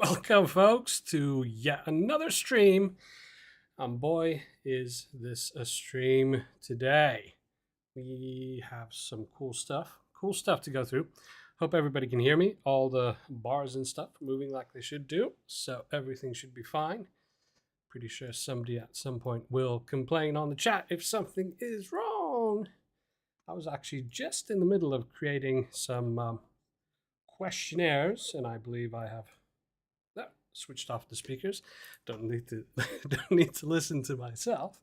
Welcome, folks, to yet another stream. Boy, is this a stream today. We have some cool stuff to go through. Hope everybody can hear me. All the bars and stuff moving like they should do, so everything should be fine. Pretty sure somebody at some point will complain on the chat if something is wrong. I was actually just in the middle of creating some questionnaires, and I believe I have switched off the speakers. Don't need to don't need to listen to myself.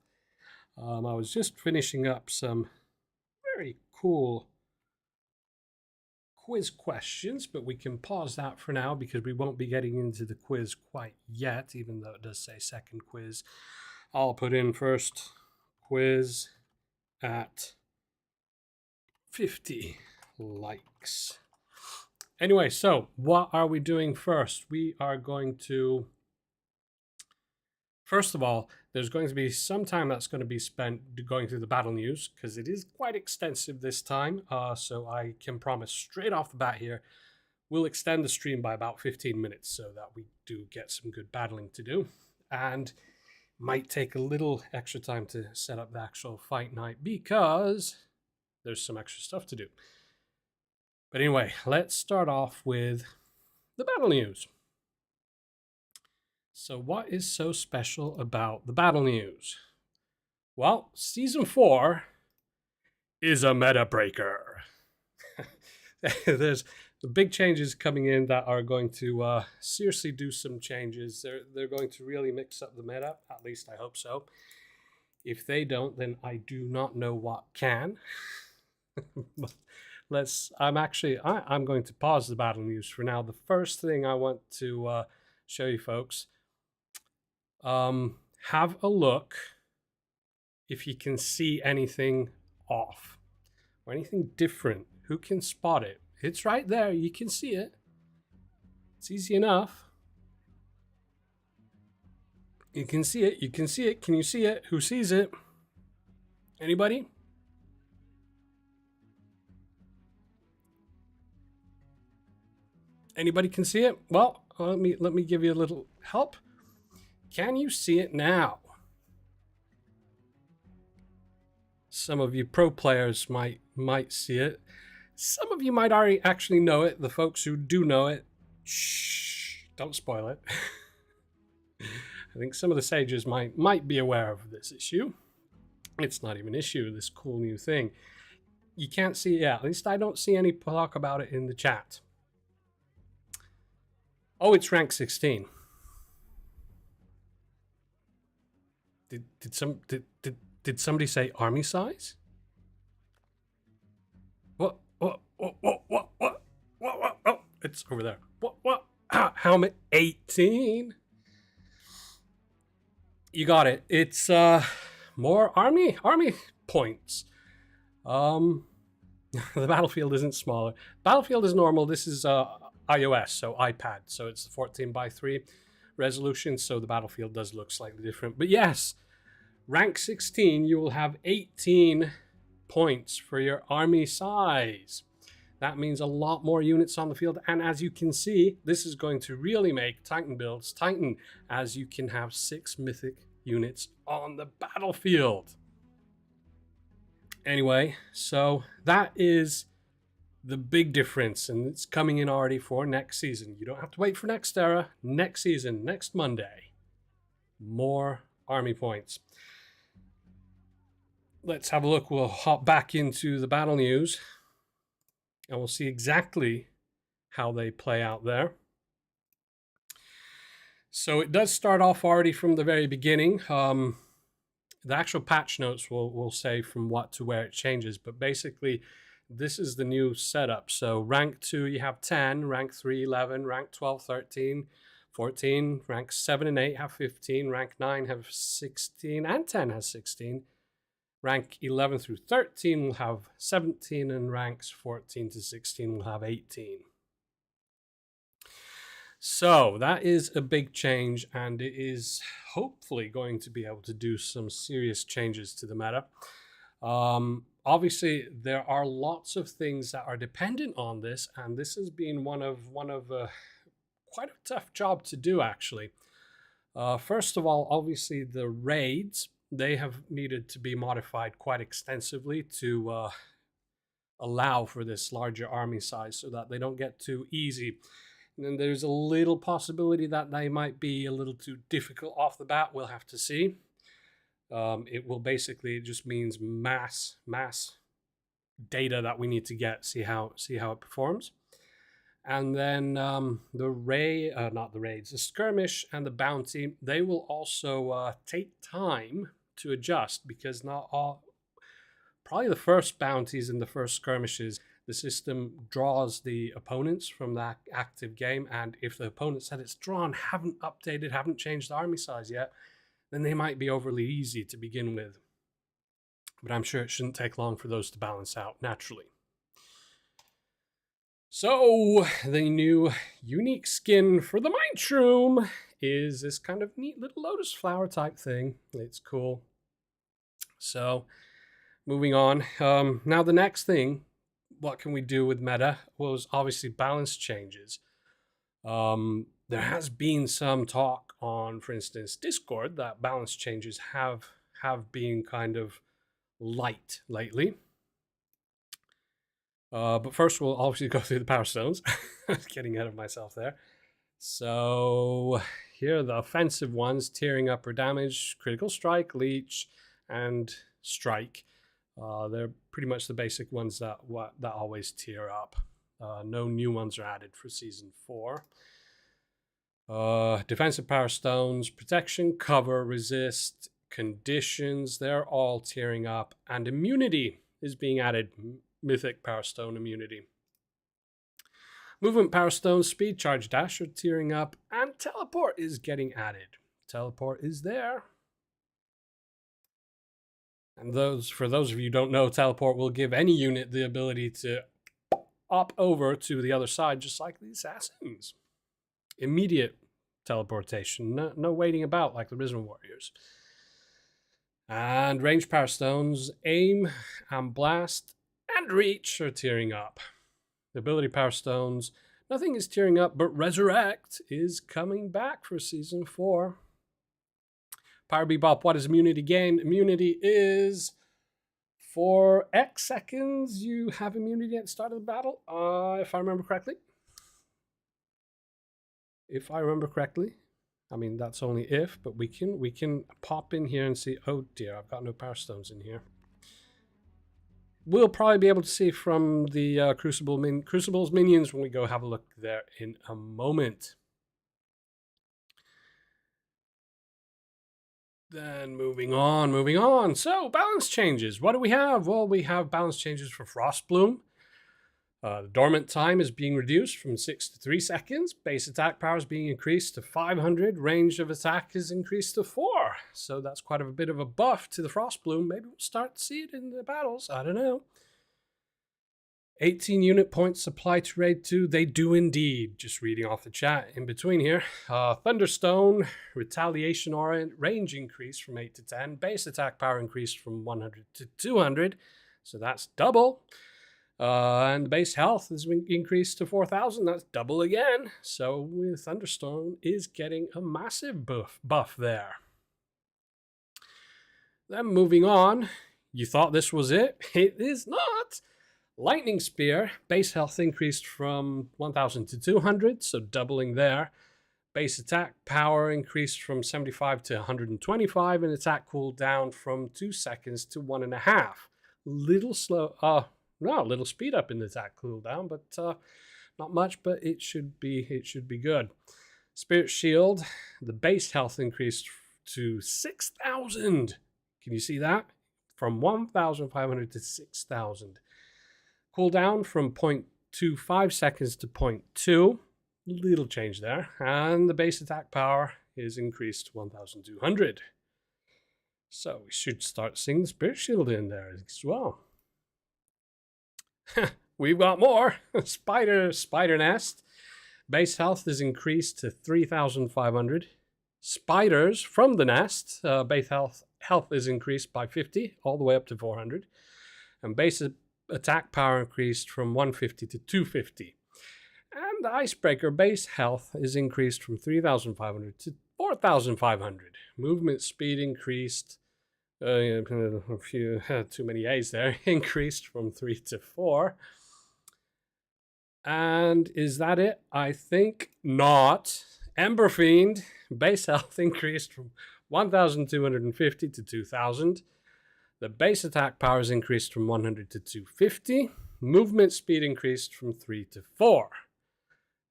I was just finishing up some very cool quiz questions, but we can pause that for now because we won't be getting into the quiz quite yet, even though it does say second quiz. I'll put in first quiz at 50 likes. Anyway, so what are we doing first? We are going to, first of all, there's going to be some time that's going to be spent going through the battle news because it is quite extensive this time. So I can promise straight off the bat here, we'll extend the stream by about 15 minutes so that we do get some good battling to do. And might take a little extra time to set up the actual fight night because there's some extra stuff to do. But anyway, let's start off with the battle news. So what is so special about the battle news? Well, Season 4 is a meta breaker. There's big changes coming in that are going to seriously do some changes. They're going to really mix up the meta, at least I hope so. If they don't, then I do not know what can. I'm going to pause the battle news for now. The first thing I want to show you folks, have a look if you can see anything off or anything different. Who can spot it? It's right there. You can see it. It's easy enough. You can see it. You can see it. Can you see it? Who sees it? Anybody? Anybody can see it? Well, let me give you a little help. Can you see it now? Some of you pro players might see it. Some of you might already actually know it. The folks who do know it, shh, don't spoil it. I think some of the sages might be aware of this issue. It's not even an issue, this cool new thing. You can't see it yet. At least I don't see any talk about it in the chat. Oh, it's rank 16. Did somebody say army size? What? Oh, it's over there. What? Helmet 18. You got it. It's more army points. The battlefield isn't smaller. Battlefield is normal. This is iOS, so iPad. So it's the 14:3 resolution, so the battlefield does look slightly different. But yes, rank 16, you will have 18 points for your army size. That means a lot more units on the field. And as you can see, this is going to really make Titan builds Titan, as you can have 6 mythic units on the battlefield. Anyway, so that is the big difference, and it's coming in already for next season. You don't have to wait for next era. Next season, next Monday, more army points. Let's have a look. We'll hop back into the battle news, and we'll see exactly how they play out there. So it does start off already from the very beginning. The actual patch notes will say from what to where it changes, but basically this is the new setup. So rank 2, you have 10, rank 3, 11, rank 12, 13, 14, rank 7 and 8 have 15, rank 9 have 16, and 10 has 16. Rank 11 through 13 will have 17, and ranks 14 to 16 will have 18. So that is a big change, and it is hopefully going to be able to do some serious changes to the meta. Obviously, there are lots of things that are dependent on this, and this has been one of quite a tough job to do, actually. First of all, obviously the raids, they have needed to be modified quite extensively to allow for this larger army size so that they don't get too easy. And then there's a little possibility that they might be a little too difficult off the bat. We'll have to see. It will basically, it just means mass data that we need to get, see how it performs. And then the skirmish and the bounty, they will also take time to adjust, because not all, probably the first bounties and the first skirmishes, the system draws the opponents from that active game, and if the opponents that it's drawn haven't updated, haven't changed the army size yet, then they might be overly easy to begin with. But I'm sure it shouldn't take long for those to balance out naturally. So, the new unique skin for the Mind Shroom is this kind of neat little lotus flower type thing. It's cool. So, moving on. Now, the next thing, what can we do with meta, was obviously balance changes. There has been some talk on, for instance, Discord, that balance changes have been kind of light lately. But first we'll obviously go through the power stones. I was getting ahead of myself there. So here are the offensive ones: tearing up or damage, critical strike, leech, and strike. They're pretty much the basic ones that always tear up. No new ones are added for Season 4. Defensive power stones, protection, cover, resist, conditions, they're all tearing up. And immunity is being added. Mythic Power Stone immunity. Movement Power Stone, speed, charge, dash are tearing up, and teleport is getting added. Teleport is there. And for those of you who don't know, teleport will give any unit the ability to hop over to the other side, just like the assassins. Immediate teleportation, no waiting about like the Risen Warriors. And range power stones, aim and blast and reach are tearing up. The ability power stones, nothing is tearing up, but resurrect is coming back for Season 4. Power Bebop, what is immunity gain? Immunity is for X seconds you have immunity at the start of the battle, if I remember correctly. I mean, that's only if, but we can pop in here and see. Oh dear, I've got no power stones in here. We'll probably be able to see from the Crucible's minions when we go have a look there in a moment. Then moving on. So, balance changes. What do we have? Well, we have balance changes for Frostbloom. The dormant time is being reduced from 6 to 3 seconds. Base attack power is being increased to 500. Range of attack is increased to 4. So that's quite a bit of a buff to the Frostbloom. Maybe we'll start to see it in the battles. I don't know. 18 unit points supply to Raid 2. They do indeed. Just reading off the chat in between here. Thunderstone, Retaliation Aura, range increase from 8 to 10. Base attack power increased from 100 to 200. So that's double. And the base health is increased to 4,000. That's double again. So Thunderstone is getting a massive buff there. Then moving on. You thought this was it? It is not. Lightning Spear, base health increased from 1,000 to 200, so doubling there. Base attack power increased from 75 to 125, and attack cooldown from 2 seconds to 1.5. Little speed up in the attack cooldown, but not much. But it should be good. Spirit Shield, the base health increased to 6,000. Can you see that? From 1,500 to 6,000. Cooldown from 0.25 seconds to 0.2. Little change there. And the base attack power is increased to 1,200. So we should start seeing the Spirit Shield in there as well. We've got more. Spider Nest. Base health is increased to 3,500. Spiders from the nest. Base health is increased by 50, all the way up to 400. And base attack power increased from 150 to 250. And And the Icebreaker base health is increased from 3,500 to 4,500. Movement speed increased. A few too many A's there. Increased from 3 to 4. And is that it? I think not. Ember Fiend base health increased from 1,250 to 2,000. The base attack power is increased from 100 to 250. Movement speed increased from 3 to 4.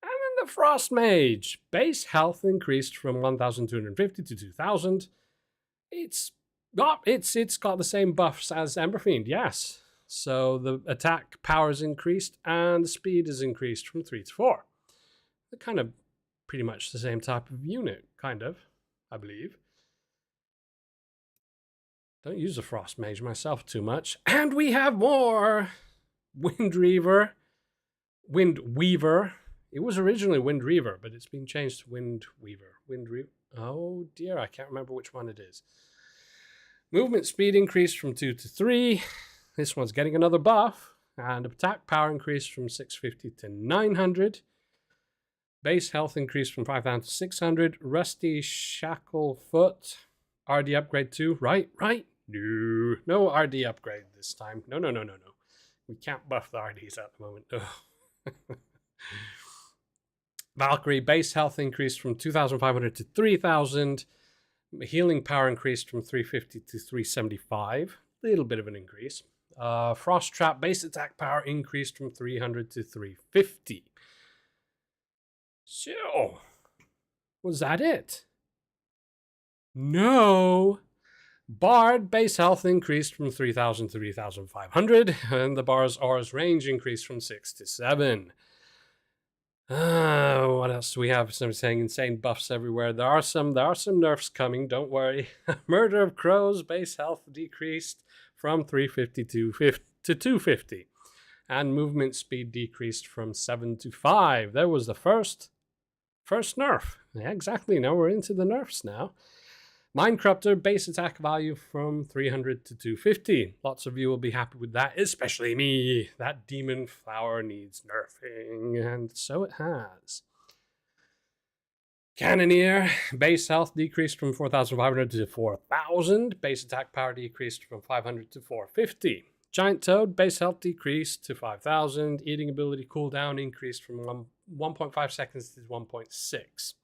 And then the Frost Mage base health increased from 1,250 to 2,000. It's got the same buffs as Ember Fiend, yes. So the attack power is increased and the speed is increased from 3 to 4. They're kind of pretty much the same type of unit, kind of, I believe. Don't use the Frost Mage myself too much. And we have more Wind Weaver. It was originally Wind Reaver, but it's been changed to Wind Weaver. Oh dear, I can't remember which one it is. Movement speed increased from 2 to 3. This one's getting another buff. And attack power increased from 650 to 900. Base health increased from 5,000 to 600. Rusty Shacklefoot. RD upgrade 2. Right. No RD upgrade this time. No. We can't buff the RDs at the moment. Valkyrie base health increased from 2,500 to 3,000. Healing power increased from 350 to 375. Little bit of an increase. Frost Trap base attack power increased from 300 to 350. So, was that it? No. Bard base health increased from 3,000 to 3,500, and the Bard's Aura's range increased from 6 to 7. What else do we have? Some saying insane buffs everywhere. There are some nerfs coming, don't worry. Murder of Crows base health decreased from 350 to 250. And movement speed decreased from 7 to 5. There was the first nerf. Yeah, exactly. Now we're into the nerfs now. Mind Corruptor base attack value from 300 to 250. Lots of you will be happy with that, especially me. That Demon Flower needs nerfing, and so it has. Cannoneer base health decreased from 4,500 to 4,000. Base attack power decreased from 500 to 450. Giant Toad base health decreased to 5,000. Eating ability cooldown increased from 1.5 seconds to 1.6.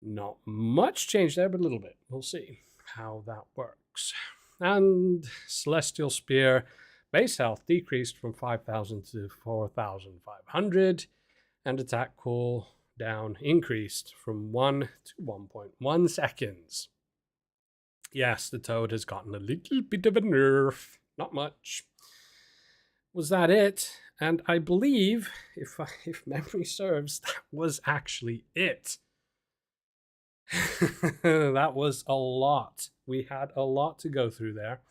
Not much change there, but a little bit. We'll see how that works. And Celestial Spear base health decreased from 5,000 to 4,500. And attack cooldown increased from 1 to 1.1 seconds. Yes, the Toad has gotten a little bit of a nerf. Not much. Was that it? And I believe, if memory serves, that was actually it. That was a lot. We had a lot to go through there.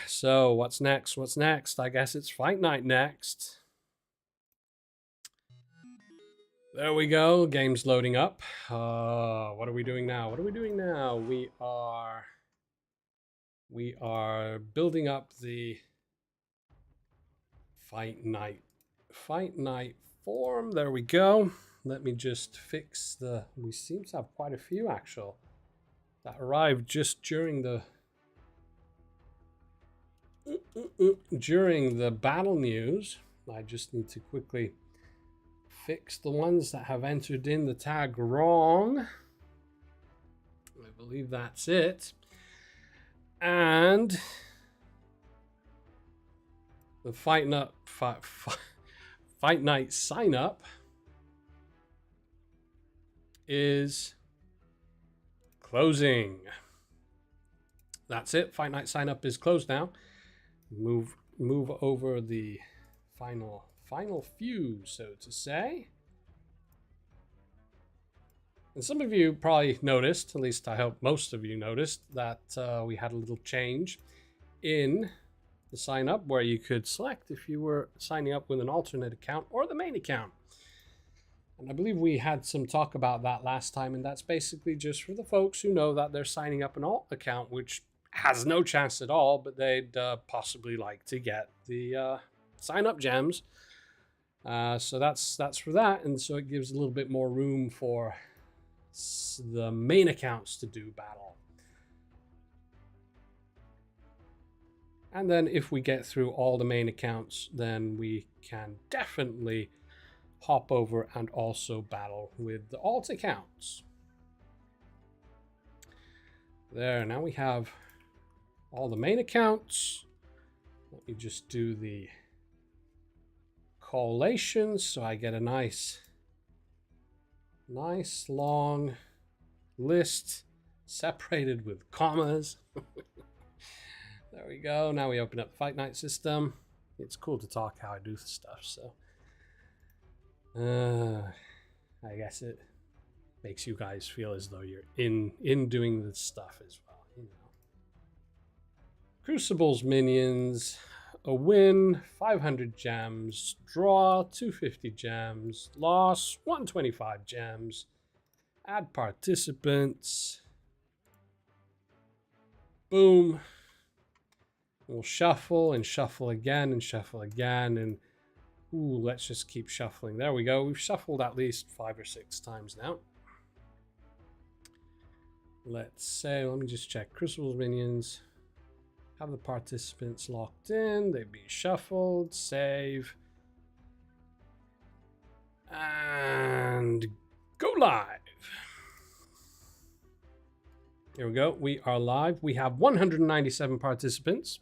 So what's next? I guess it's Fight Night next. There we go. Game's loading up. What are we doing now? We are building up the Fight Night form. There we go. Let me just fix we seem to have quite a few actual that arrived just during the battle news. I just need to quickly fix the ones that have entered in the tag wrong. I believe that's it. And the Fight Night sign up is closing. That's it. Fight Night sign up is closed now. Move over the final few, so to say. And some of you probably noticed, at least I hope most of you noticed, that we had a little change in the sign up where you could select if you were signing up with an alternate account or the main account. And I believe we had some talk about that last time, and that's basically just for the folks who know that they're signing up an alt account, which has no chance at all, but they'd possibly like to get the sign up gems So that's for that, and so it gives a little bit more room for the main accounts to do battle. And then if we get through all the main accounts, then we can definitely hop over and also battle with the alt accounts. There, now we have all the main accounts. Let me just do the collations so I get a nice long list separated with commas. There we go. Now we open up the Fight Night system. It's cool to talk how I do stuff, so I guess it makes you guys feel as though you're in doing this stuff as well, you know. Crucible's minions, a win, 500 gems, draw, 250 gems, loss, 125 gems, add participants, boom. We'll shuffle and shuffle again and shuffle again, and ooh, let's just keep shuffling. There we go. We've shuffled at least 5 or 6 times now. Let's say, let me just check. Crucible's minions. Have the participants locked in. They've been shuffled. Save. And go live. Here we go. We are live. We have 197 participants.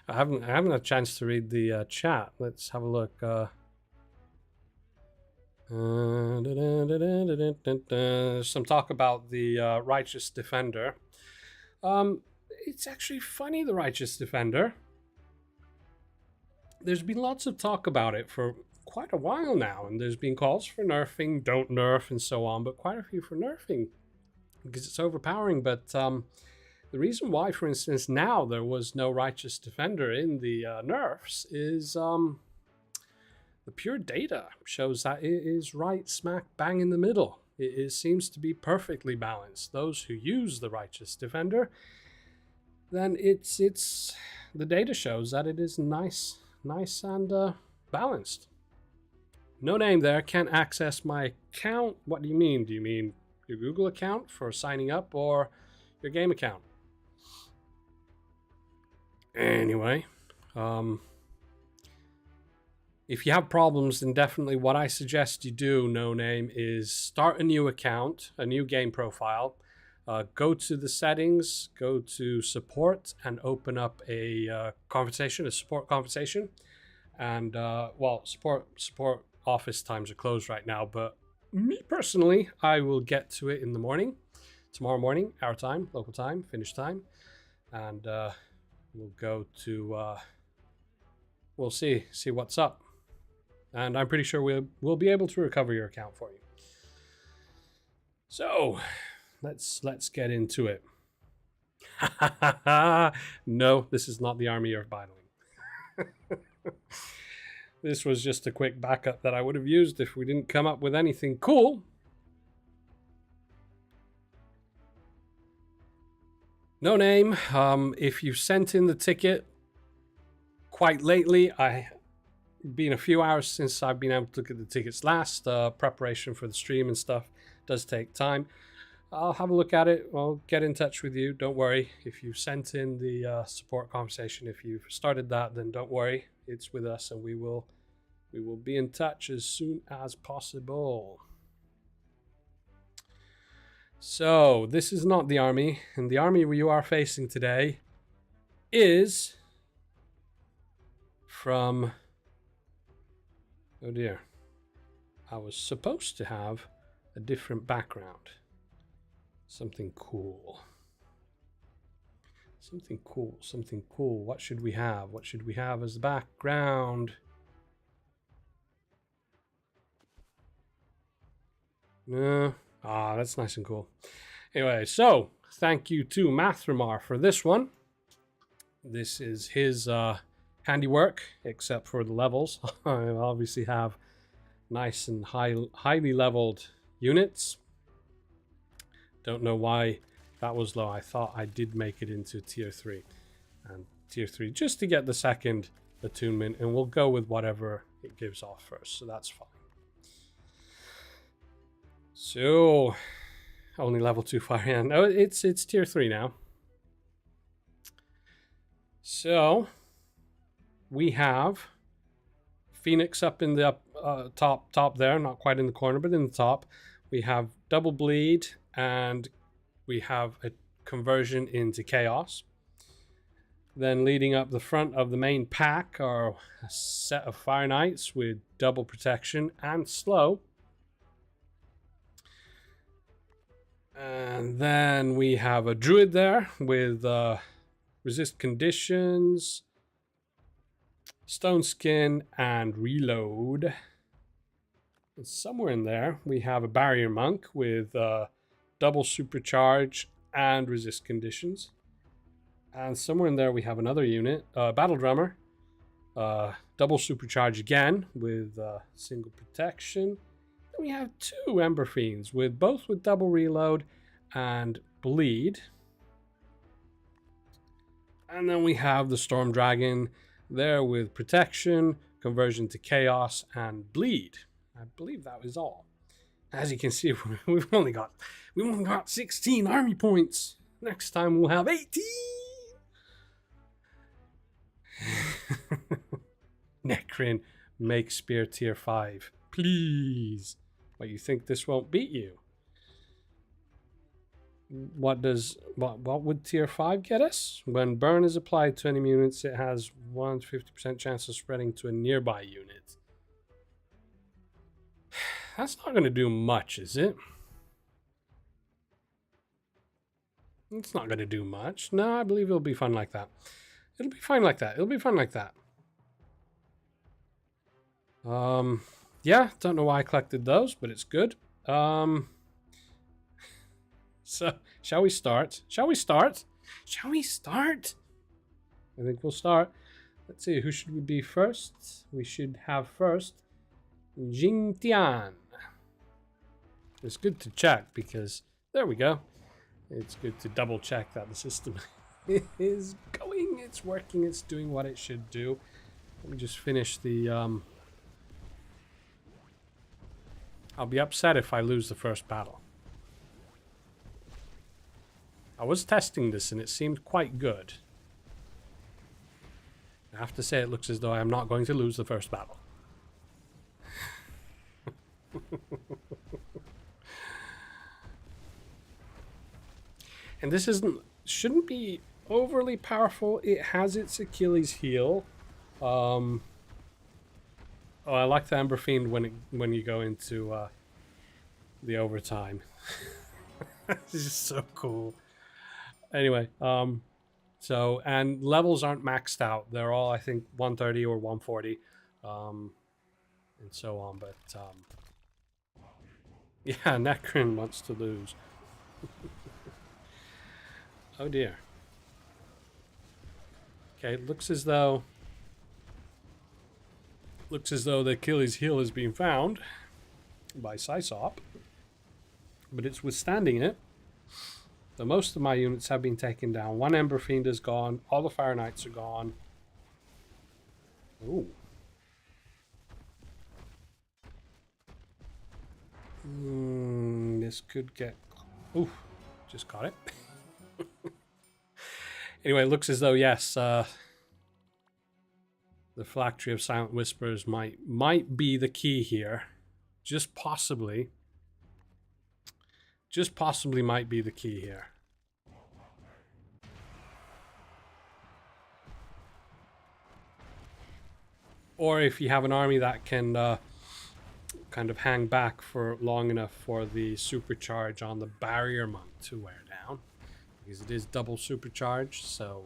I haven't had a chance to read the chat. Let's have a look. There's some talk about the Righteous Defender. It's actually funny, the Righteous Defender. There's been lots of talk about it for quite a while now, and there's been calls for nerfing, don't nerf, and so on, but quite a few for nerfing because it's overpowering. But the reason why, for instance, now there was no Righteous Defender in the nerfs is the pure data shows that it is right smack bang in the middle. It seems to be perfectly balanced. Those who use the Righteous Defender, then it's the data shows that it is nice and balanced. No name there, can't access my account. What do you mean? Do you mean your Google account for signing up or your game account? Anyway, if you have problems, then definitely what I suggest you do, No Name, is start a new account, a new game profile. Go to the settings, go to support, and open up a support conversation. And well, support office times are closed right now, but me personally, I will get to it in the morning, tomorrow morning, our time, local time, Finnish time, and we'll go to we'll see what's up, and I'm pretty sure we'll be able to recover your account for you. So let's get into it. No, this is not the army of battling. This was just a quick backup that I would have used if we didn't come up with anything cool. No Name, if you sent in the ticket quite lately, been a few hours since I've been able to look at the tickets last. Preparation for the stream and stuff does take time. I'll have a look at it. I'll get in touch with you. Don't worry. If you sent in the support conversation, if you've started that, then don't worry. It's with us, and we will be in touch as soon as possible. So this is not the army, and the army you are facing today is from, oh dear, I was supposed to have a different background. Something cool. Something cool. What should we have? What should we have as the background? No. Ah, that's nice and cool. Anyway, so thank you to Mathramar for this one. This is his handiwork, except for the levels. I obviously have nice and highly leveled units. Don't know why that was low. I thought I did make it into tier 3. And tier 3 just to get the second attunement, and we'll go with whatever it gives off first, so that's fine. So only level 2 fire hand. No, it's tier 3 now. So we have Phoenix up in the top there, not quite in the corner, but in the top. We have double bleed, and we have a conversion into chaos. Then leading up the front of the main pack are a set of Fire Knights with double protection and slow. And then we have a Druid there with resist conditions, stone skin, and reload. And somewhere in there we have a Barrier Monk with double supercharge and resist conditions. And somewhere in there we have another unit, Battle Drummer, double supercharge again with single protection. Then we have 2 Ember Fiends with both with double reload and bleed. And then we have the Storm Dragon there with protection, conversion to chaos, and bleed. I believe that was all. As you can see, we've only got 16 army points. Next time we'll have 18. Necrin, make spear tier 5, please. What, you think this won't beat you? What would tier 5 get us? When burn is applied to enemy units, it has 150% chance of spreading to a nearby unit. That's not going to do much, is it? It's not going to do much. No, I believe it'll be fun like that. It'll be fine like that. It'll be fun like that. Yeah, don't know why I collected those, but it's good. So, shall we start? Shall we start? Shall we start? I think we'll start. Let's see, who should we be first? We should have first Jingtian. It's good to check because, there we go. It's good to double check that the system is going, it's working, it's doing what it should do. Let me just finish the... I'll be upset if I lose the first battle. I was testing this and it seemed quite good. I have to say it looks as though I am not going to lose the first battle. And this shouldn't be overly powerful. It has its Achilles heel. Oh, I like the Ember Fiend when you go into the overtime. This is so cool. Anyway, so, and levels aren't maxed out. They're all, I think, 130 or 140, and so on. But yeah, Necrin wants to lose. Oh dear. Okay, it looks as though the Achilles heel is being found by Sysop, but it's withstanding it. So most of my units have been taken down. 1 Ember Fiend is gone. All the Fire Knights are gone. Ooh. This could get... Ooh, just got it. Anyway, it looks as though, yes, the Phylactery of Silent Whispers might be the key here. Just possibly might be the key here. Or if you have an army that can kind of hang back for long enough for the supercharge on the Barrier Monk to wear down. Because it is double supercharge, so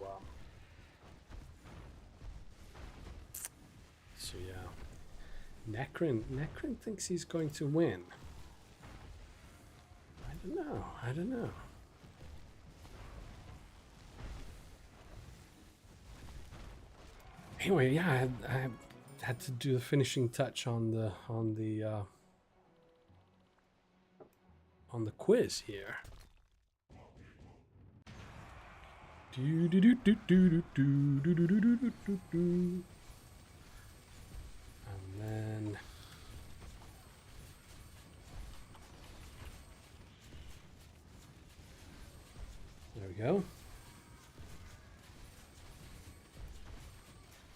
yeah. Necrin thinks he's going to win. I don't know. Anyway, yeah, I had to do the finishing touch on the quiz here. And then there we go.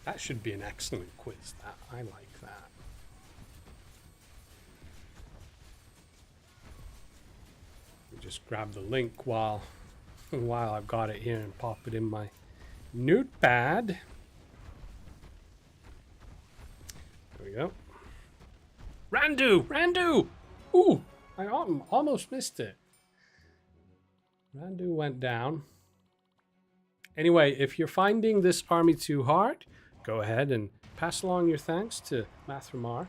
That should be an excellent quiz. That I like that. Just grab the link while I've got it here and pop it in my notepad. There we go. Randu! Ooh, I almost missed it. Randu went down. Anyway, if you're finding this army too hard, go ahead and pass along your thanks to Mathramar.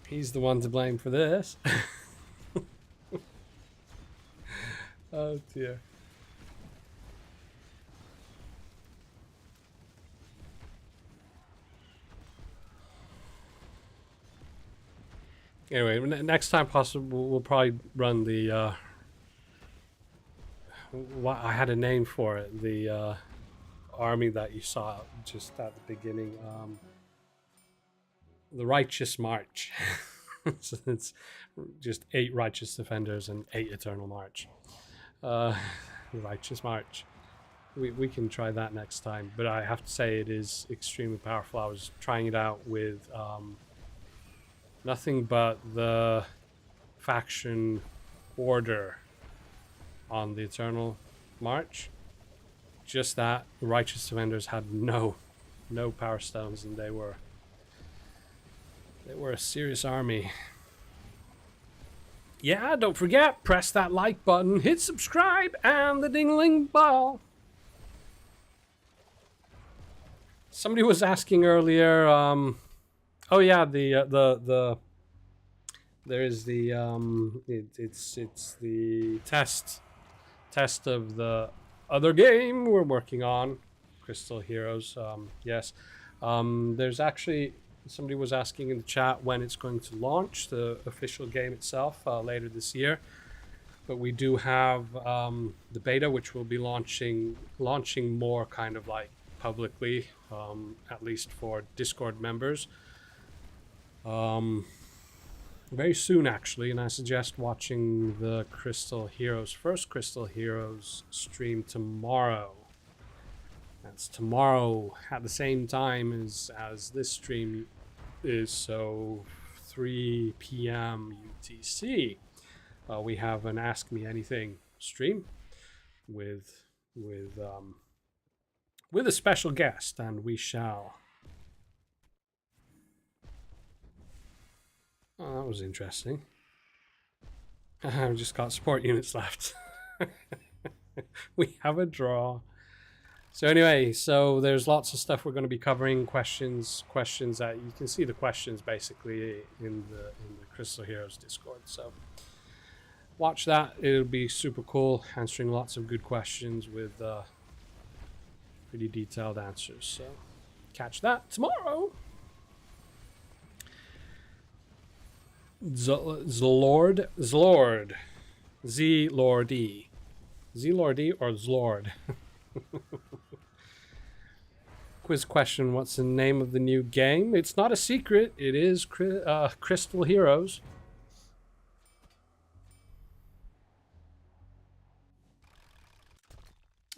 He's the one to blame for this. Oh dear. Anyway, next time possible, we'll probably run the I had a name for it. The army that you saw just at the beginning. The Righteous March. So it's just 8 Righteous Defenders and 8 Eternal March. The Righteous March. We can try that next time. But I have to say it is extremely powerful. I was trying it out with nothing but the faction order on the Eternal March. Just that. The Righteous Defenders had no power stones, and they were a serious army. Yeah, don't forget, press that like button, hit subscribe, and the ding-a-ling bell. Somebody was asking earlier, oh yeah, there's the it's the test of the other game we're working on, Crystal Heroes. Yes, there's actually somebody was asking in the chat when it's going to launch the official game itself later this year. But we do have the beta, which will be launching more kind of like publicly, at least for Discord members. Very soon, actually, and I suggest watching the first Crystal Heroes stream tomorrow. That's tomorrow at the same time as this stream is, so 3 p.m. UTC. We have an Ask Me Anything stream with a special guest, and we shall. Oh, that was interesting. I've just got support units left. We have a draw. So anyway, there's lots of stuff we're going to be covering. Questions that you can see the questions basically in the Crystal Heroes Discord. So watch that. It'll be super cool, answering lots of good questions with pretty detailed answers. So catch that tomorrow. Zlord or Zlord. Quiz question: what's the name of the new game? It's not a secret. It is Crystal Heroes.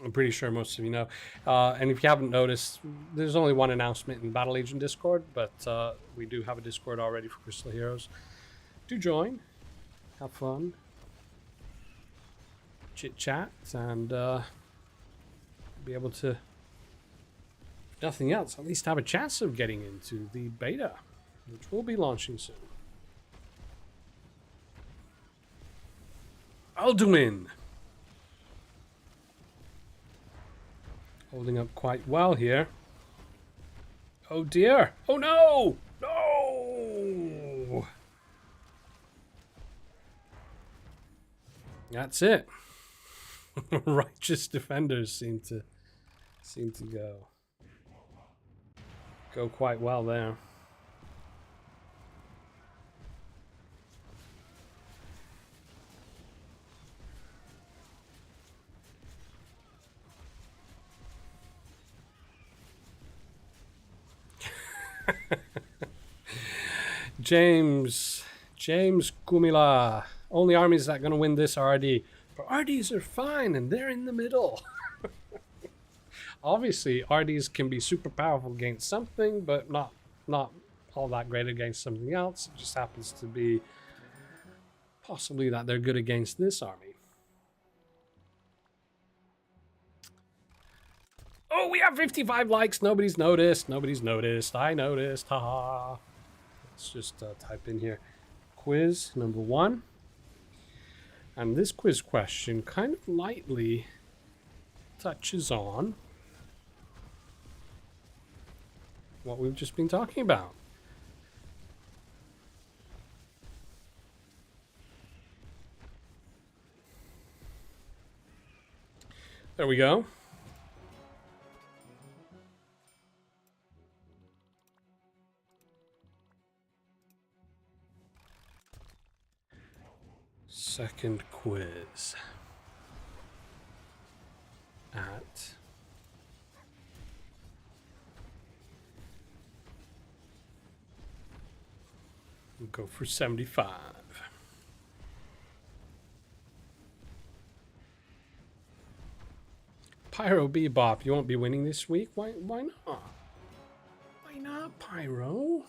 I'm pretty sure most of you know. And if you haven't noticed, there's only one announcement in Battle Legion Discord, but we do have a Discord already for Crystal Heroes. Do join, have fun, chit chat, and be able to, if nothing else, at least have a chance of getting into the beta, which will be launching soon. Alduin, holding up quite well here. Oh dear! Oh no! No! That's it. Righteous Defenders seem to go quite well there. James Kumila. Only armies that are going to win this are RD. But RDs are fine, and they're in the middle. Obviously, RDs can be super powerful against something, but not all that great against something else. It just happens to be possibly that they're good against this army. Oh, we have 55 likes. Nobody's noticed. Nobody's noticed. I noticed. Haha. Let's just type in here. Quiz number 1. And this quiz question kind of lightly touches on what we've just been talking about. There we go. Second quiz at we'll go for 75. Pyro Bebop, you won't be winning this week? Why not? Why not, Pyro?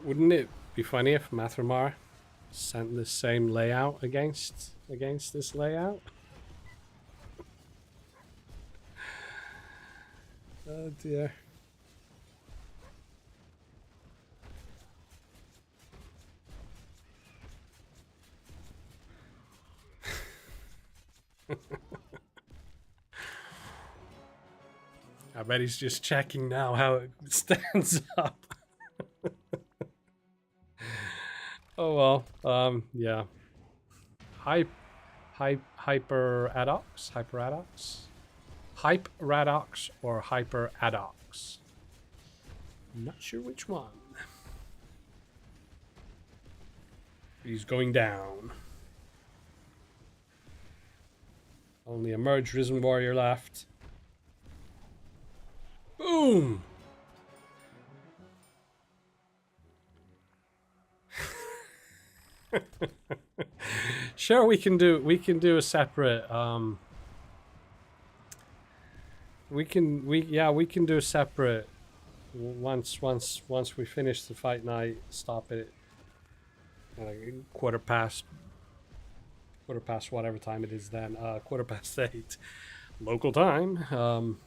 Wouldn't it be funny if Mathramar sent the same layout against this layout? Oh dear. I bet he's just checking now how it stands up. Oh well, yeah. Hyper Adox? Hype Radox or Hyper Adox? I'm not sure which one. He's going down. Only a merged Risen Warrior left. Boom! Sure, we can do a separate we can do a separate once we finish the fight night, stop it quarter past whatever time it is then, 8:15 local time.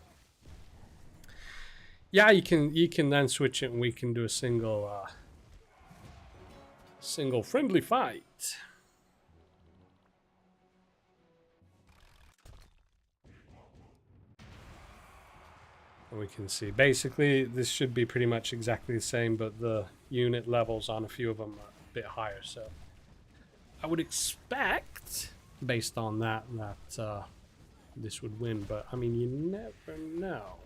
Yeah, you can then switch it and we can do a single friendly fight. And we can see basically this should be pretty much exactly the same, but the unit levels on a few of them are a bit higher, so I would expect based on that this would win, but I mean you never know.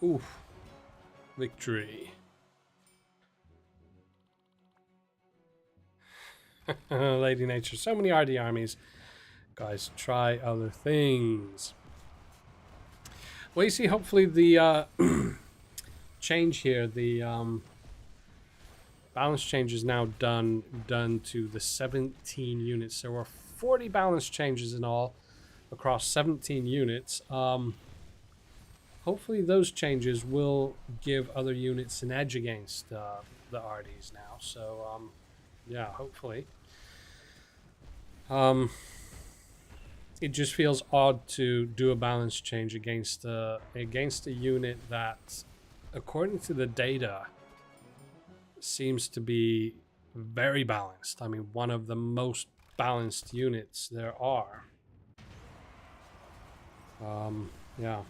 Oof. Victory. Lady Nature. So many RD armies. Guys, try other things. Well, you see, hopefully the change here, the balance change is now done to the 17 units. There were 40 balance changes in all across 17 units. Hopefully those changes will give other units an edge against the RDs now. So, yeah, hopefully. It just feels odd to do a balance change against a unit that, according to the data, seems to be very balanced. I mean, one of the most balanced units there are. Yeah.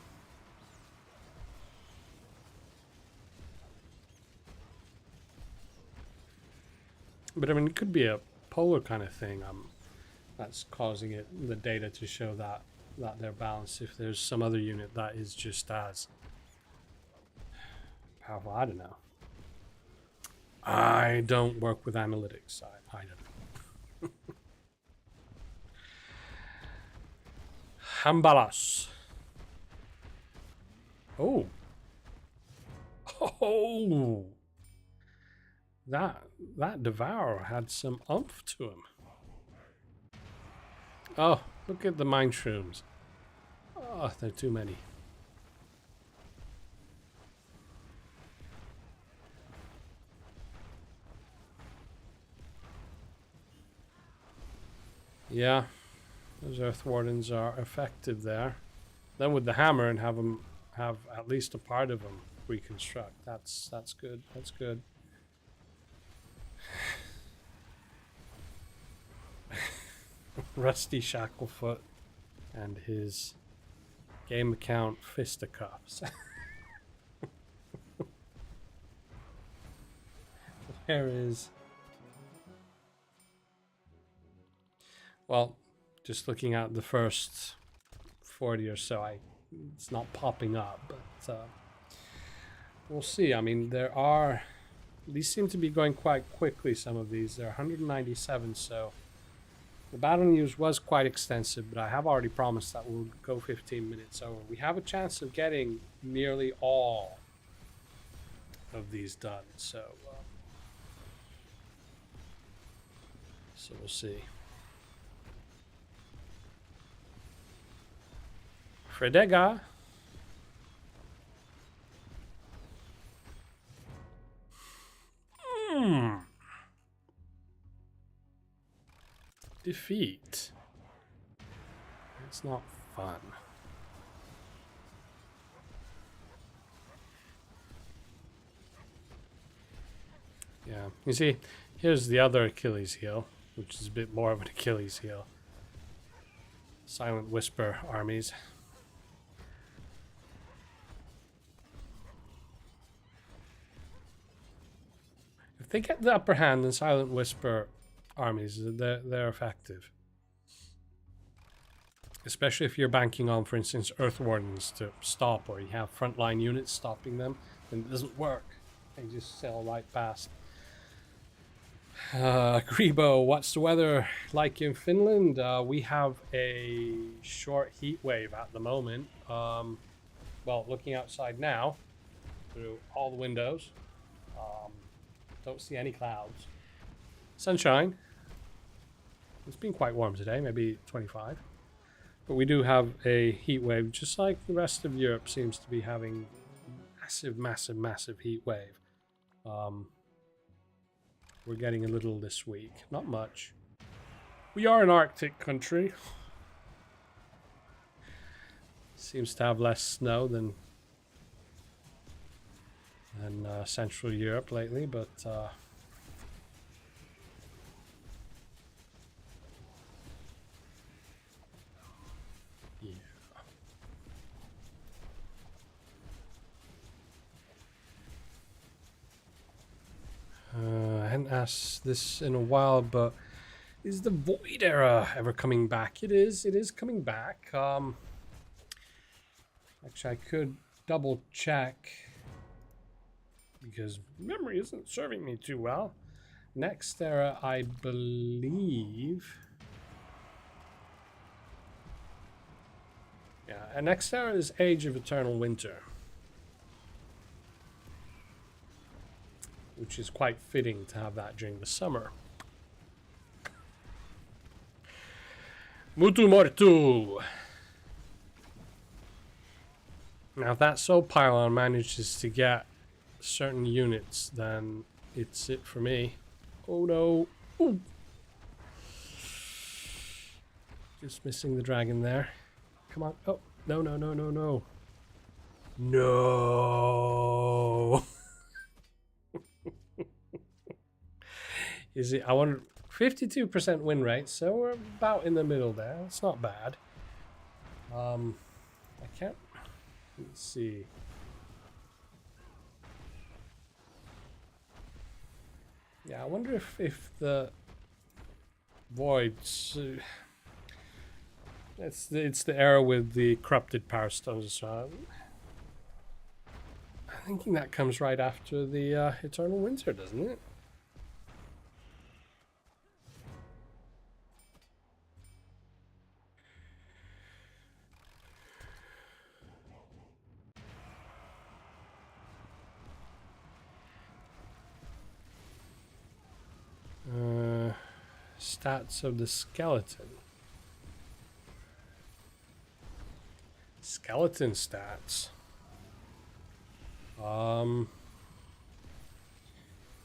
But I mean, it could be a polar kind of thing, that's causing the data to show that they're balanced. If there's some other unit that is just as powerful, I don't know. I don't work with analytics. I don't know. Hambalas. Oh. Oh. That Devourer had some oomph to him. Oh, look at the mine shrooms. Oh, they're too many. Yeah, those Earth Wardens are effective there. Then with the hammer and have them have at least a part of them reconstruct. That's good. That's good. Rusty Shacklefoot and his game account fisticuffs. Where is... Well, just looking at the first 40 or so, it's not popping up, but we'll see. I mean, these seem to be going quite quickly, some of these. They're 197, so the battle news was quite extensive, but I have already promised that we'll go 15 minutes over. We have a chance of getting nearly all of these done, so we'll see. Fredega. Defeat. It's not fun. Yeah, you see, here's the other Achilles heel, which is a bit more of an Achilles heel. Silent Whisper armies. If they get the upper hand, then Silent Whisper armies, they're effective. Especially if you're banking on, for instance, Earth Wardens to stop, or you have frontline units stopping them, then it doesn't work. They just sail right past. Grebo, what's the weather like in Finland? We have a short heat wave at the moment. Well, looking outside now, through all the windows, don't see any clouds. Sunshine. It's been quite warm today, maybe 25. But we do have a heat wave, just like the rest of Europe seems to be having massive heat wave. We're getting a little this week, not much. We are an Arctic country. Seems to have less snow than Central Europe lately, but yeah. I hadn't asked this in a while, but is the Void Era ever coming back? It is coming back. Actually, I could double check, because memory isn't serving me too well. Next era, I believe... Yeah, and next era is Age of Eternal Winter, which is quite fitting to have that during the summer. Mutu Mortu! Now, if that Soul Pylon manages to get certain units, then it's it for me. Oh no. Ooh. Just missing the dragon there. Come on. Oh, no. No. Is it? I want 52% win rate, so we're about in the middle there. It's not bad. I can't. Let's see. Yeah, I wonder if the Voids. It's the era with the corrupted power stones. I'm thinking that comes right after the Eternal Winter, doesn't it? Stats of the skeleton. Skeleton stats.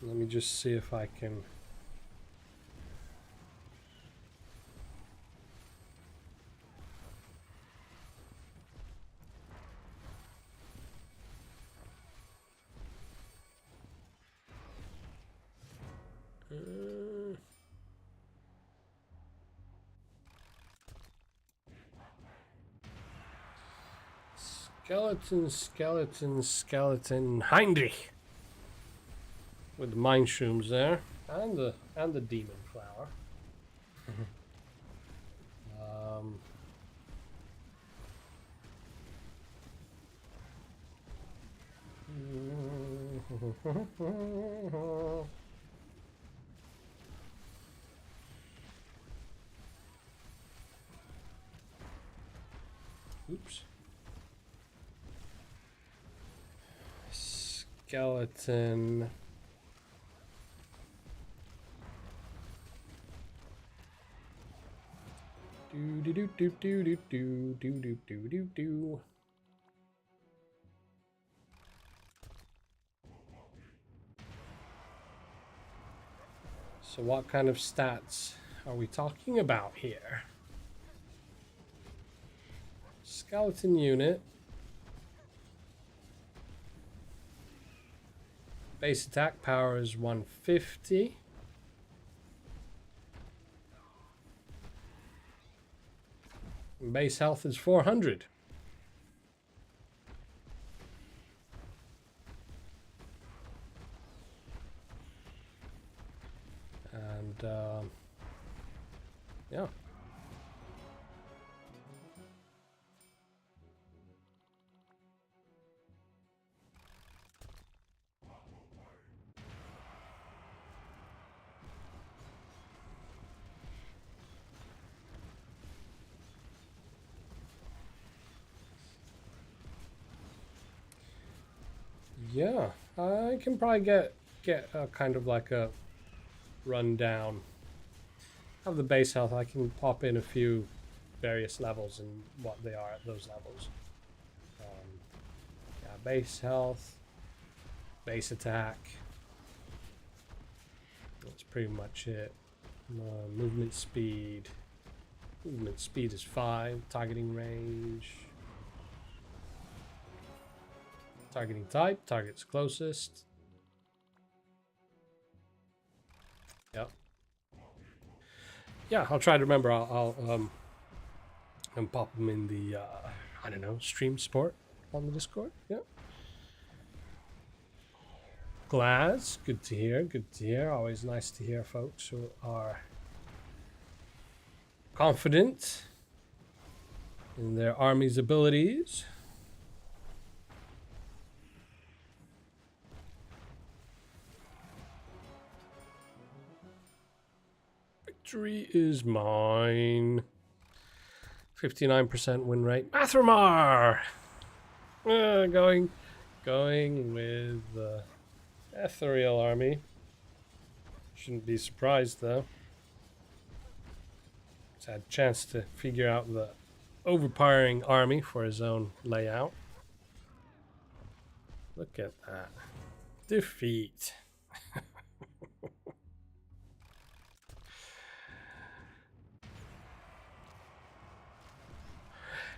Let me just see if I can. Skeleton. Hindy! With the mine shrooms there. And the demon flower. Oops. Skeleton. Do. So what kind of stats are we talking about here? Skeleton unit. Base attack power is 150. And base health is 400. And yeah. Yeah, I can probably get a kind of like a rundown of the base health. I can pop in a few various levels and what they are at those levels. Yeah, base health, base attack. That's pretty much it. Movement speed. Movement speed is 5. Targeting range. Targeting type. Target's closest. Yep. Yeah, I'll try to remember. I'll pop them in the I don't know, stream support on the Discord. Yep. Glaz, good to hear. Good to hear. Always nice to hear folks who are confident in their army's abilities. Victory is mine. 59% win rate. Mathramar! Going with the ethereal army. Shouldn't be surprised though. He's had a chance to figure out the overpowering army for his own layout. Look at that. Defeat.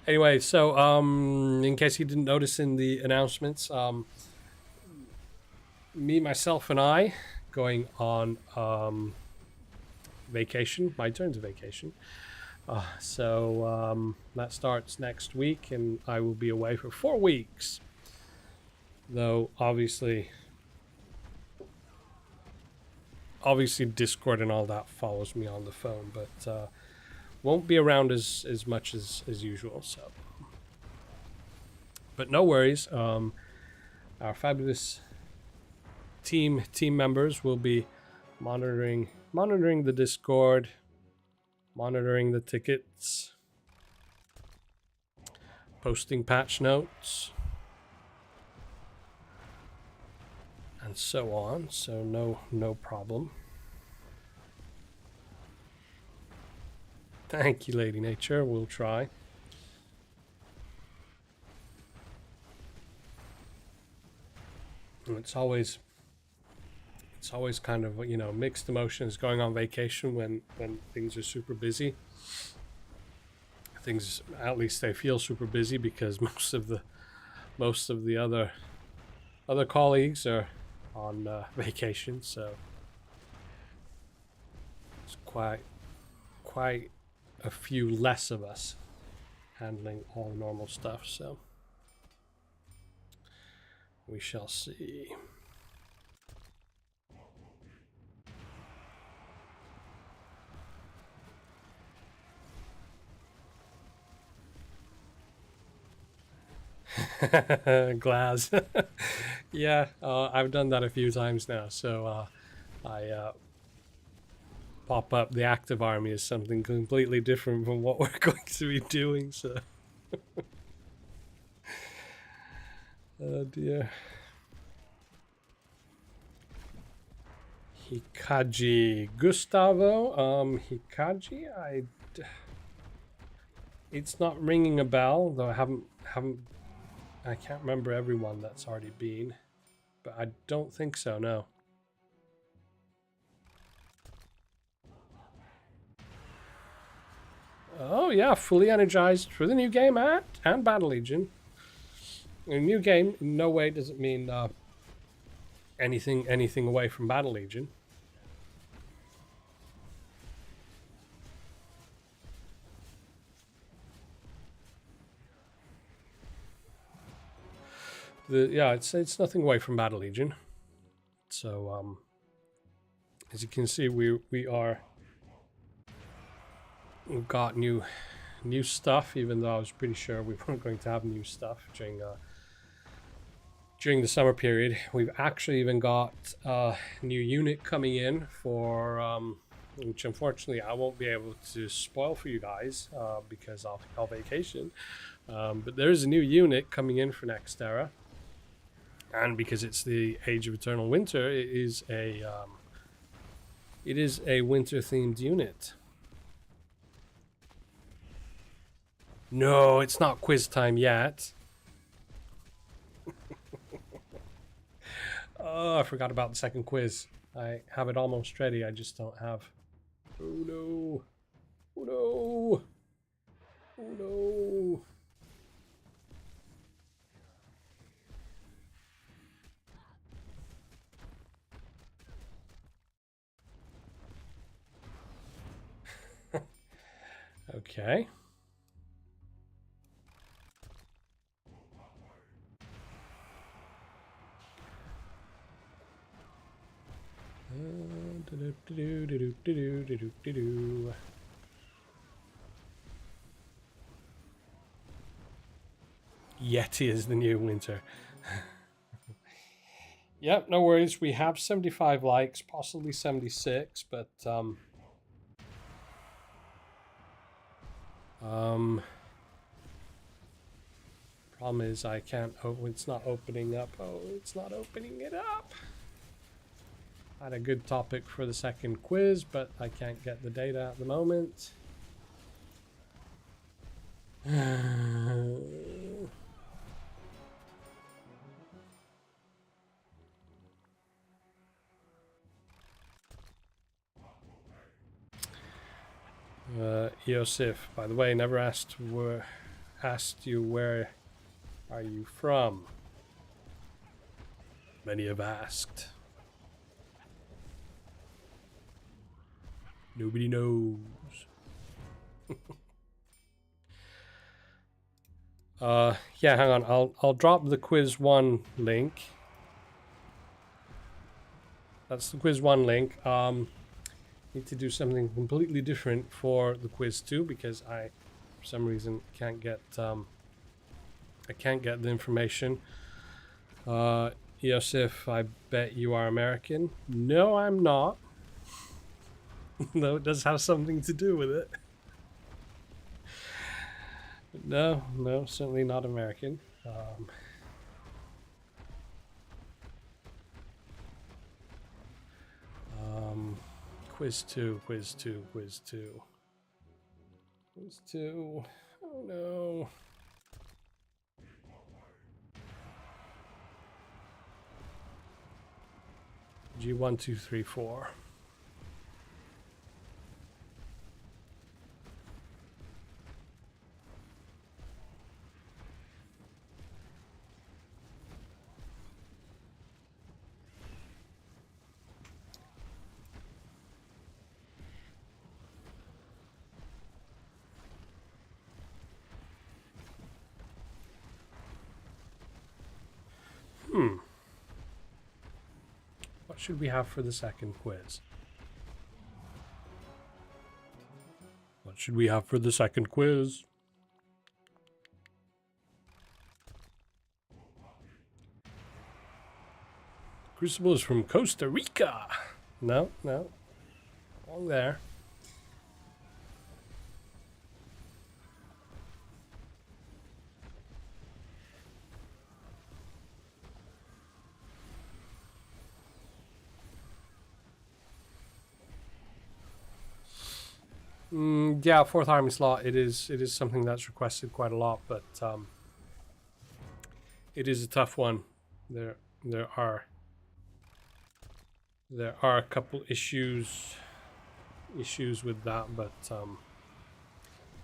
Anyway, so in case you didn't notice in the announcements, me, myself, and I going on vacation. My turn to vacation. So that starts next week, and I will be away for 4 weeks. Though, obviously, obviously Discord and all that follows me on the phone, but won't be around as much as usual. So, but no worries. Our fabulous team members will be monitoring the Discord, monitoring the tickets, posting patch notes, and so on. So no problem. Thank you, Lady Nature. We'll try. And it's always kind of, you know, mixed emotions going on vacation when things are super busy. Things, at least they feel super busy, because most of the other colleagues are on vacation, so it's quite a few less of us handling all the normal stuff. So we shall see. Glass. Yeah, I've done that a few times now. So I pop up the active army as something completely different from what we're going to be doing. So, oh dear. Hikaji Gustavo. Hikaji. It's not ringing a bell, though. I can't remember everyone that's already been, but I don't think so. No. Oh yeah, fully energized for the new game and Battle Legion. A new game in no way does it mean anything away from Battle Legion. Yeah, it's nothing away from Battle Legion. So as you can see, we've got new stuff, even though I was pretty sure we weren't going to have new stuff during the summer period. We've actually even got a new unit coming in for which unfortunately I won't be able to spoil for you guys because I'll be on vacation. But there is a new unit coming in for next era, and because it's the Age of Eternal Winter, it is a winter themed unit. No, it's not quiz time yet. Oh, I forgot about the second quiz. I have it almost ready. I just don't have. Oh no! Oh no! Oh no! Okay. Yeti is the new winter. Yep, no worries. We have 75 likes, possibly 76, but problem is I can't. Oh, it's not opening up. Oh, it's not opening it up. I had a good topic for the second quiz, but I can't get the data at the moment. Yosef, by the way, never asked you where are you from. Many have asked. Nobody knows. Yeah, hang on. I'll drop the quiz 1 link. That's the quiz 1 link. Need to do something completely different for the quiz 2 because I, for some reason, can't get I can't get the information. Yosef, I bet you are American. No, I'm not. Though it does have something to do with it. No, certainly not American. Quiz 2. Oh no. G1, 2, 3, 4. What should we have for the second quiz? What should we have for the second quiz? Crucible is from Costa Rica. No. Wrong there. Yeah, 4th Army slot. It is something that's requested quite a lot, but it is a tough one. There are a couple issues with that, but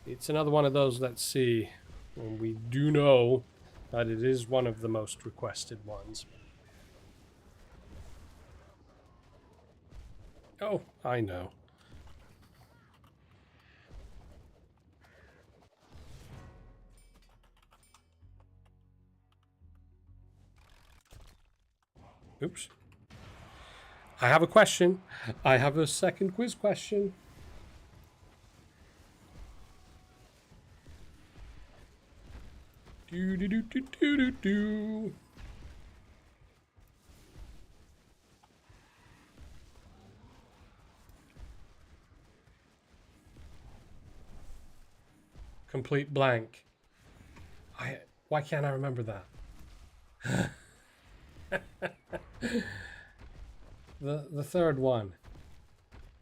it's another one of those. Let's see. And we do know that it is one of the most requested ones. Oh, I know. Oops. I have a question. I have a second quiz question. Do. Complete blank. Why can't I remember that? The third one.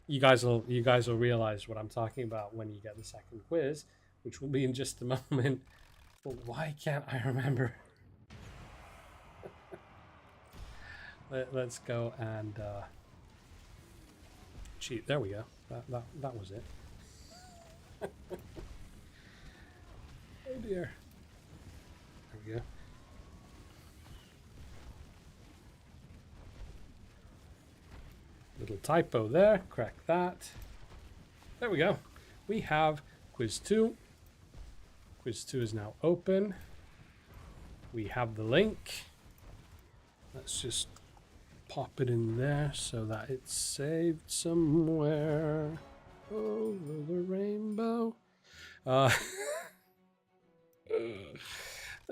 You guys will realize what I'm talking about when you get the second quiz, which will be in just a moment. But why can't I remember? Let's go and cheat. There we go. That was it. Oh dear. There we go. Little typo there. Correct that. There we go. We have quiz 2. Quiz 2 is now open. We have the link. Let's just pop it in there so that it's saved somewhere over the rainbow. There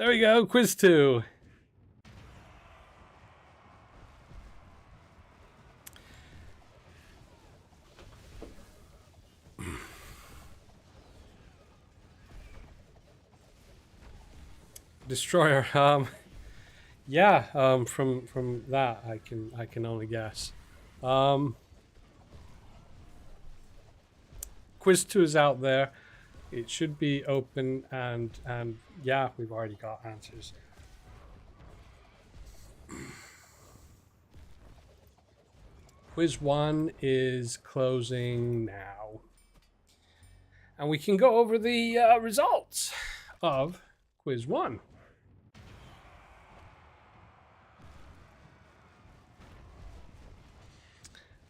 we go. Quiz 2. Destroyer. Yeah. From that, I can only guess. Quiz 2 is out there. It should be open, and yeah, we've already got answers. Quiz 1 is closing now, and we can go over the results of quiz 1.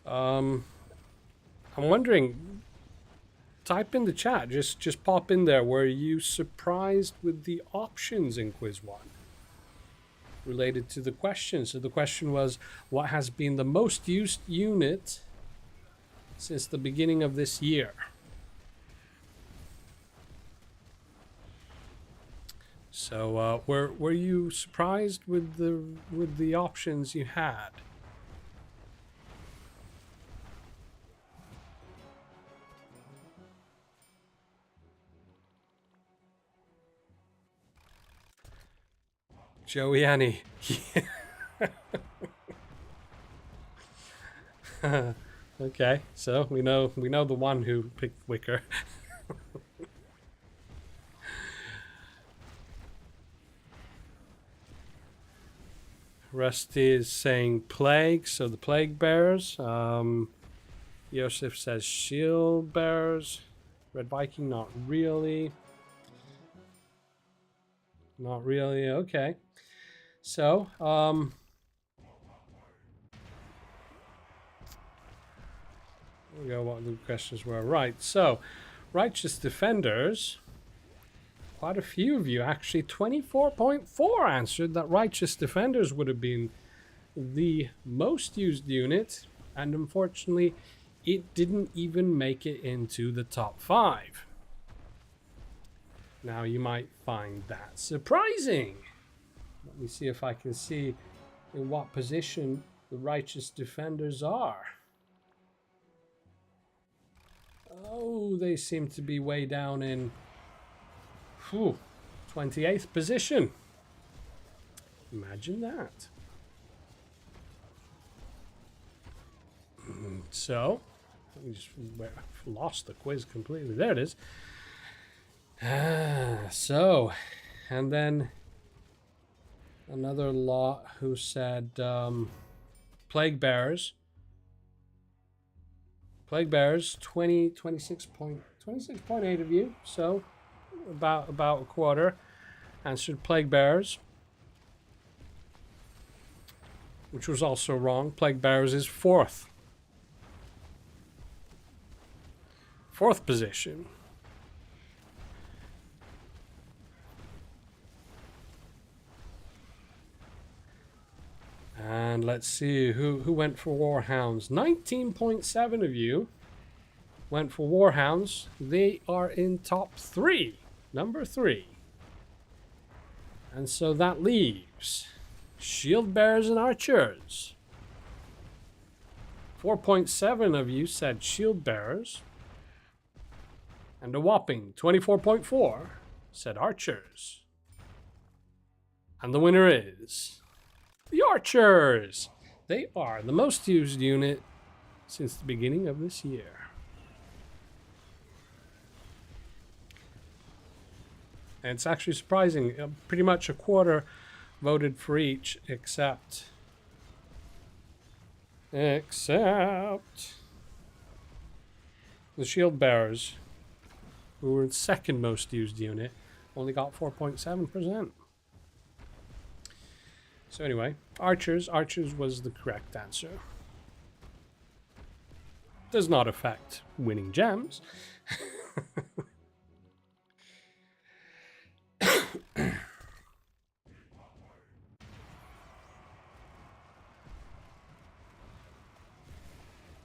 I'm wondering, type in the chat, just pop in there. Were you surprised with the options in quiz 1? related to the question. So the question was, what has been the most used unit since the beginning of this year? So were you surprised with the options you had? Joey Annie. Okay, so we know the one who picked Wicker. Rusty is saying plague, so the plague bears. Yosef says shield bears. Red Viking, not really. Not really. Okay. So, we go what the questions were. Right. So, righteous defenders. Quite a few of you, actually 24.4 answered that righteous defenders would have been the most used unit, and unfortunately it didn't even make it into the top 5. Now you might find that surprising. Let me see if I can see in what position the righteous defenders are. Oh, they seem to be way down in 28th position. Imagine that. So, we just lost the quiz completely. There it is. So, and then another lot who said plague bearers. Plague bearers, 26.8 of you. So, about a quarter answered plague bearers, which was also wrong. Plague bearers is 4th position. And let's see who went for Warhounds. 19.7 of you went for Warhounds. They are in top 3, number 3. And so that leaves shield bearers and archers. 4.7 of you said shield bearers. And a whopping 24.4 said archers. And the winner is the archers. They are the most used unit since the beginning of this year. And it's actually surprising. Pretty much a quarter voted for each, except the shield bearers, who were the second most used unit, only got 4.7%. So anyway, archers was the correct answer. Does not affect winning gems.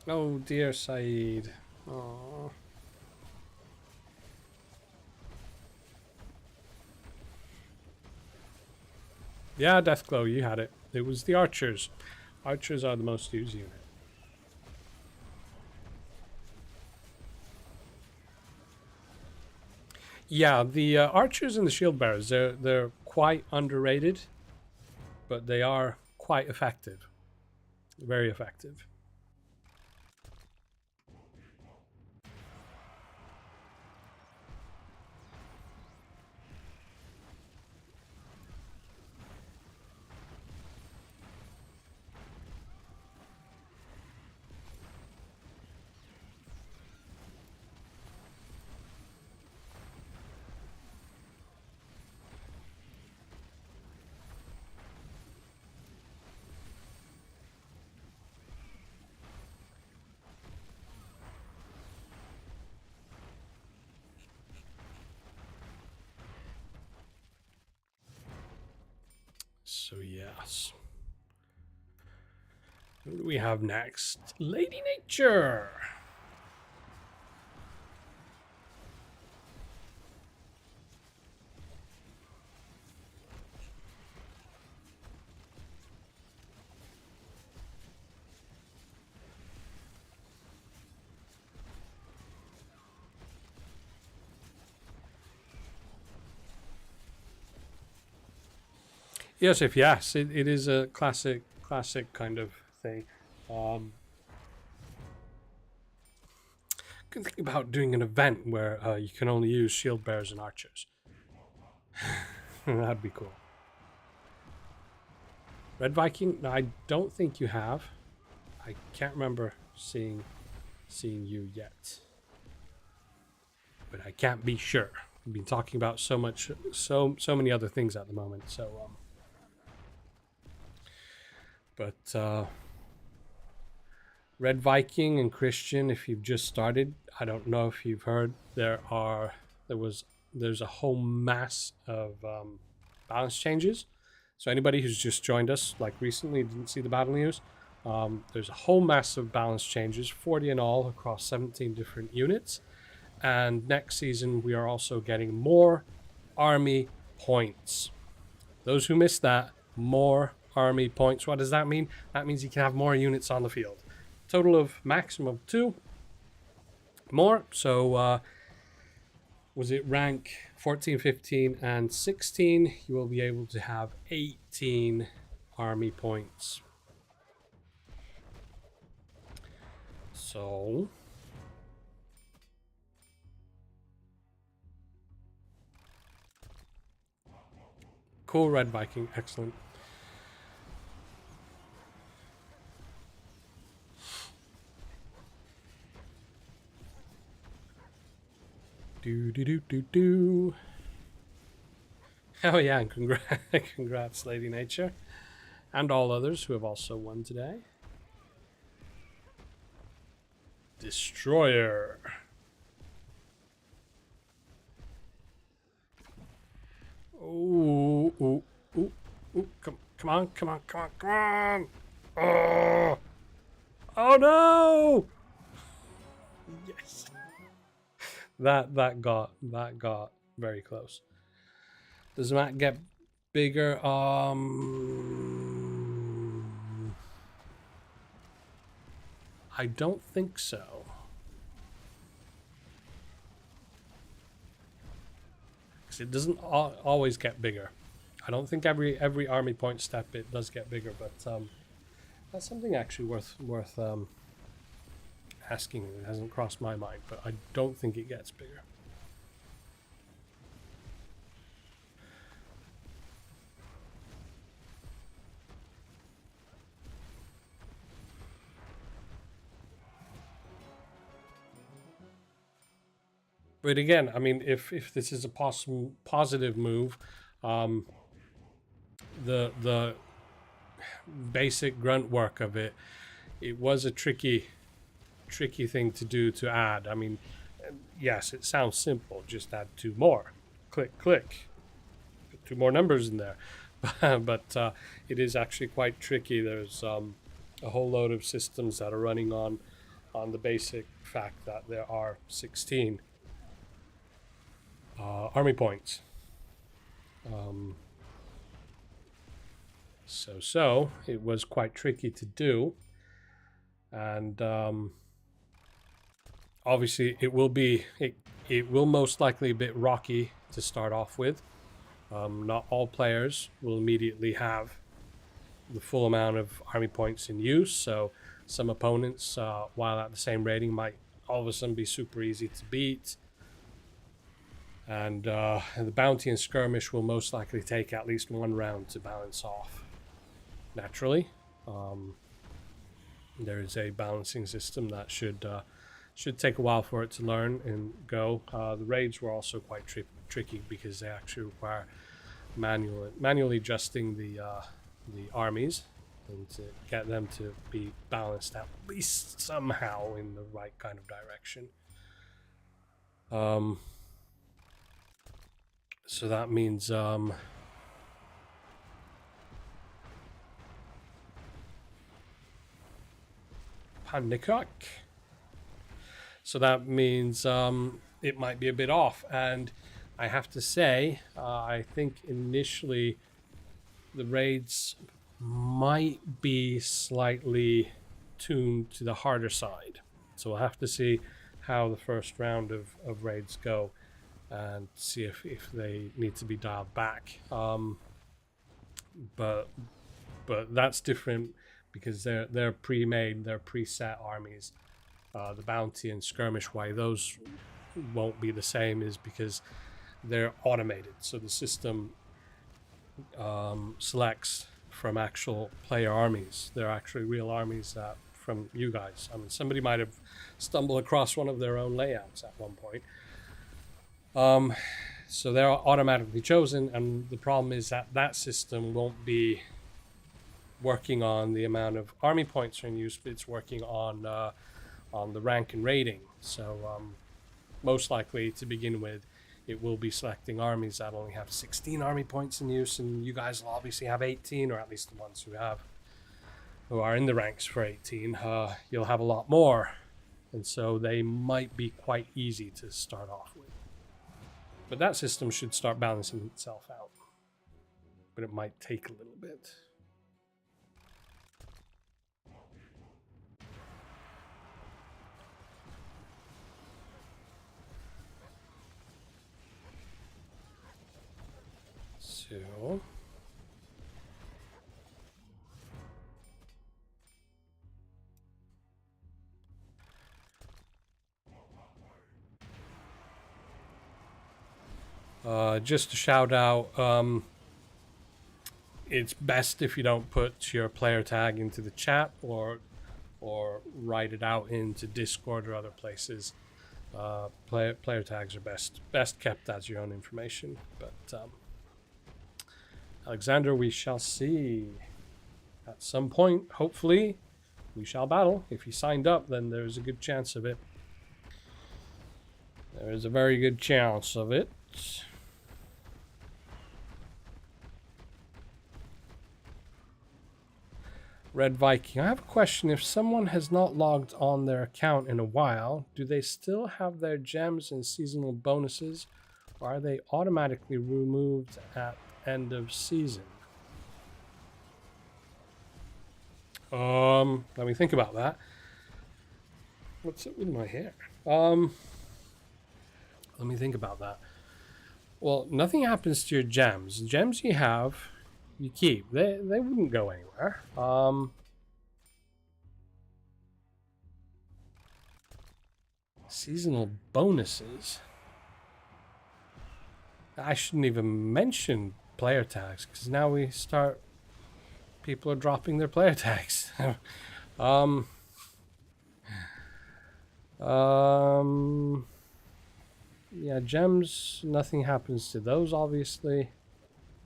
Oh dear, Saeed. Aww. Yeah, Deathglow, you had it. It was the archers. Archers are the most used unit. Yeah, the archers and the shield bearers, they're quite underrated, but they are quite effective. Very effective. Yes. What do we have next? Lady Nature. Yes, it is a classic kind of thing. Can think about doing an event where you can only use shield bearers and archers. That'd be cool. Red Viking? No, I don't think you have. I can't remember seeing you yet, but I can't be sure. We've been talking about so many other things at the moment. So, Red Viking and Christian, if you've just started, I don't know if you've heard, there's a whole mass of balance changes. So anybody who's just joined us, like recently, didn't see the battle news, there's a whole mass of balance changes, 40 in all across 17 different units. And next season, we are also getting more army points. Those who missed that, more army points. What does that mean? That means you can have more units on the field. Total of maximum of 2 more. So was it rank 14, 15, and 16? You will be able to have 18 army points. So cool, Red Viking, excellent. Do. Oh yeah, and congrats, Lady Nature, and all others who have also won today. Destroyer. Ooh. Come on. Oh no! Yes. That got very close. Does the map get bigger? I don't think so. Because it doesn't always get bigger. I don't think every army point step it does get bigger, but that's something actually worth asking. It hasn't crossed my mind, but I don't think it gets bigger. But again, I mean, if this is a positive move, the basic grunt work of it, it was a tricky thing to do to add. I mean, yes, it sounds simple. Just add 2 more. Click. Put 2 more numbers in there. But it is actually quite tricky. There's a whole load of systems that are running on the basic fact that there are 16 army points. So it was quite tricky to do, and obviously it will most likely a bit rocky to start off with. Not all players will immediately have the full amount of army points in use, so some opponents, while at the same rating, might all of a sudden be super easy to beat. And the bounty and skirmish will most likely take at least 1 round to balance off. Naturally, there is a balancing system that should take a while for it to learn and go. The raids were also quite tricky because they actually require manually adjusting the armies and to get them to be balanced at least somehow in the right kind of direction. So that means Panikok. So that means it might be a bit off. And I have to say, I think initially the raids might be slightly tuned to the harder side. So we'll have to see how the first round of raids go and see if they need to be dialed back. But that's different because they're pre-made, they're preset armies. The bounty and skirmish, why those won't be the same is because they're automated. So the system selects from actual player armies. They're actually real armies from you guys. I mean, somebody might have stumbled across one of their own layouts at one point. So they're automatically chosen, and the problem is that that system won't be working on the amount of army points are in use, but it's working on the rank and rating. So most likely to begin with, it will be selecting armies that only have 16 army points in use, and you guys will obviously have 18, or at least the ones who are in the ranks for 18. You'll have a lot more, and so they might be quite easy to start off with. But that system should start balancing itself out. But it might take a little bit. So... just to shout out, it's best if you don't put your player tag into the chat or write it out into Discord or other places. Player tags are best kept as your own information. But Alexander, we shall see. At some point, hopefully, we shall battle. If you signed up, then there's a good chance of it. There is a very good chance of it. Red Viking, I have a question. If someone has not logged on their account in a while, do they still have their gems and seasonal bonuses, or are they automatically removed at end of season? Let me think about that. What's up with my hair? Let me think about that. Well, nothing happens to your gems. Gems you have, you keep. They wouldn't go anywhere. Seasonal bonuses. I shouldn't even mention player tags because now people are dropping their player tags. Yeah, gems, nothing happens to those, obviously.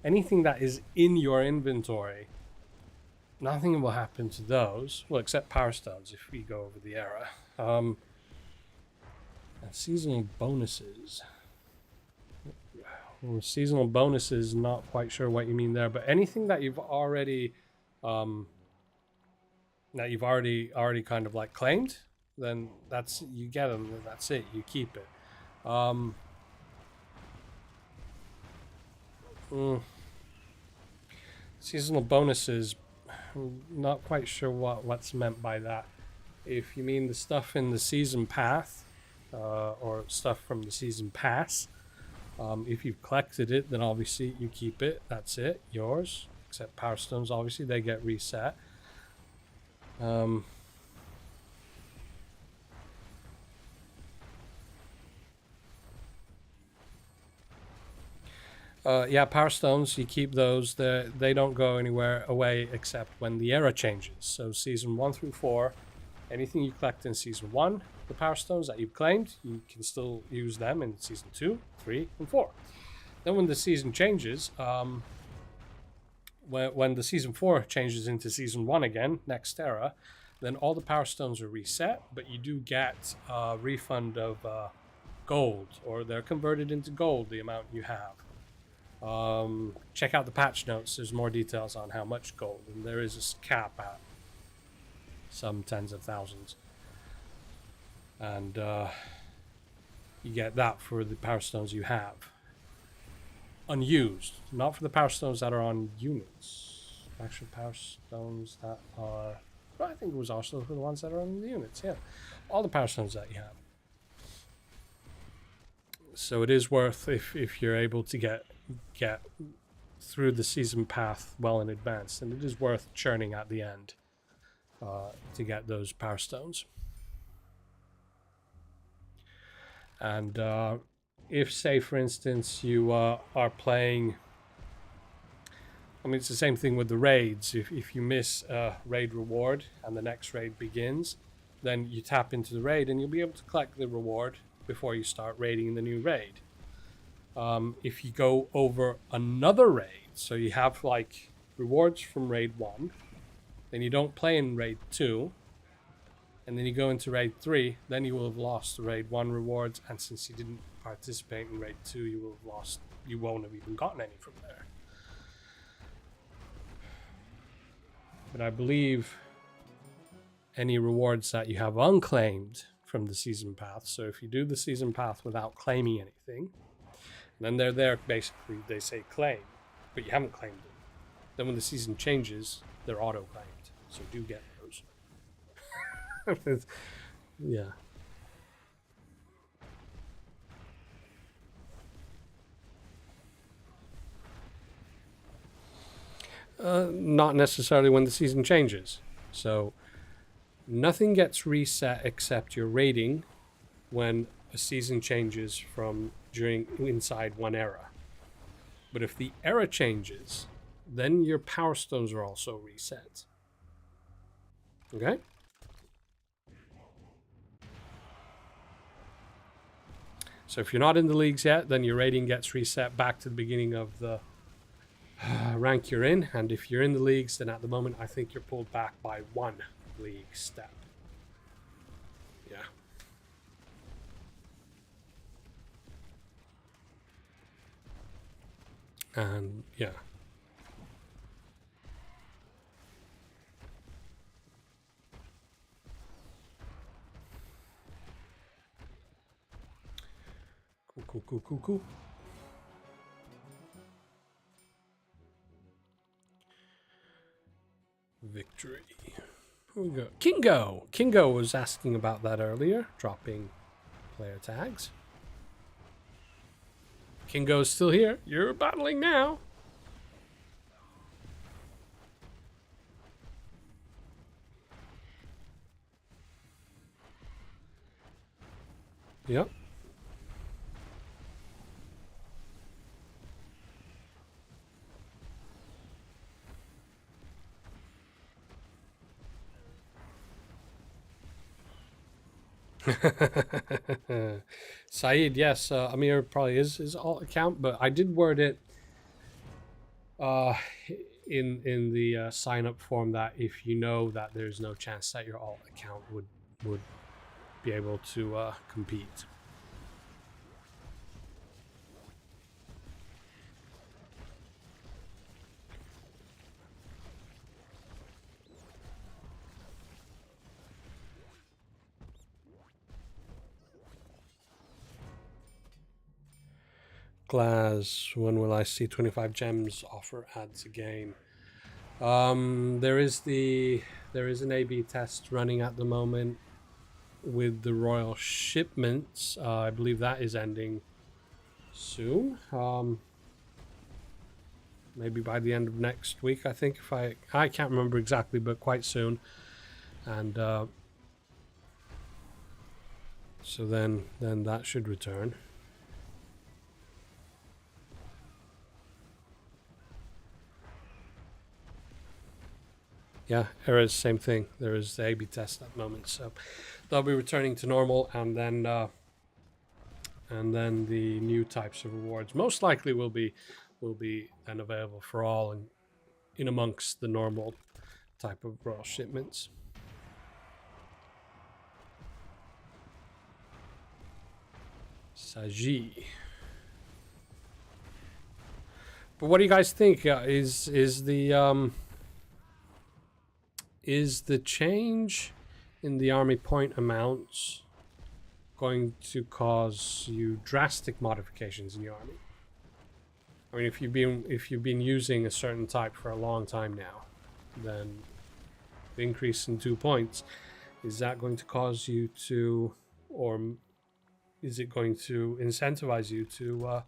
Anything that is in your inventory, nothing will happen to those. Well, except power stones if we go over the era. And seasonal bonuses. Well, seasonal bonuses, not quite sure what you mean there, but anything that you've already kind of like claimed, then you get them, and that's it. You keep it. Seasonal bonuses, not quite sure what's meant by that. If you mean the stuff in the season path, or stuff from the season pass, if you've collected it, then obviously you keep it. That's it, yours. Except power stones, obviously they get reset. Yeah, power stones, you keep those. They don't go anywhere away except when the era changes. So season 1 through 4, anything you collect in season 1, the power stones that you've claimed, you can still use them in season 2, 3, and 4. Then when the season changes, when the season 4 changes into season 1 again, next era, then all the power stones are reset, but you do get a refund of gold, or they're converted into gold, the amount you have. Check out the patch notes. There's more details on how much gold, and there is a cap at some tens of thousands. And you get that for the power stones you have. Unused, not for the power stones that are on units. Actual power stones that are... Well, I think it was also for the ones that are on the units, yeah. All the power stones that you have. So it is worth, if you're able to get through the season path well in advance, then it is worth churning at the end to get those power stones. And if, say, for instance, you are playing... I mean, it's the same thing with the raids. If you miss a raid reward and the next raid begins, then you tap into the raid and you'll be able to collect the reward before you start raiding the new raid. If you go over another raid, so you have like rewards from raid 1, then you don't play in raid 2, and then you go into raid 3, then you will have lost the raid 1 rewards, and since you didn't participate in raid 2, you will have lost, you won't have even gotten any from there. But I believe any rewards that you have unclaimed from the season path, so if you do the season path without claiming anything, then they're there, basically they say claim, but you haven't claimed them. Then when the season changes, they're auto-claimed, so do get those. Yeah. Not necessarily when the season changes. So nothing gets reset except your rating when a season changes from inside one era. But if the era changes, then your power stones are also reset. Okay? So if you're not in the leagues yet, then your rating gets reset back to the beginning of the rank you're in. And if you're in the leagues, then at the moment I think you're pulled back by 1 league step. Yeah. And yeah. Cool. Victory. Here we go. Kingo was asking about that earlier, dropping player tags. Kingo's still here. You're battling now. Yep. Saeed, yes, Amir probably is his alt account, but I did word it in the sign up form that if you know that there's no chance that your alt account would be able to compete. Glass, when will I see 25 gems offer ads again? There is an A/B test running at the moment with the royal shipments. I believe that is ending soon. Maybe by the end of next week, I think. If I can't remember exactly, but quite soon. And so then that should return. Yeah, errors, same thing. There is the A/B test at the moment, so they'll be returning to normal, and then the new types of rewards most likely will be then available for all, and in amongst the normal type of royal shipments. Saji. But what do you guys think? Is the Is the change in the army point amounts going to cause you drastic modifications in your army? I mean, if you've been using a certain type for a long time now, then the increase in 2 points, is that going to cause you to, or is it going to incentivize you to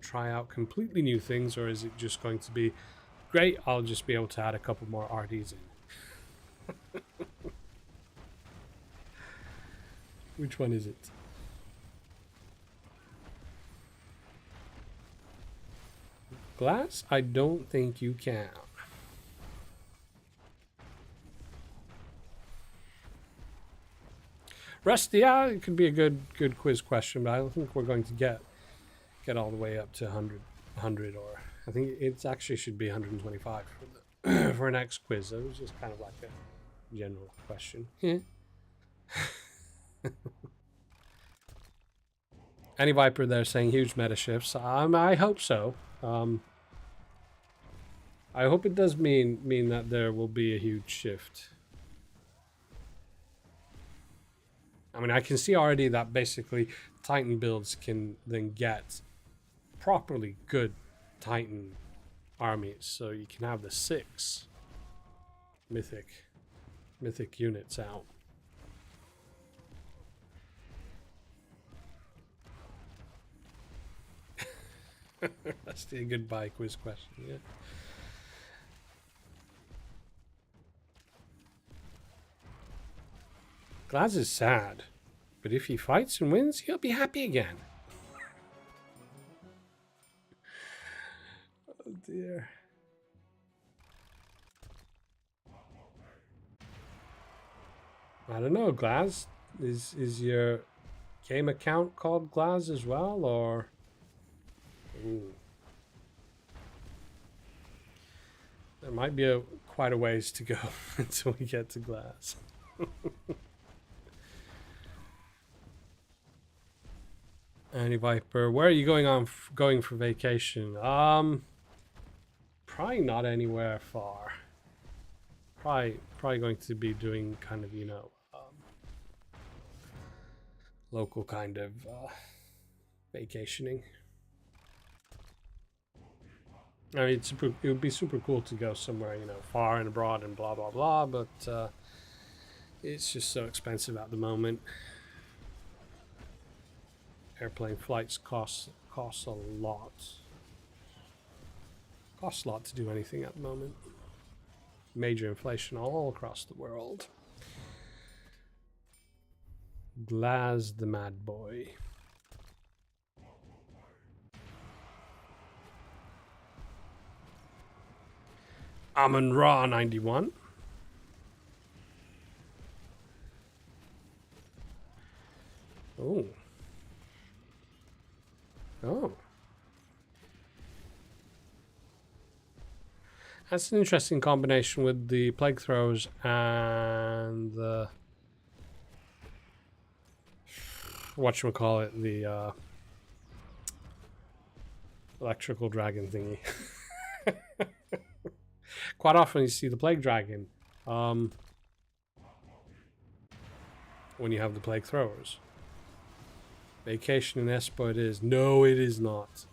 try out completely new things, or is it just going to be great? I'll just be able to add a couple more RDs in. Which one is it? Glass? I don't think you can. Rusty, yeah, it could be a good quiz question, but I don't think we're going to get all the way up to 100, or I think it actually should be 125 for the for our next quiz. It was just kind of like a general question. Any Viper there saying huge meta shifts. I hope so. I hope it does mean that there will be a huge shift. I mean, I can see already that basically Titan builds can then get properly good Titan armies, so you can have the 6 mythic units out. That's the goodbye quiz question, yeah. Glaz is sad, but if he fights and wins, he'll be happy again. Oh dear. I don't know, Glaz. Is your game account called Glaz as well, or? Ooh. There might be quite a ways to go until we get to Glaz. Andy Viper, where are you going for vacation? Probably not anywhere far. Probably going to be doing kind of, you know, local kind of vacationing. I mean, it would be super cool to go somewhere, you know, far and abroad and blah blah blah, but it's just so expensive at the moment. Airplane flights cost a lot. Costs a lot to do anything at the moment. Major inflation all across the world. Glaz the Mad Boy. Amon Ra 91. Oh. Oh. That's an interesting combination with the plague throws and the whatchamacallit, the electrical dragon thingy. Quite often you see the plague dragon when you have the plague throwers. Vacation in Espo it is. No, it is not.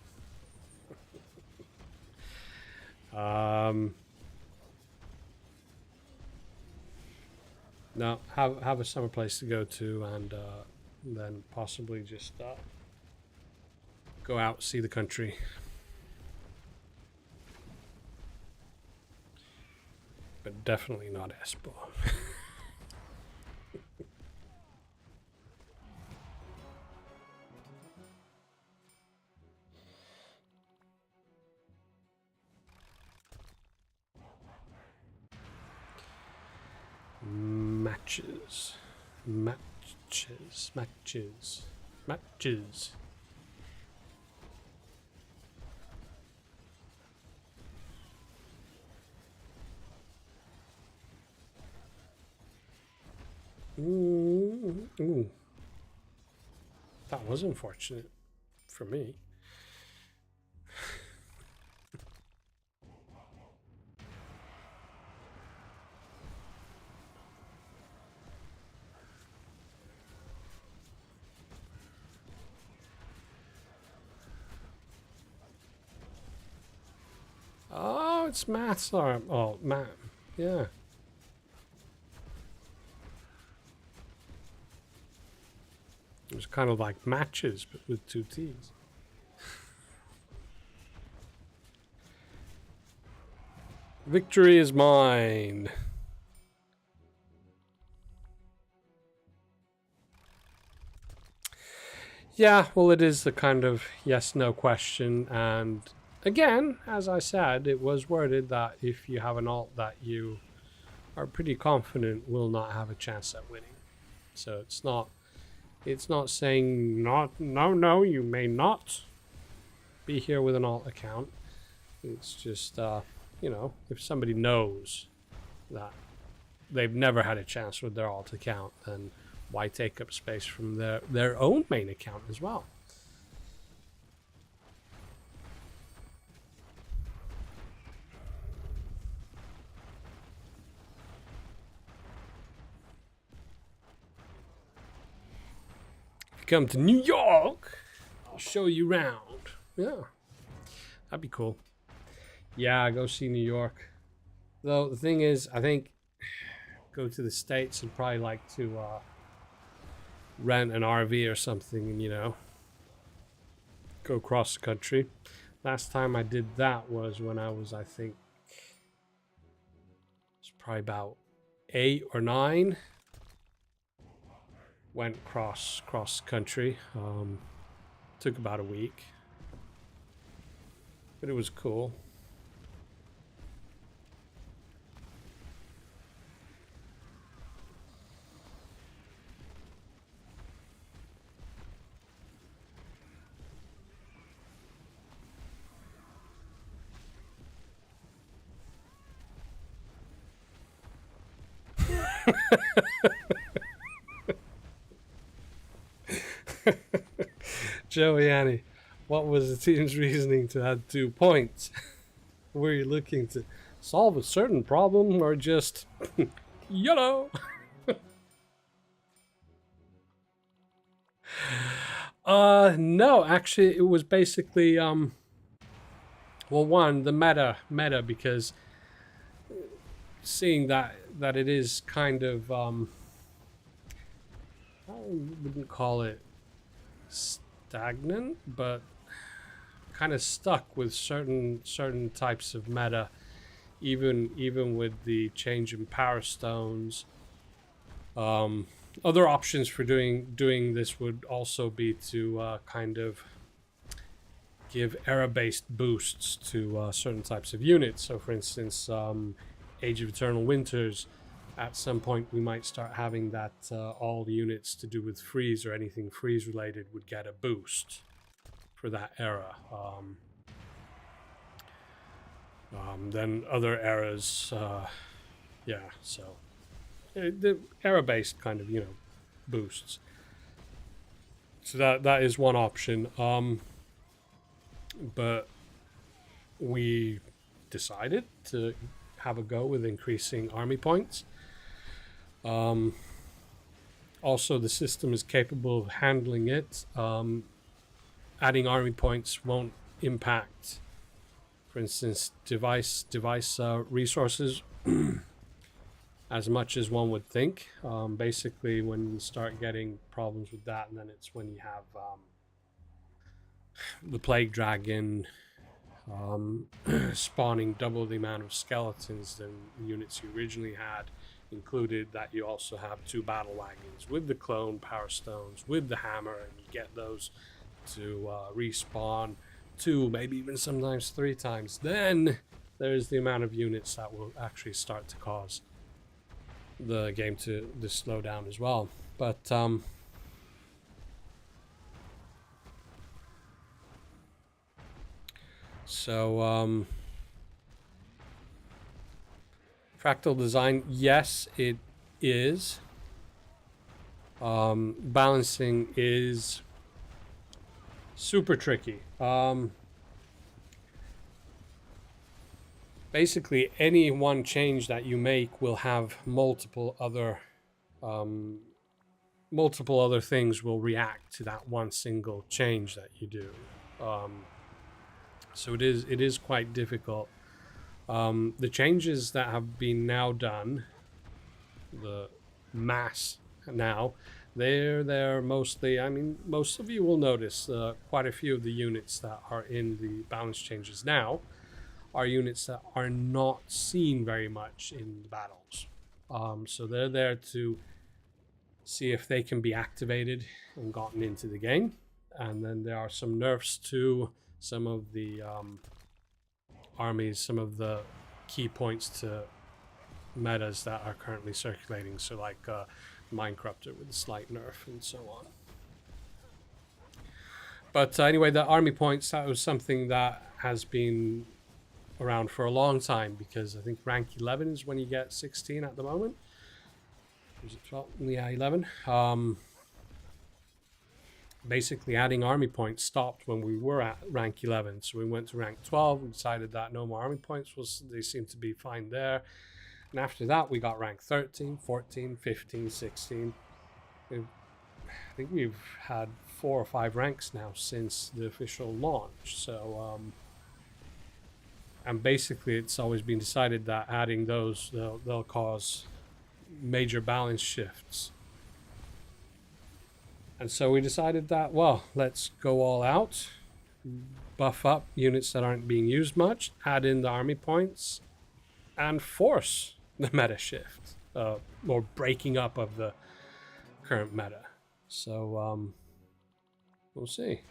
No, have a summer place to go to, and then possibly just go out, see the country. But definitely not Espo. Matches. Ooh. That was unfortunate for me. What's maths are? Oh, math. Yeah. It was kind of like matches, but with 2 T's. Victory is mine. Yeah, well, it is the kind of yes/no question, and again, as I said, it was worded that if you have an alt that you are pretty confident will not have a chance at winning. So it's not saying no, you may not be here with an alt account. It's just you know, if somebody knows that they've never had a chance with their alt account, then why take up space from their own main account as well? If you come to New York, I'll show you around. Yeah, that'd be cool. Yeah, go see New York. Though the thing is, I think go to the States and probably like to rent an RV or something and, you know, go across the country. Last time I did that was when I was, I think, it's probably about 8 or 9. Went cross country. Took about a week, but it was cool. Joey Annie, what was the team's reasoning to add 2 points? Were you looking to solve a certain problem or just YOLO? No, actually it was basically well, one, the meta because seeing that it is kind of I wouldn't call it stagnant, but kind of stuck with certain types of meta, even with the change in power stones. Other options for doing this would also be to kind of give era-based boosts to certain types of units. So for instance, Age of Eternal Winters, at some point we might start having that all units to do with freeze or anything freeze related would get a boost for that era. Then other eras, yeah, so the era-based kind of, you know, boosts. So that is one option. But we decided to have a go with increasing army points. Also, the system is capable of handling it. Adding army points won't impact, for instance, device resources as much as one would think. Basically, when you start getting problems with that, and then it's when you have the Plague Dragon spawning double the amount of skeletons than the units you originally had, included that you also have 2 battle wagons with the clone power stones, with the hammer, and you get those to respawn 2, maybe even sometimes 3 times. Then there's the amount of units that will actually start to cause the game to slow down as well. But so fractal design, yes, it is. Balancing is super tricky. Basically, any one change that you make will have multiple other things will react to that one single change that you do. So it is quite difficult. The changes that have been now done, the mass now, they're mostly, I mean, most of you will notice quite a few of the units that are in the balance changes now are units that are not seen very much in the battles. So they're there to see if they can be activated and gotten into the game. And then there are some nerfs to some of the armies, some of the key points to metas that are currently circulating. So like Minecorruptor with a slight nerf and so on. But anyway, the army points, that was something that has been around for a long time, because I think rank 11 is when you get 16 at the moment. Is it 12? Yeah, 11. Basically, adding army points stopped when we were at rank 11. So we went to rank 12. We decided that no more army points. They seemed to be fine there. And after that, we got rank 13, 14, 15, 16. I think we've had 4 or 5 ranks now since the official launch. So, and basically, it's always been decided that adding those, they'll cause major balance shifts. And so we decided that, well, let's go all out, buff up units that aren't being used much, add in the army points, and force the meta shift, or breaking up of the current meta. So, we'll see.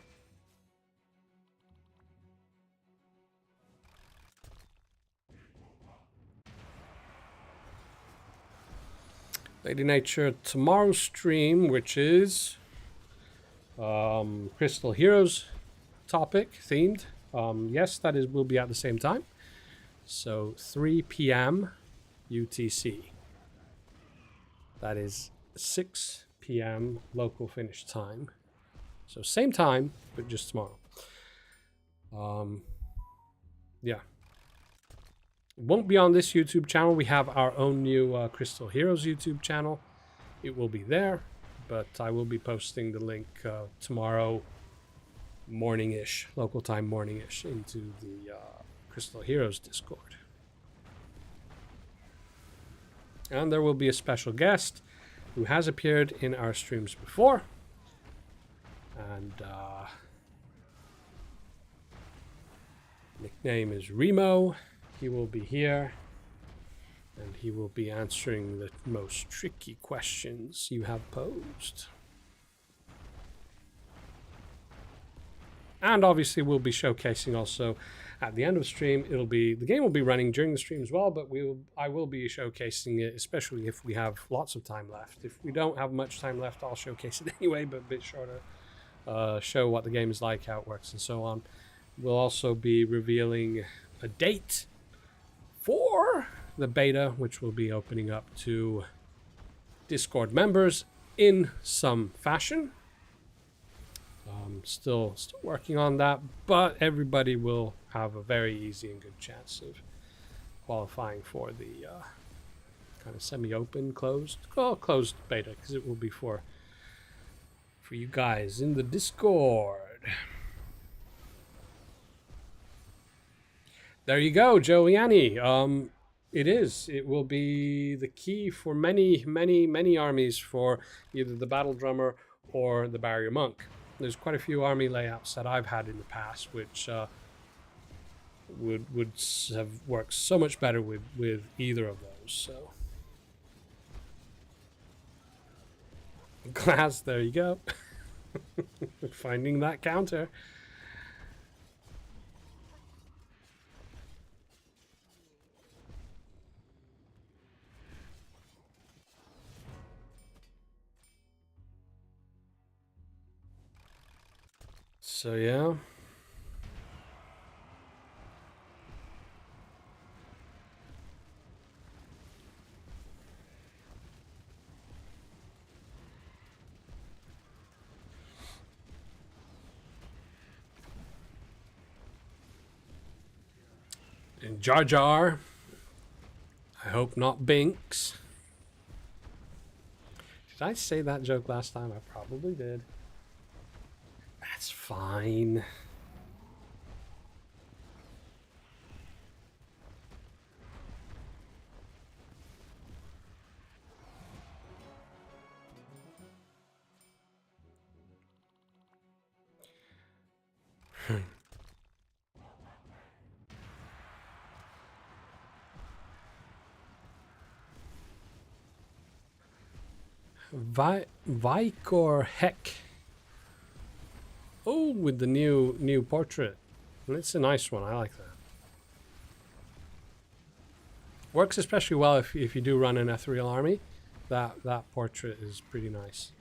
Lady Nature, tomorrow's stream, which is Crystal Heroes topic themed. Yes, that will be at the same time. So 3 p.m. UTC. That is 6 p.m. local finish time. So same time, but just tomorrow. Yeah. It won't be on this YouTube channel. We have our own new Crystal Heroes YouTube channel. It will be there, but I will be posting the link tomorrow morning-ish, local time morning-ish, into the Crystal Heroes Discord. And there will be a special guest who has appeared in our streams before. And nickname is Remo. He will be here, and he will be answering the most tricky questions you have posed. And obviously we'll be showcasing also at the end of the stream. The game will be running during the stream as well, but I will be showcasing it, especially if we have lots of time left. If we don't have much time left, I'll showcase it anyway, but a bit shorter. Show what the game is like, how it works, and so on. We'll also be revealing a date for the beta, which will be opening up to Discord members in some fashion. Still working on that, but everybody will have a very easy and good chance of qualifying for the kind of semi-open, closed beta, because it will be for you guys in the Discord. There you go, Joey-Annie. It will be the key for many armies for either the Battle Drummer or the Barrier Monk. There's quite a few army layouts that I've had in the past which would have worked so much better with either of those. So Glass, there you go. Finding that counter. So yeah. And Jar Jar. I hope not Binks. Did I say that joke last time? I probably did. That's fine. Vicor Heck. Oh, with the new portrait. It's a nice one. I like that. Works especially well if you do run an ethereal army. That portrait is pretty nice.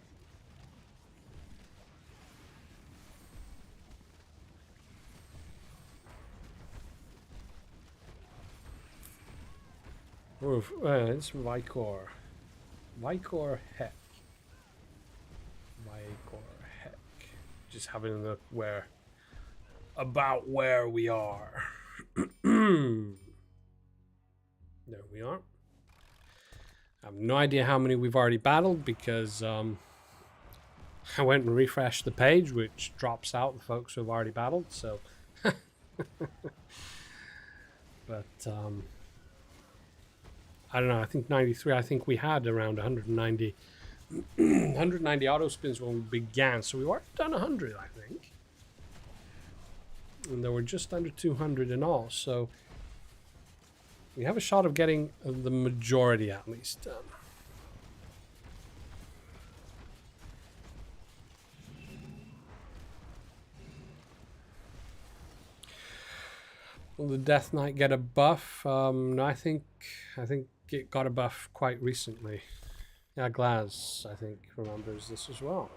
Oof, it's Vicor. Vicor Heck. Vicor Heck. Just having a look where we are. There we are. I have no idea how many we've already battled because I went and refreshed the page, which drops out the folks who have already battled. So, but I don't know. I think 93. I think we had around 190, 190 auto spins when we began. So we were done 100, I think, and there were just under 200 in all. So we have a shot of getting the majority at least done. Will the Death Knight get a buff? No, I think it got a buff quite recently. Yeah, Glaz, I think, remembers this as well.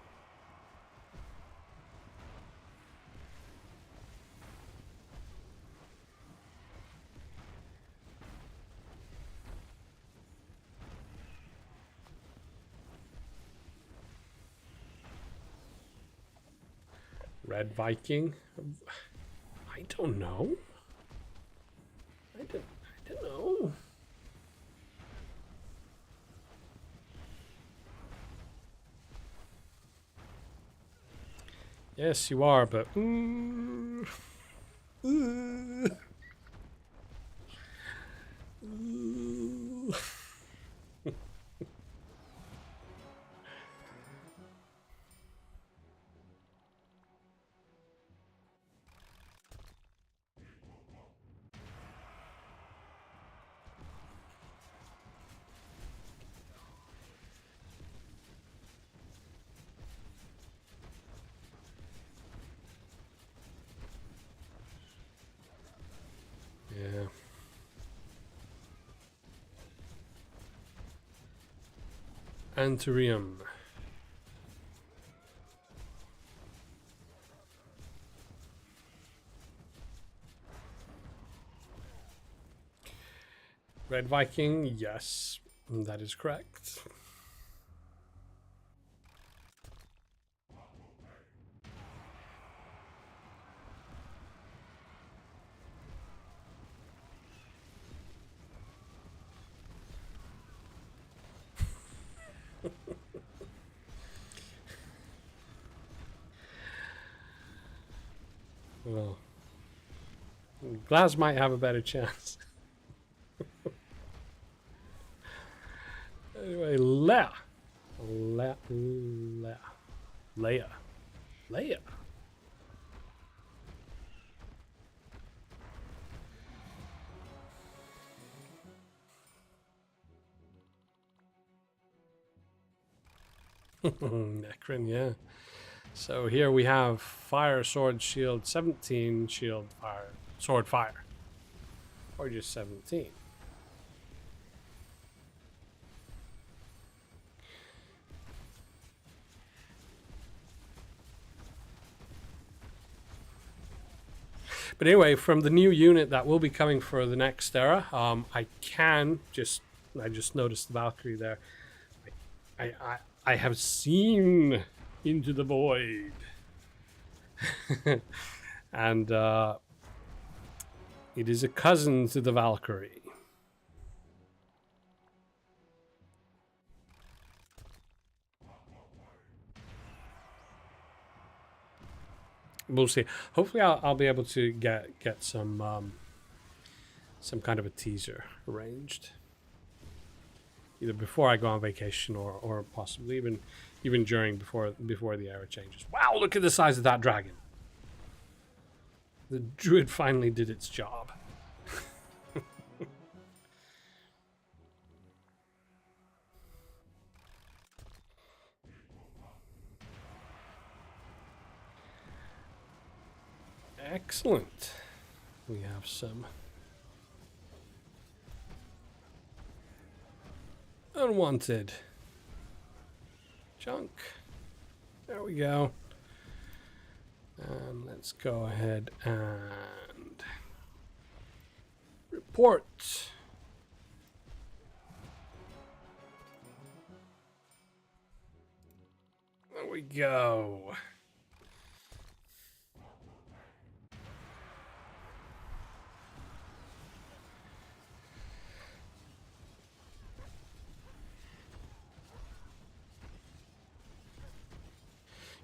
Red Viking? I don't know. I don't know. Yes, you are, but yeah. Anthurium. Red Viking, yes, that is correct. Well, Glaz might have a better chance. Anyway, Leia. Necron, yeah. So here we have fire, sword, shield, 17, shield, fire, sword, fire. Or just 17. But anyway, from the new unit that will be coming for the next era, I just noticed the Valkyrie there. I have seen into the void. And it is a cousin to the Valkyrie. We'll see. Hopefully I'll be able to get some kind of a teaser arranged. Either before I go on vacation or possibly even during before the era changes. Wow, look at the size of that dragon. The druid finally did its job. Excellent. We have some unwanted junk. There we go. And let's go ahead and report. There we go.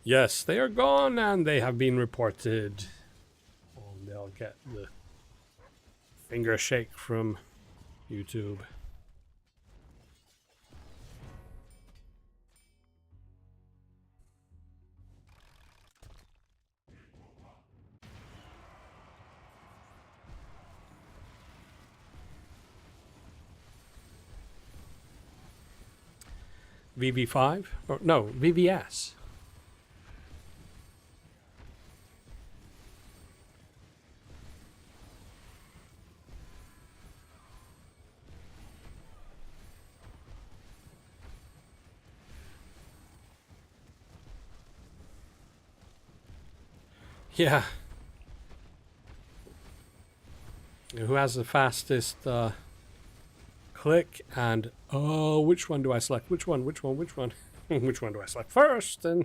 Yes, they are gone and they have been reported. And they'll get the finger shake from YouTube. VV5? Or no, VVS. Yeah. Who has the fastest click and oh, which one do I select? Which one? Which one? Which one? Which one do I select first? And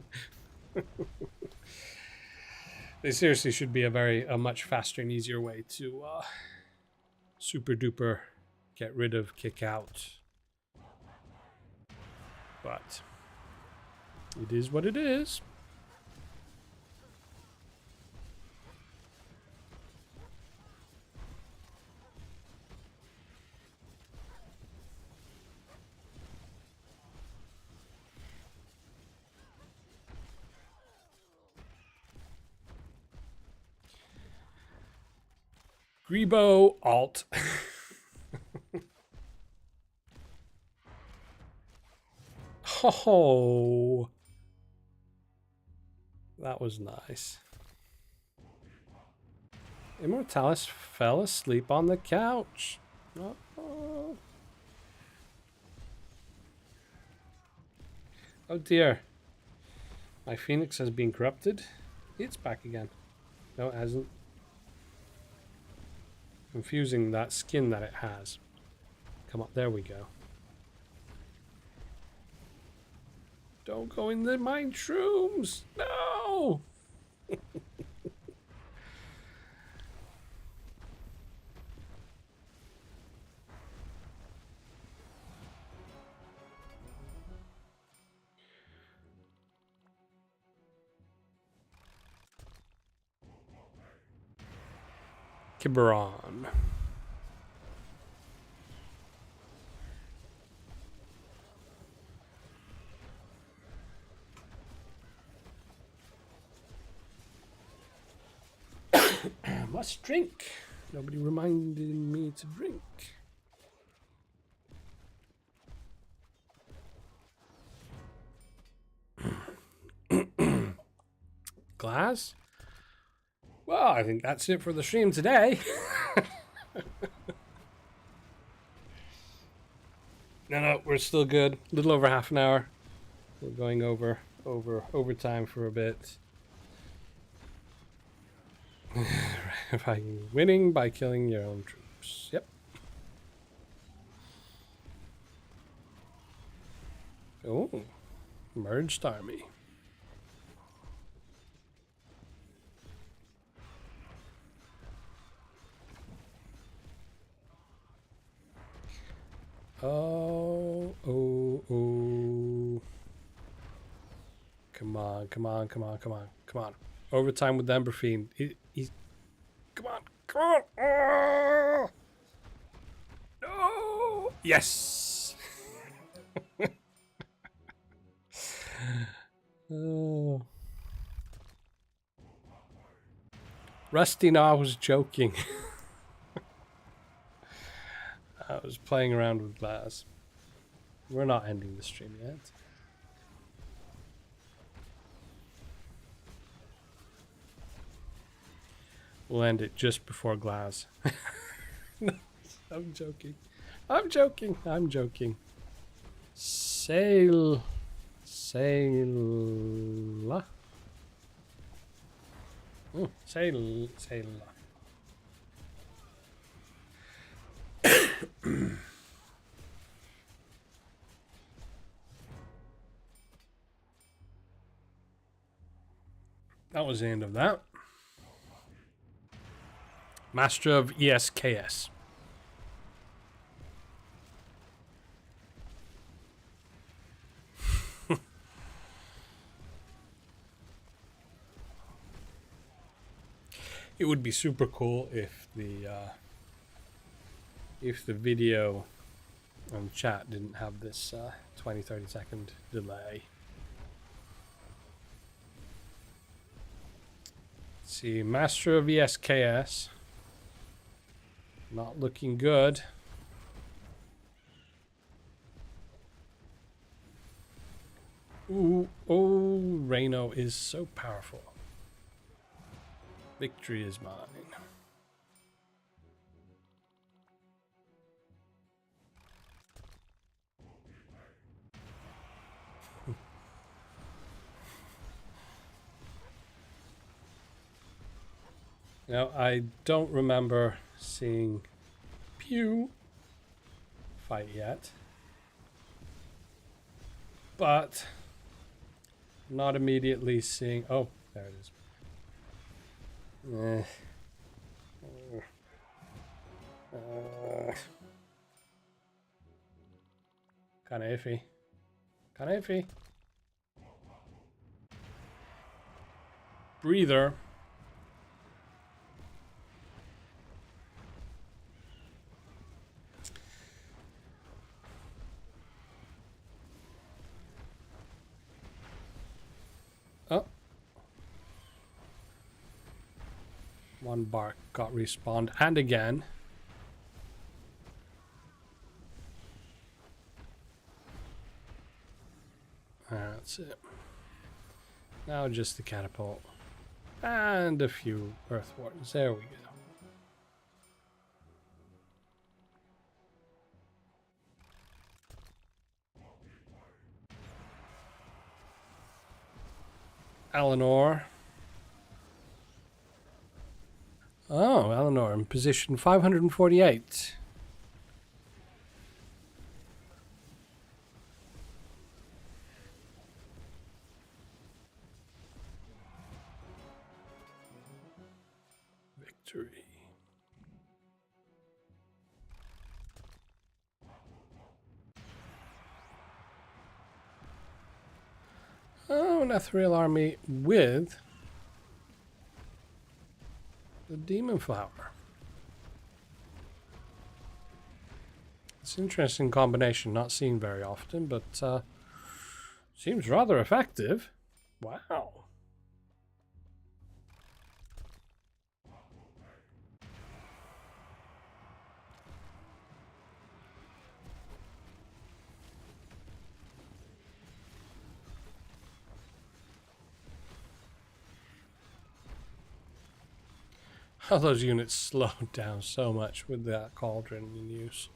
they seriously should be a much faster and easier way to super duper get rid of kick out. But it is what it is. Grebo alt. Oh, that was nice. Immortalis fell asleep on the couch. Oh, oh dear. My phoenix has been corrupted. It's back again. No, it hasn't. Confusing that skin that it has. Come up, there we go. Don't go in the mine shrooms. No! Kiberon. Must drink. Nobody reminded me to drink. Glass? Well, I think that's it for the stream today. No, we're still good. A little over half an hour. We're going over overtime for a bit. By winning by killing your own troops. Yep. Oh, merged army. Oh. Come on. Overtime with Emberfiend. He's... Come on. Oh! No! Yes! Oh. Rusty, no, I was joking. I was playing around with glass. We're not ending the stream yet. We'll end it just before glass. No, I'm joking. I'm joking. I'm joking. Sail. Sail. Oh, sail. Sail. That was the end of that. Master of ESKS. It would be super cool if the video and chat didn't have this 20-30 second delay. Let's see, Master of ESKS. Not looking good. Ooh, oh, Reno is so powerful. Victory is mine. Now, I don't remember seeing Pew fight yet, but not immediately seeing. Oh, there it is. Kind of iffy. Kind of iffy. Breather. Oh. One bark got respawned, and again. That's it. Now just the catapult. And a few earth wardens. There we go. Eleanor. Oh, Eleanor in position 548. Victory. Oh, an ethereal army with the demon flower. It's an interesting combination, not seen very often, but seems rather effective. Wow. How those units slowed down so much with that cauldron in use.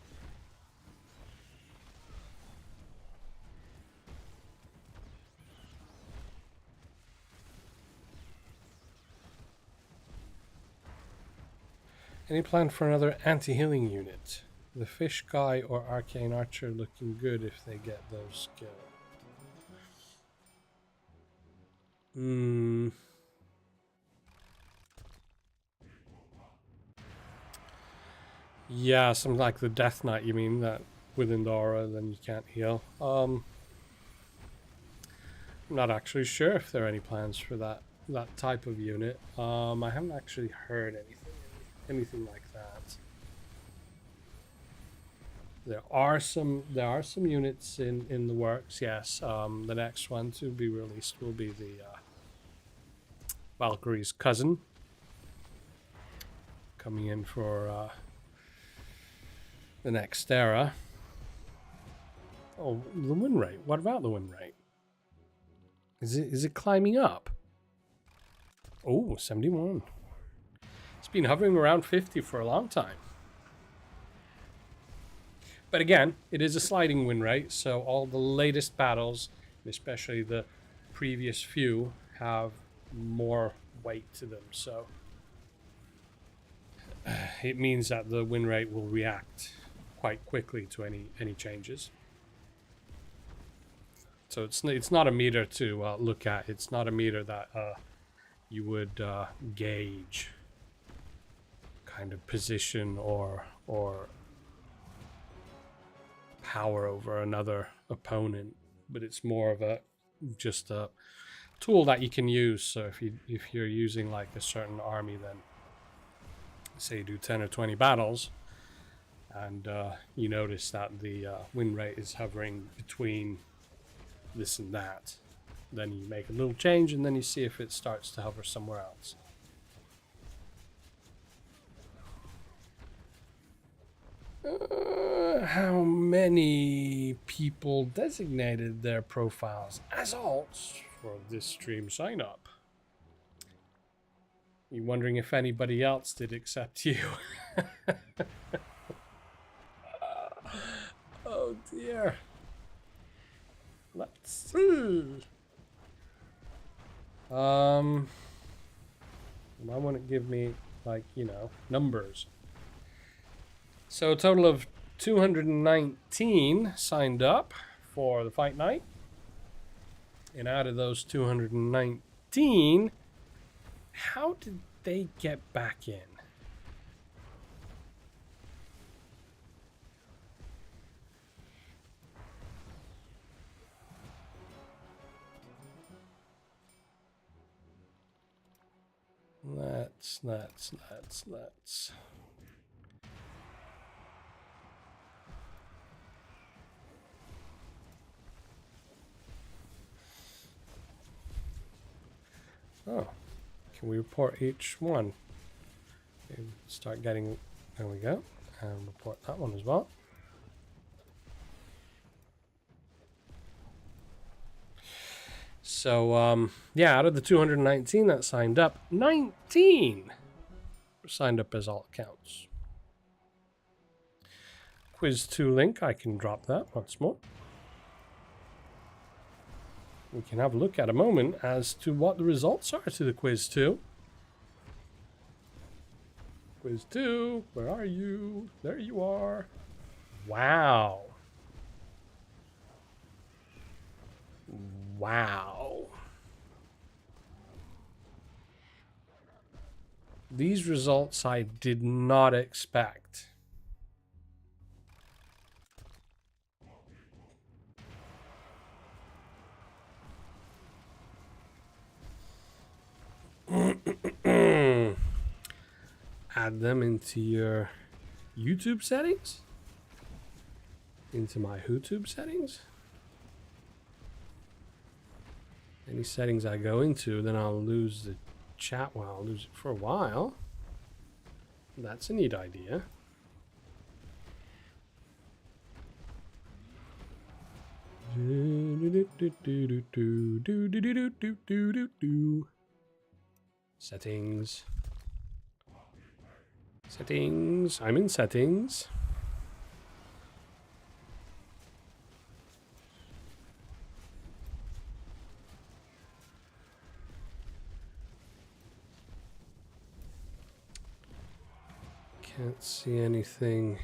Any plan for another anti-healing unit? The fish guy or arcane archer looking good if they get those skills. Yeah, something like the Death Knight, you mean, that within the aura, then you can't heal. I'm not actually sure if there are any plans for that type of unit. I haven't actually heard anything like that. There are some units in the works, yes. The next one to be released will be the Valkyrie's cousin. coming in for the next era. Oh, the win rate. What about the win rate? Is it climbing up? Oh, 71. It's been hovering around 50 for a long time. But again, it is a sliding win rate, so all the latest battles, especially the previous few, have more weight to them. So it means that the win rate will react quite quickly to any changes. So it's not a meter to look at. It's not a meter that you would gauge kind of position or power over another opponent, but it's more of just a tool that you can use. So if you're using like a certain army, then say you do 10 or 20 battles, and you notice that the win rate is hovering between this and that, then you make a little change, and then you see if it starts to hover somewhere else. How many people designated their profiles as alts for this stream sign up? You wondering if anybody else did except you? Oh dear. Let's see. Why won't it give me, like, you know, numbers? So a total of 219 signed up for the fight night. And out of those 219, how did they get back in? Let's. Oh, can we report each one? Okay, start getting, there we go, and report that one as well. So, yeah, out of the 219 that signed up, 19 signed up as alt accounts. Quiz 2 link, I can drop that once more. We can have a look at a moment as to what the results are to the quiz 2. Quiz 2, where are you? There you are. Wow. Wow. These results I did not expect. Add them into your YouTube settings? Into my YouTube settings? Any settings I go into, then I'll lose the chat. Well, I'll lose it for a while. That's a neat idea. Settings. Settings. I'm in settings. Can't see anything.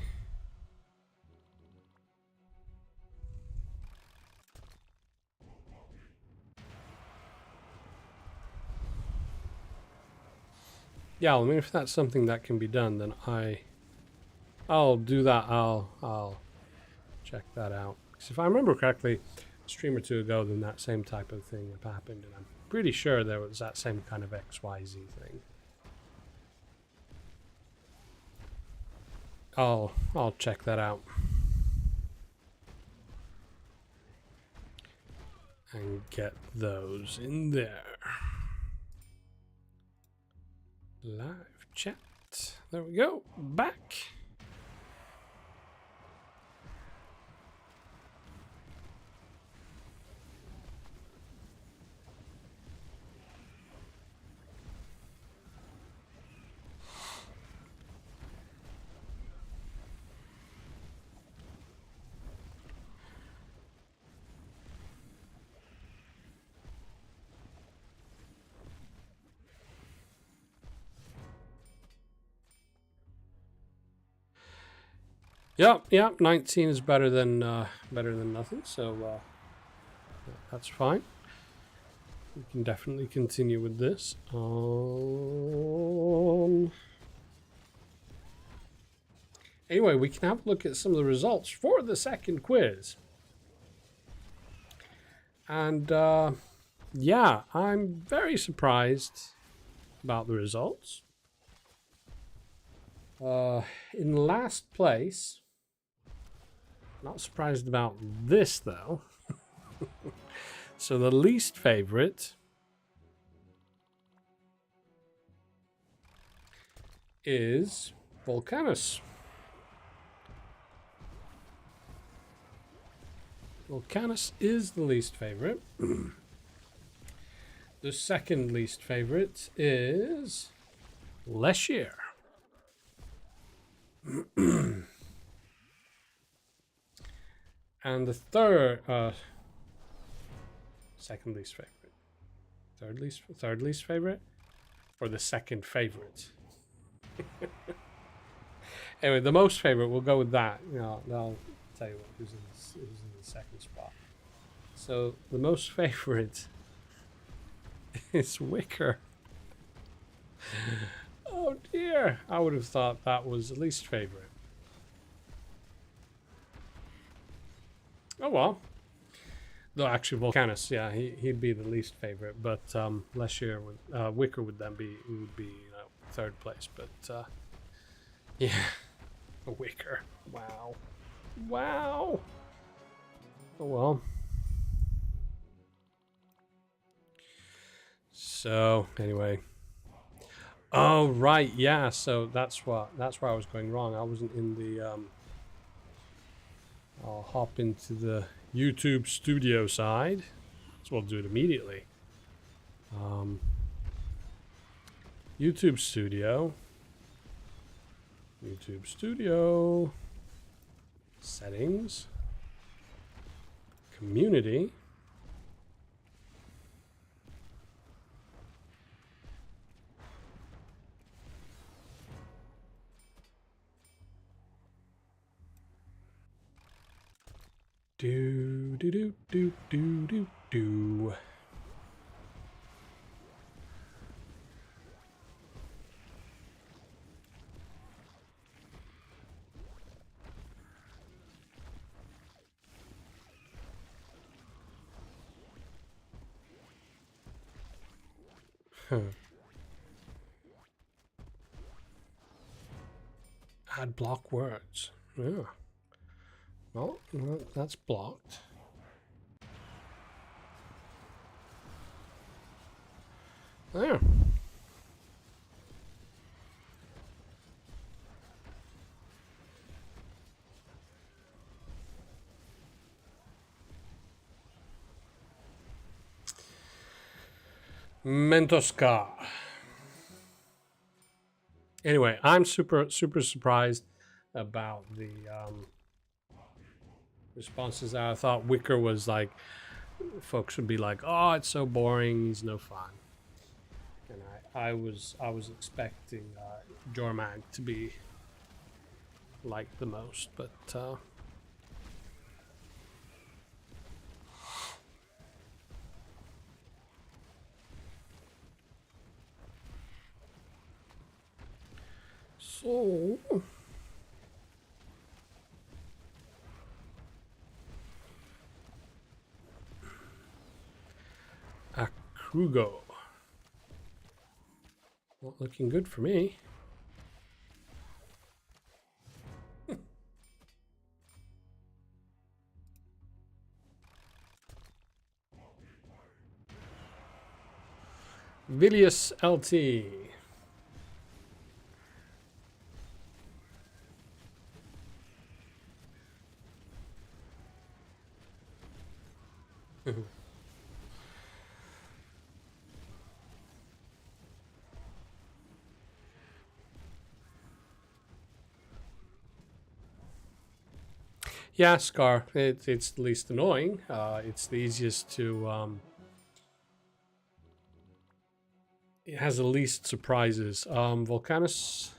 Yeah, I mean, if that's something that can be done, then I'll do that. I'll check that out. Because if I remember correctly, a stream or two ago, then that same type of thing happened, and I'm pretty sure there was that same kind of XYZ thing. I'll check that out. And get those in there. Live chat. right, there we go. Back. Yep. 19 is better than nothing. So that's fine. We can definitely continue with this. Anyway, we can have a look at some of the results for the second quiz. And yeah, I'm very surprised about the results. In last place, not surprised about this though. So the least favorite is Volcanus. Volcanus is the least favorite. The second least favorite is Leshier. And the second least favorite, third least favorite, or the second favorite. Anyway, the most favorite, we'll go with that. You know, I'll tell you what, who's in the second spot. So the most favorite is Wicker. Oh dear, I would have thought that was the least favorite. Oh well. Though actually Volcanus, yeah, he'd be the least favorite, but Leshier would Wicker would then be third place, but yeah, Wicker. Wow. Oh well. So anyway. Oh right, yeah. So that's where I was going wrong. I wasn't in the. I'll hop into the YouTube studio side. So we'll do it immediately. YouTube studio. Settings. Community. Do. Add block words. Yeah. Well, that's blocked. There. Mentoscar. Anyway, I'm super surprised about the responses. I thought Wicker was like, folks would be like, "Oh, it's so boring. He's no fun." And I was expecting Jormag to be liked the most, but so Krugo. Not looking good for me. Vilius LT. Yeah, Scar. It's the least annoying. It's the easiest to. It has the least surprises. Volcanus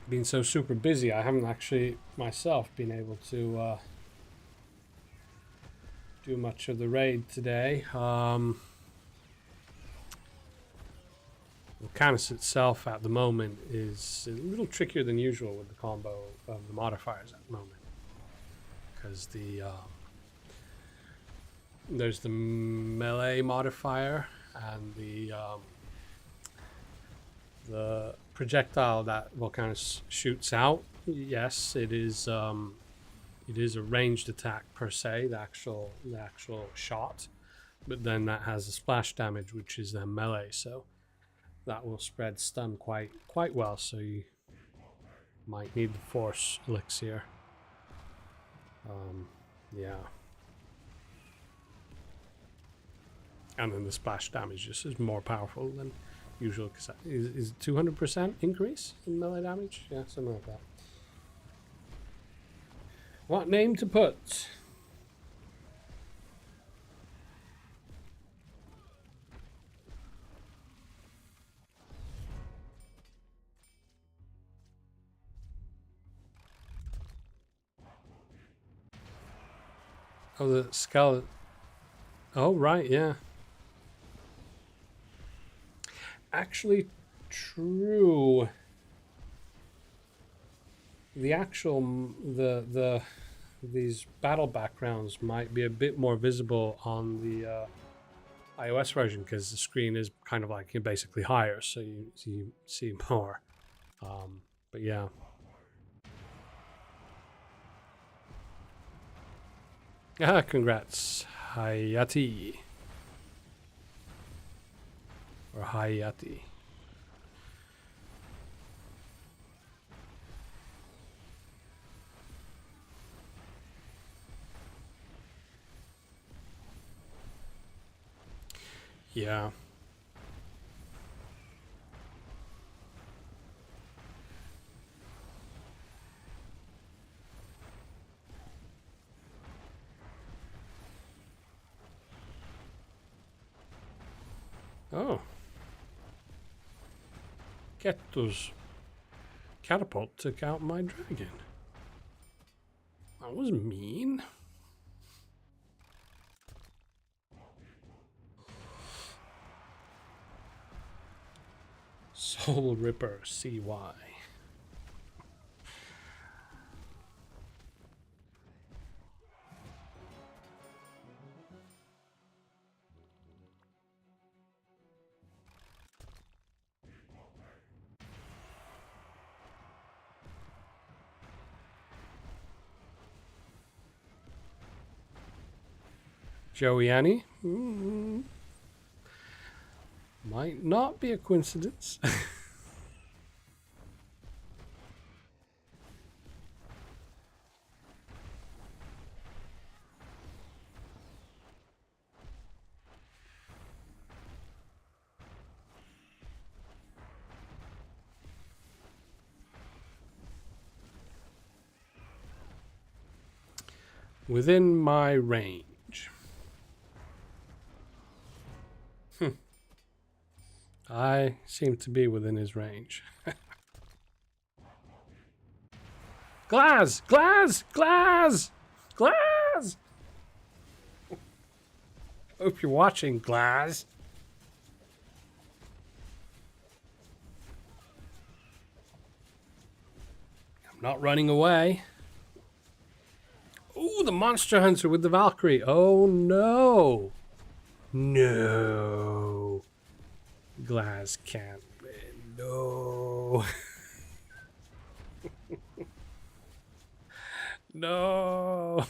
been so super busy. I haven't actually myself been able to do much of the raid today. Volcanus itself at the moment is a little trickier than usual with the combo of the modifiers at the moment, because there's the melee modifier and the projectile that Volcanus shoots out. Yes, it is a ranged attack per se, the actual shot, but then that has a splash damage, which is then melee. So that will spread stun quite well, so you might need the force elixir. Yeah. And then the splash damage just is more powerful than usual, because is 200% increase in melee damage? Yeah, something like that. What name to put? Oh, the skeleton. Oh, right, yeah. Actually, true. The actual these battle backgrounds might be a bit more visible on the iOS version, because the screen is kind of like basically higher, so you see more. But yeah. Ah, congrats, Hayati. Or Hayati. Yeah. Oh. Ketto's catapult took out my dragon. That was mean. Soul Ripper CY. Joey Annie? Might not be a coincidence. Within my range. I seem to be within his range. Glass! Glass! Glass! Glass! Hope you're watching, Glass. I'm not running away. Ooh, the monster hunter with the Valkyrie. Oh no. No. Glass can't win. No. No.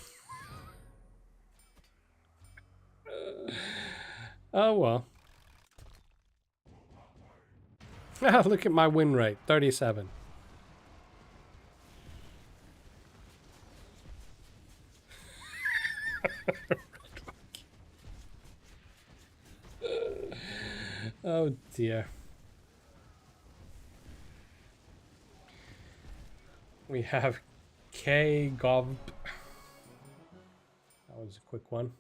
Oh well. Look at my win rate, 37. dear. We have K Gov. That was a quick one.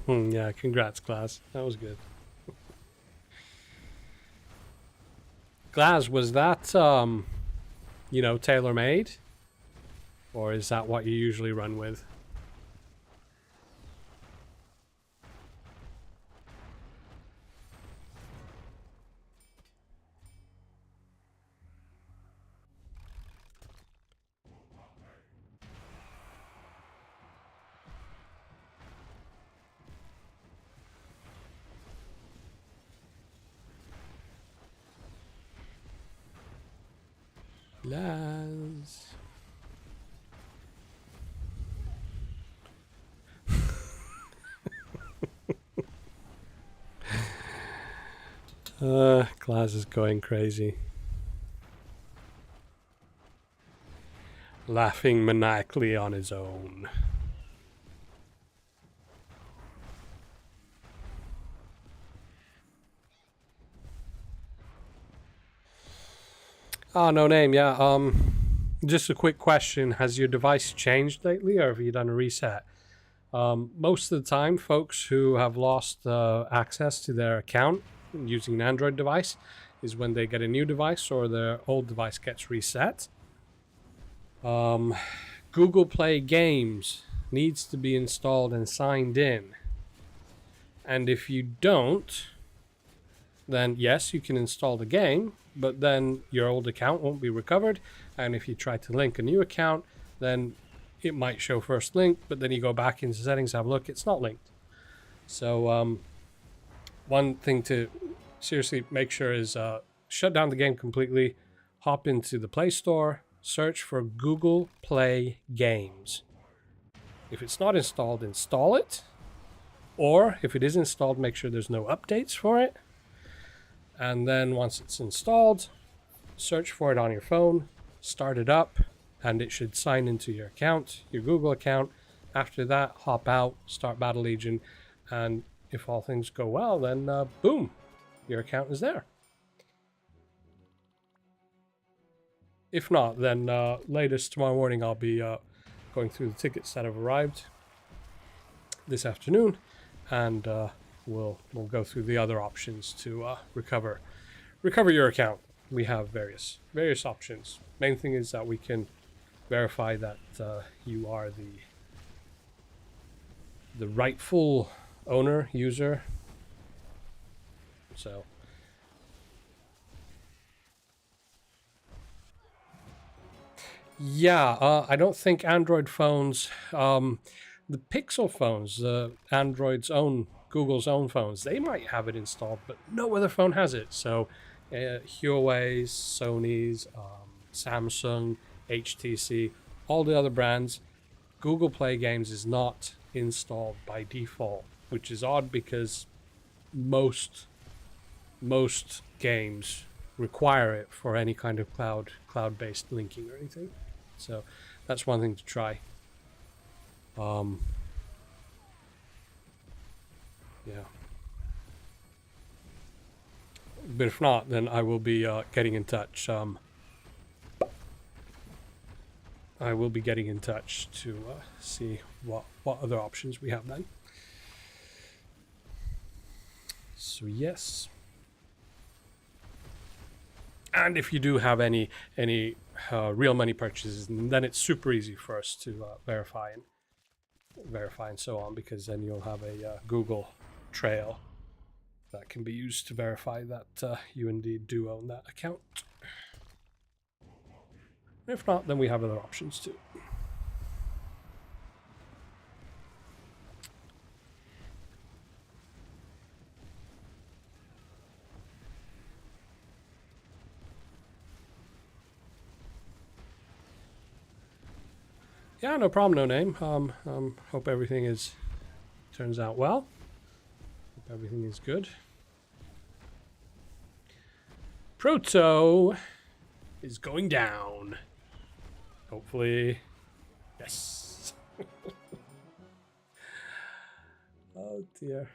Yeah, congrats, Glass. That was good. Glass, was that, you know, tailor-made? Or is that what you usually run with? Glass. Glass is going crazy. Laughing maniacally on his own. Oh, no name, yeah. Just a quick question. Has your device changed lately, or have you done a reset? Most of the time, folks who have lost access to their account using an Android device is when they get a new device or their old device gets reset. Google Play Games needs to be installed and signed in. And if you don't, then yes, you can install the game, but then your old account won't be recovered. And if you try to link a new account, then it might show first link, but then you go back into settings, have a look, it's not linked. So one thing to seriously make sure is shut down the game completely, hop into the Play Store, search for Google Play Games. If it's not installed, install it. Or if it is installed, make sure there's no updates for it. And then once it's installed, search for it on your phone, start it up, and it should sign into your account, your Google account. After that, hop out, start Battle Legion, and if all things go well, then boom, your account is there. If not, then latest tomorrow morning I'll be going through the tickets that have arrived this afternoon, and we'll go through the other options to recover your account. We have various options. Main thing is that we can verify that you are the rightful owner, user. So yeah, I don't think Android phones, the Pixel phones, Android's own, Google's own phones, they might have it installed, but no other phone has it. So Huawei's, Sony's, Samsung, HTC, all the other brands, Google Play Games is not installed by default, which is odd because most games require it for any kind of cloud-based linking or anything. So that's one thing to try. Yeah. But if not, then I will be getting in touch. I will be getting in touch to see what other options we have then. So yes. And if you do have any real money purchases, then it's super easy for us to verify and so on, because then you'll have a Google trail that can be used to verify that you indeed do own that account. If not, then we have other options too. Yeah, no problem, no name. Hope everything turns out well. Hope everything is good. Proto is going down. Hopefully, yes. Oh dear.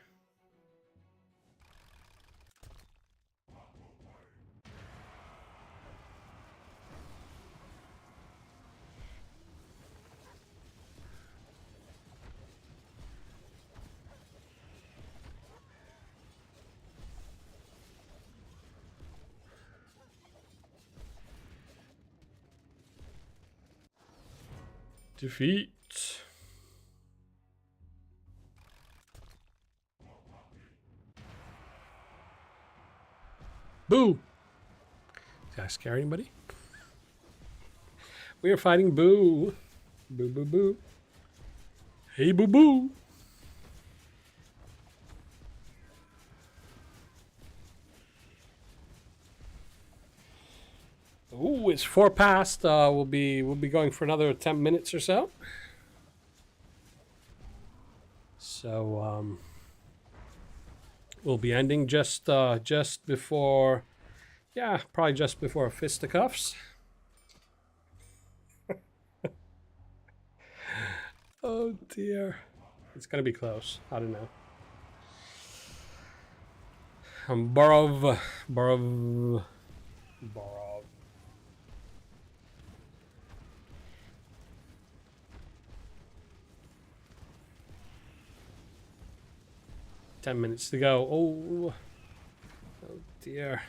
Defeat. Boo! Did I scare anybody? We are fighting Boo. Boo, boo, boo. Hey, boo, boo. Ooh, it's 4 past. We'll be going for another 10 minutes or so. So we'll be ending just before, yeah, probably just before fisticuffs. Oh dear, it's gonna be close. I don't know. Borov. 10 minutes to go. Oh dear.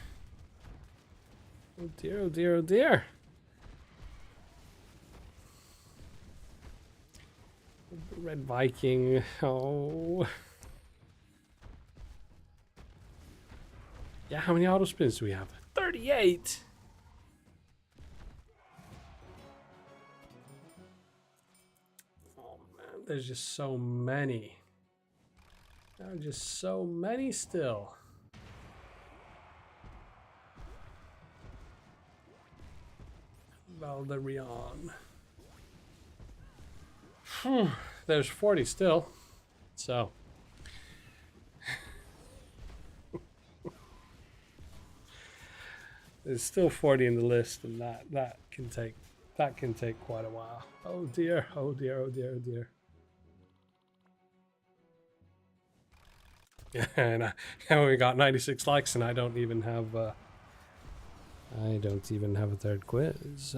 Oh dear, oh dear, oh dear. Red Viking. Oh. Yeah, how many auto spins do we have? 38. Oh man, there's just so many. There are just so many still. Valerian. There's 40 still. So. There's still 40 in the list, and that can take quite a while. Oh dear, oh dear, oh dear, oh dear. Yeah, and I only got 96 likes, and I don't even have a third quiz.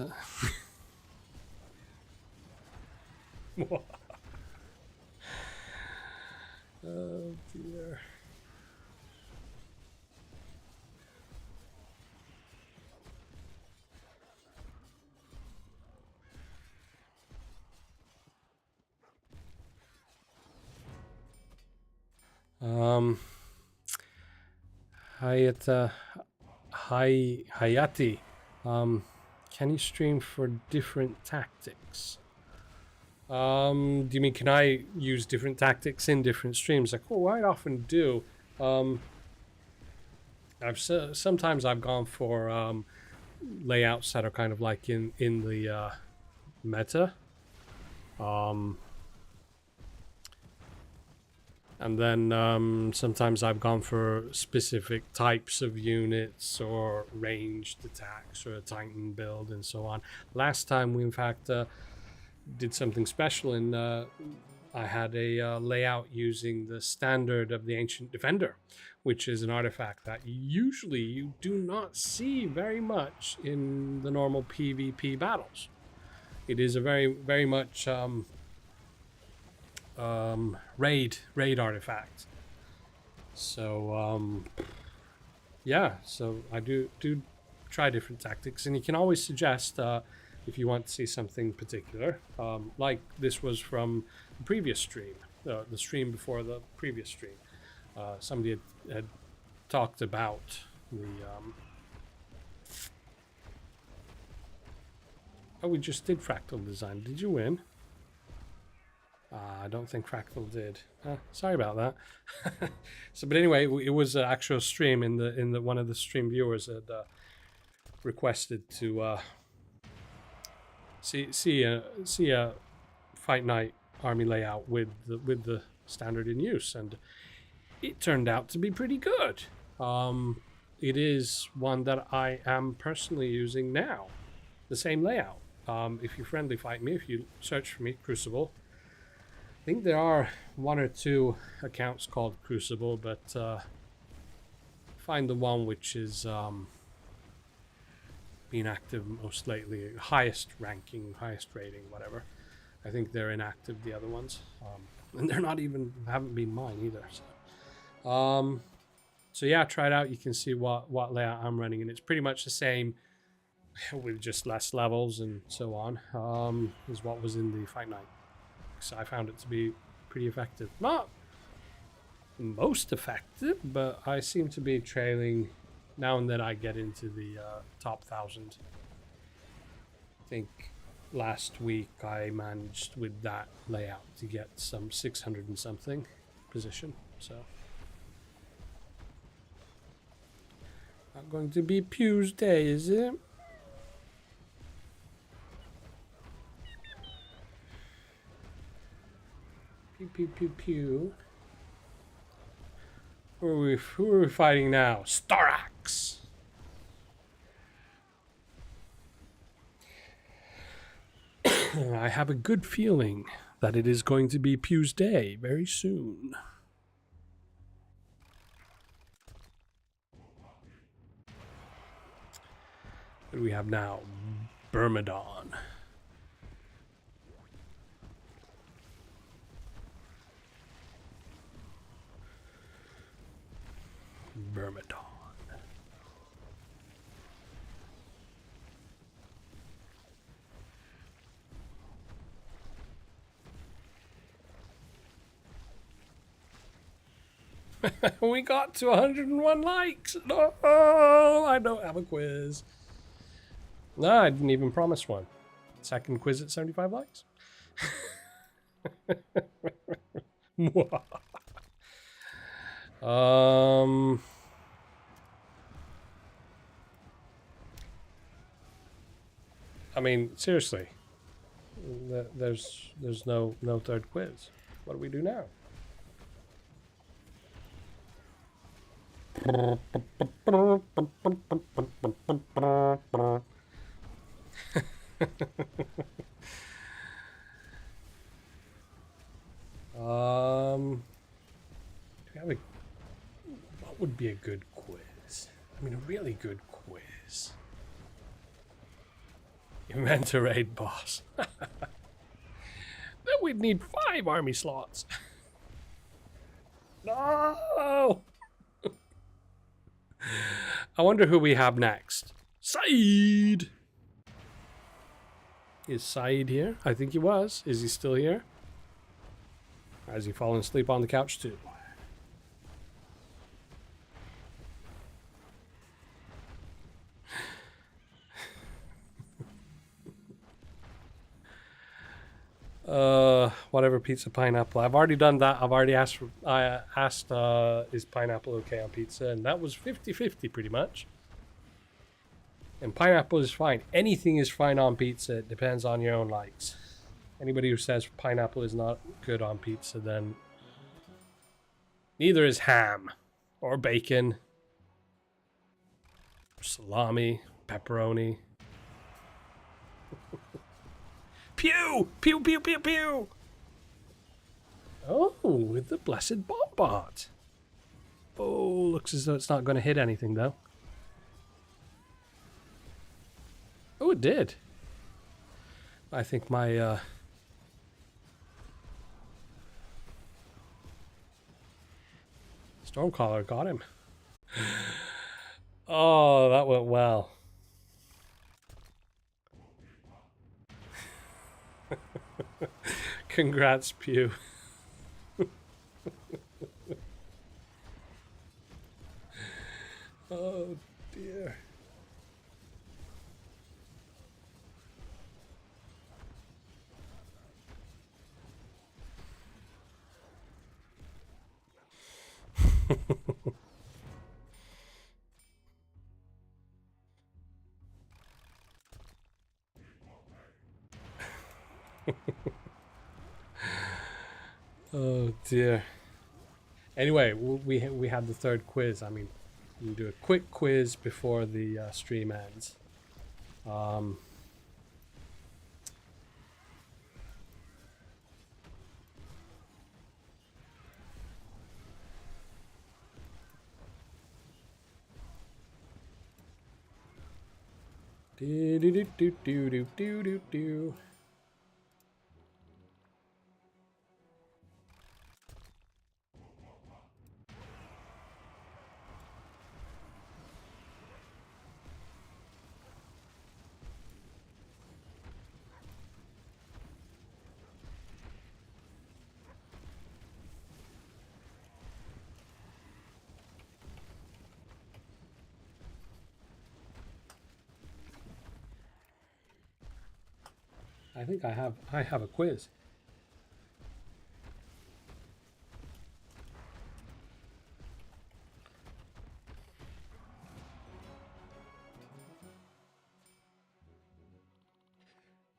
Oh dear. Hayati, can you stream for different tactics? Do you mean can I use different tactics in different streams? Like, oh, I often do. Sometimes I've gone for layouts that are kind of like in the meta. And then sometimes I've gone for specific types of units or ranged attacks or a Titan build and so on. Last time we in fact did something special, and I had a layout using the standard of the Ancient Defender, which is an artifact that usually you do not see very much in the normal PvP battles. It is a very much raid artifact. So yeah, so I do try different tactics, and you can always suggest if you want to see something particular, like this was from the previous stream, the stream before the previous stream. Somebody had talked about the oh, we just did fractal design. Did you win? I don't think Fractal did. Sorry about that. So, but anyway, it was an actual stream. In the one of the stream viewers had requested to see a Fight Night army layout with the standard in use, and it turned out to be pretty good. It is one that I am personally using now, the same layout. If you friendly fight me, if you search for me, Crucible, I think there are 1 or 2 accounts called Crucible, but find the one which is been active most lately, highest ranking, highest rating, whatever. I think they're inactive, the other ones, and they're not even, haven't been mine either. So yeah, try it out. You can see what layout I'm running, and it's pretty much the same with just less levels and so on, as what was in the Fight Night. So I found it to be pretty effective. Not most effective, but I seem to be trailing now and then. I get into the top 1,000. I think last week I managed with that layout to get some 600 and something position, so not going to be Pew's day, is it? Pew pew pew pew. Who are we fighting now? Starax! I have a good feeling that it is going to be Pew's day very soon. What do we have now? Burmadon. Burmadon. We got to 101 likes. No, I don't have a quiz. No, I didn't even promise one. Second quiz at 75 likes. I mean, seriously, there's no third quiz. What do we do now? Do we have what would be a good quiz? I mean, a really good quiz. Invent a raid boss. Then we'd need 5 army slots. No! I wonder who we have next. Saeed! Is Saeed here? I think he was. Is he still here? Or has he fallen asleep on the couch too? Whatever pizza pineapple. I've already done that. I've already asked for, I asked is pineapple okay on pizza, and that was 50-50 pretty much. And pineapple is fine. Anything is fine on pizza. It depends on your own likes. Anybody who says pineapple is not good on pizza, then neither is ham or bacon, salami, pepperoni. Pew! Pew, pew, pew, pew! Oh, with the blessed Bombot. Oh, looks as though it's not going to hit anything, though. Oh, it did. I think my, Stormcaller got him. Oh, that went well. Congrats, Pew. Oh, dear. Oh dear. Anyway, we had the third quiz. I mean, we can do a quick quiz before the stream ends. Do do do do do do do do do. I think I have a quiz.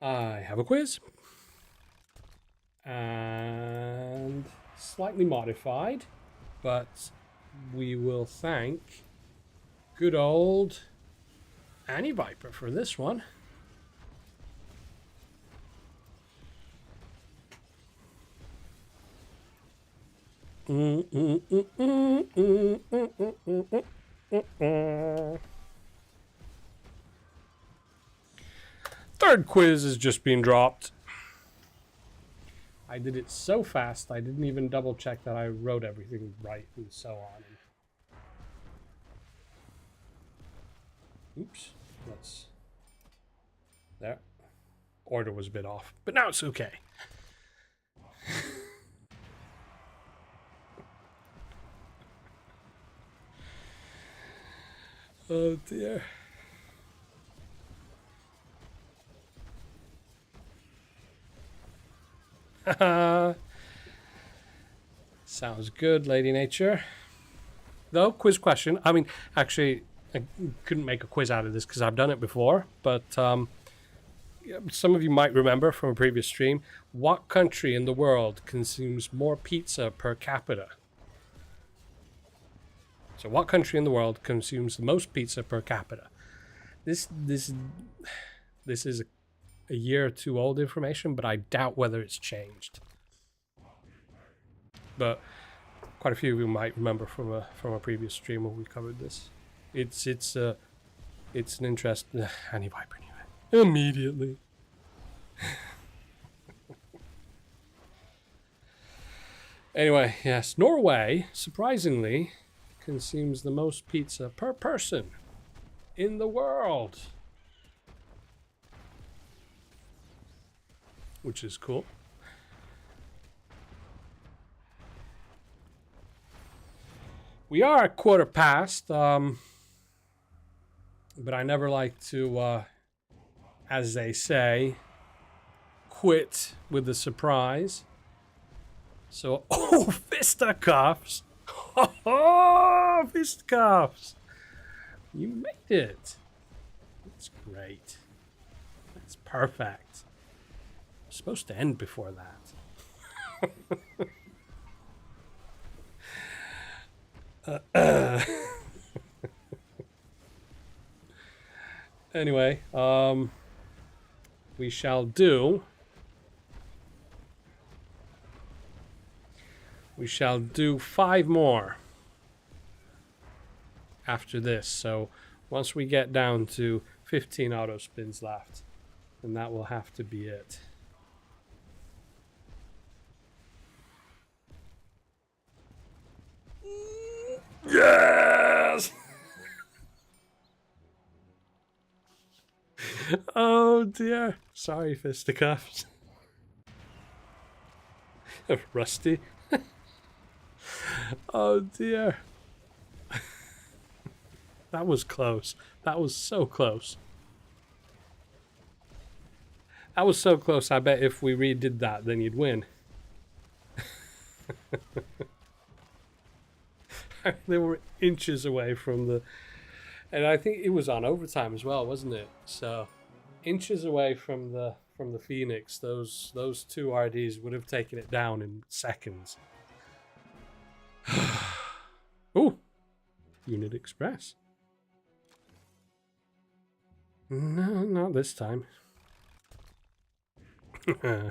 I have a quiz. And slightly modified, but we will thank good old Annie Viper for this one. Third quiz is just being dropped. I did it so fast I didn't even double check that I wrote everything right and so on. Oops, that's there. Order was a bit off, but now it's okay. Oh dear. Sounds good, Lady Nature. Though, quiz question. I mean, actually, I couldn't make a quiz out of this because I've done it before, but some of you might remember from a previous stream. What country in the world consumes more pizza per capita? So what country in the world consumes the most pizza per capita? This is a year or two old information, but I doubt whether it's changed. But quite a few of you might remember from a previous stream where we covered this. It's an interest. Annie Viper knew it immediately. Anyway, yes, Norway surprisingly consumes the most pizza per person in the world, which is cool. We are a quarter past, but I never like to, as they say, quit with the surprise. So, oh, fisticuffs! Oh, fisticuffs! You made it. That's great. That's perfect. I'm supposed to end before that. Anyway, we shall do 5 more after this. So once we get down to 15 auto spins left, then that will have to be it. Yes! Oh dear. Sorry, fisticuffs. Rusty. Oh dear. That was close. That was so close. That was so close. I bet if we redid that, then you'd win. They were inches away from the... And I think it was on overtime as well, wasn't it? So, inches away from the from the Phoenix, those two RDs would have taken it down in seconds. Ooh, Unit Express. No, not this time. I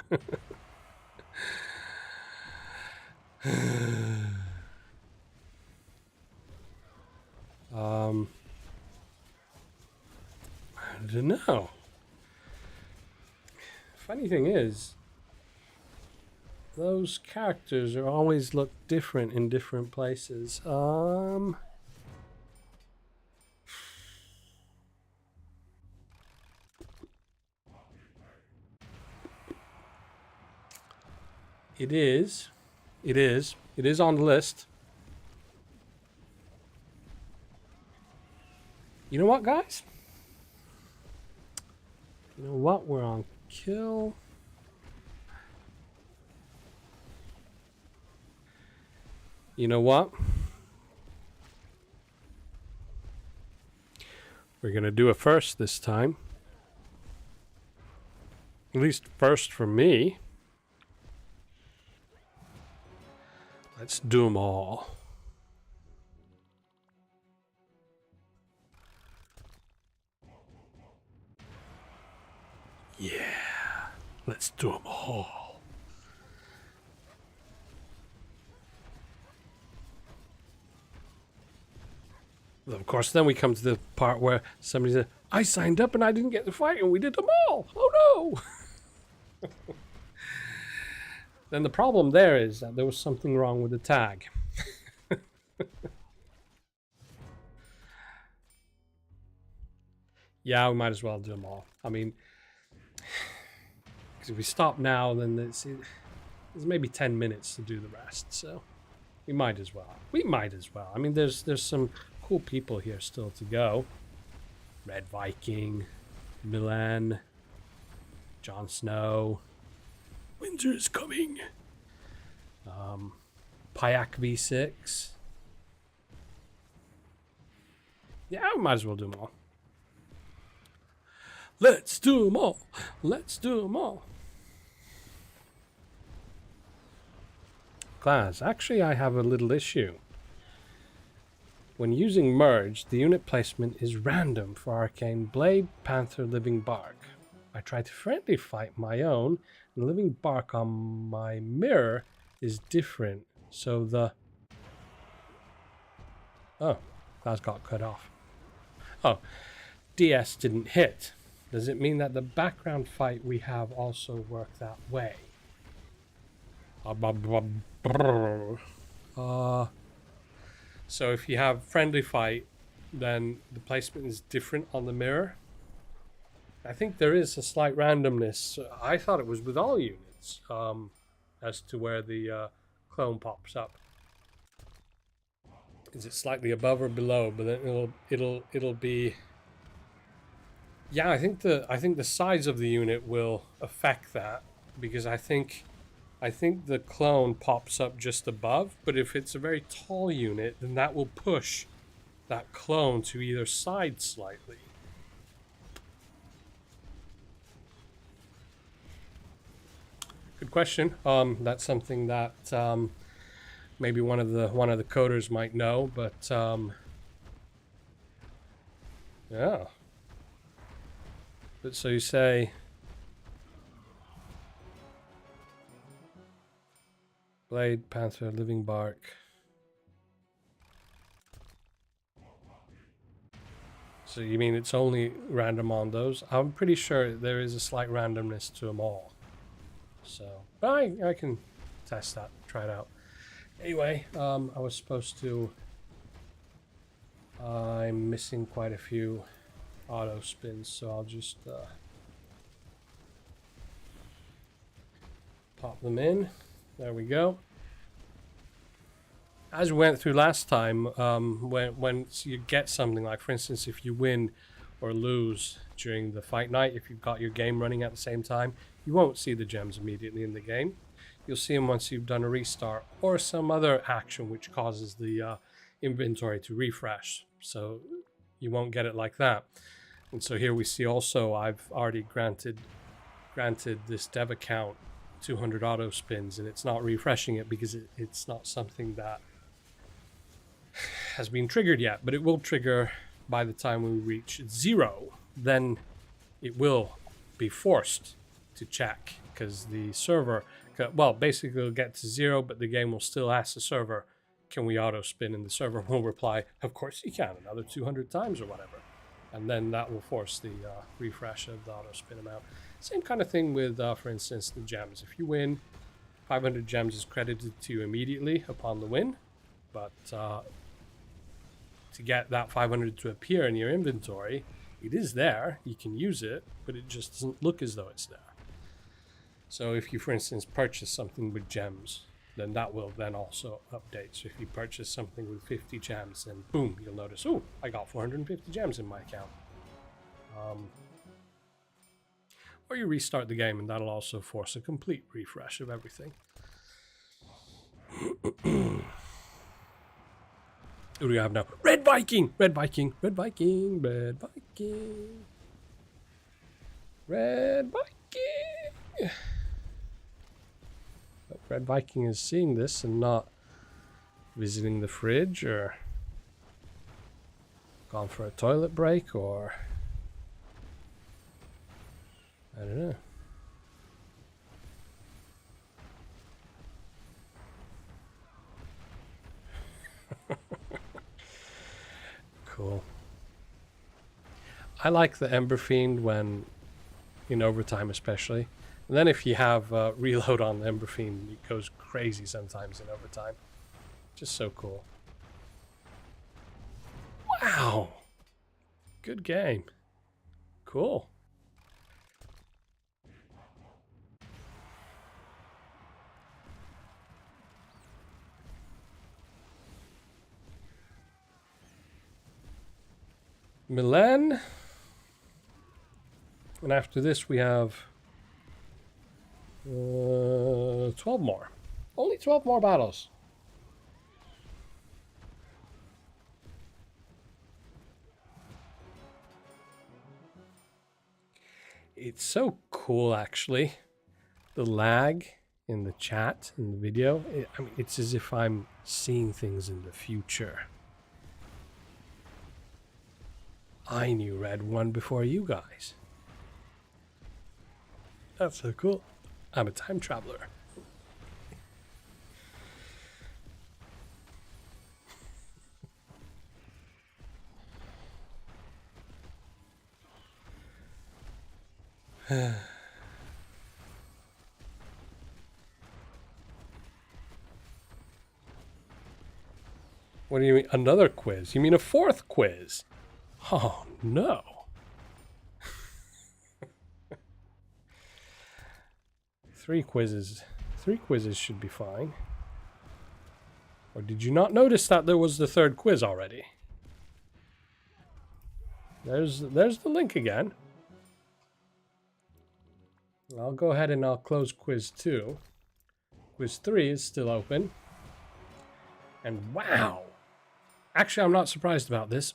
don't know. Funny thing is, those characters are always look different in different places. It is on the list. You know what, guys? You know what? We're on kill. You know what? We're going to do a first this time. At least first for me. Let's do them all. Yeah. Let's do them all. Of course, then we come to the part where somebody said, I signed up and I didn't get the fight and we did them all. Oh no. Then the problem there is that there was something wrong with the tag. Yeah, we might as well do them all. I mean, because if we stop now, then there's maybe 10 minutes to do the rest. So we might as well. We might as well. I mean, there's some cool people here still to go. Red Viking, Milan, Jon Snow. Winter is coming. Payak V6. Yeah, we might as well do them all. Let's do them all. Let's do them all. Class, actually I have a little issue. When using merge, the unit placement is random for Arcane Blade, Panther, Living Bark. I try to friendly fight my own, and Living Bark on my mirror is different. So the... Oh, class got cut off. Oh, DS didn't hit. Does it mean that the background fight we have also worked that way? So if you have friendly fight, then the placement is different on the mirror. I think there is a slight randomness. I thought it was with all units, as to where the clone pops up. Is it slightly above or below? But then it'll be. Yeah, I think the size of the unit will affect that, because I think the clone pops up just above, but if it's a very tall unit, then that will push that clone to either side slightly. Good question. That's something that maybe one of the coders might know, but yeah. But so you say Blade, Panther, Living Bark. So you mean it's only random on those? I'm pretty sure there is a slight randomness to them all. So, but I can test that, try it out. Anyway, I was supposed to... I'm missing quite a few auto spins, so I'll just pop them in. There we go. As we went through last time, when you get something like, for instance, if you win or lose during the fight night, if you've got your game running at the same time, you won't see the gems immediately in the game. You'll see them once you've done a restart or some other action which causes the inventory to refresh. So you won't get it like that. And so here we see also I've already granted granted this dev account 200 auto spins and it's not refreshing it because it's not something that has been triggered yet, but it will trigger by the time we reach 0. Then it will be forced to check because the server, well, basically it'll get to 0, but the game will still ask the server, can we auto spin? And the server will reply, of course you can, another 200 times or whatever. And then that will force the refresh of the auto spin amount. Same kind of thing with, for instance, the gems. If you win, 500 gems is credited to you immediately upon the win. But to get that 500 to appear in your inventory, it is there. You can use it, but it just doesn't look as though it's there. So if you, for instance, purchase something with gems, then that will then also update. So if you purchase something with 50 gems, then boom, you'll notice, oh, I got 450 gems in my account. Or you restart the game and that'll also force a complete refresh of everything. Who do we have now? Red Viking! Red Viking! Red Viking! Red Viking! Red Viking! But Red Viking is seeing this and not visiting the fridge or gone for a toilet break or I don't know. Cool. I like the Ember Fiend when in overtime especially. And then if you have reload on the Ember Fiend, it goes crazy sometimes in overtime. Just so cool. Wow. Good game. Cool. Milan. And after this we have 12 more. Only 12 more battles. It's so cool actually. The lag in the chat, in the video. I mean, it's as if I'm seeing things in the future. I knew Red won before you guys. That's so cool. I'm a time traveler. What do you mean? Another quiz? You mean a fourth quiz? Oh, no. Three quizzes should be fine. Or did you not notice that there was the third quiz already? There's the link again. I'll go ahead and I'll close quiz 2. Quiz 3 is still open. And wow. Actually, I'm not surprised about this.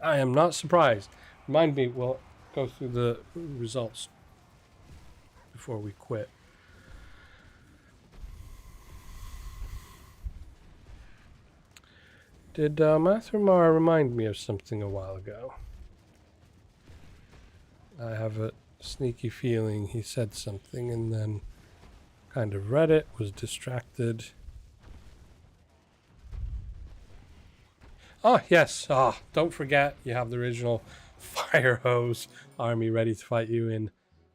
I am not surprised. Remind me, we'll go through the results before we quit. Did Mathrmar remind me of something a while ago? I have a sneaky feeling he said something and then kind of read it, was distracted. Oh, yes. Don't forget, you have the original fire hose army ready to fight you in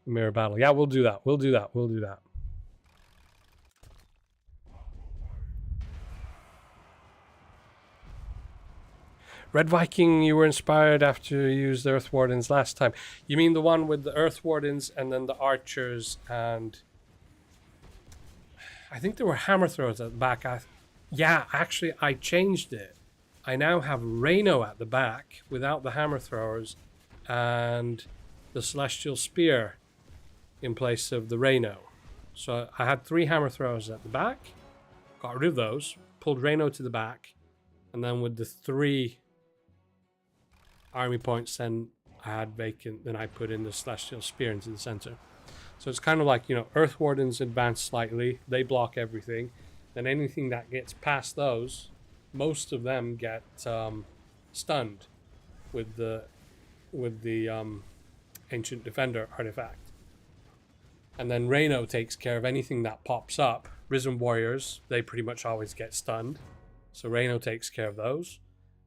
mirror battle. Yeah, we'll do that. We'll do that. Red Viking, you were inspired after you used the Earth Wardens last time. You mean the one with the Earth Wardens and then the archers and... I think there were hammer throwers at the back. Yeah, actually, I changed it. I now have Reno at the back without the hammer throwers and the Celestial Spear in place of the Reno. So I had 3 hammer throwers at the back, got rid of those, pulled Reno to the back, and then with the 3 army points, then I had vacant, then I put in the Celestial Spear into the center. So it's kind of like, you know, Earth Wardens advance slightly, they block everything. Then anything that gets past those, most of them get stunned with the Ancient Defender artifact. And then Reno takes care of anything that pops up. Risen Warriors, they pretty much always get stunned. So Reno takes care of those.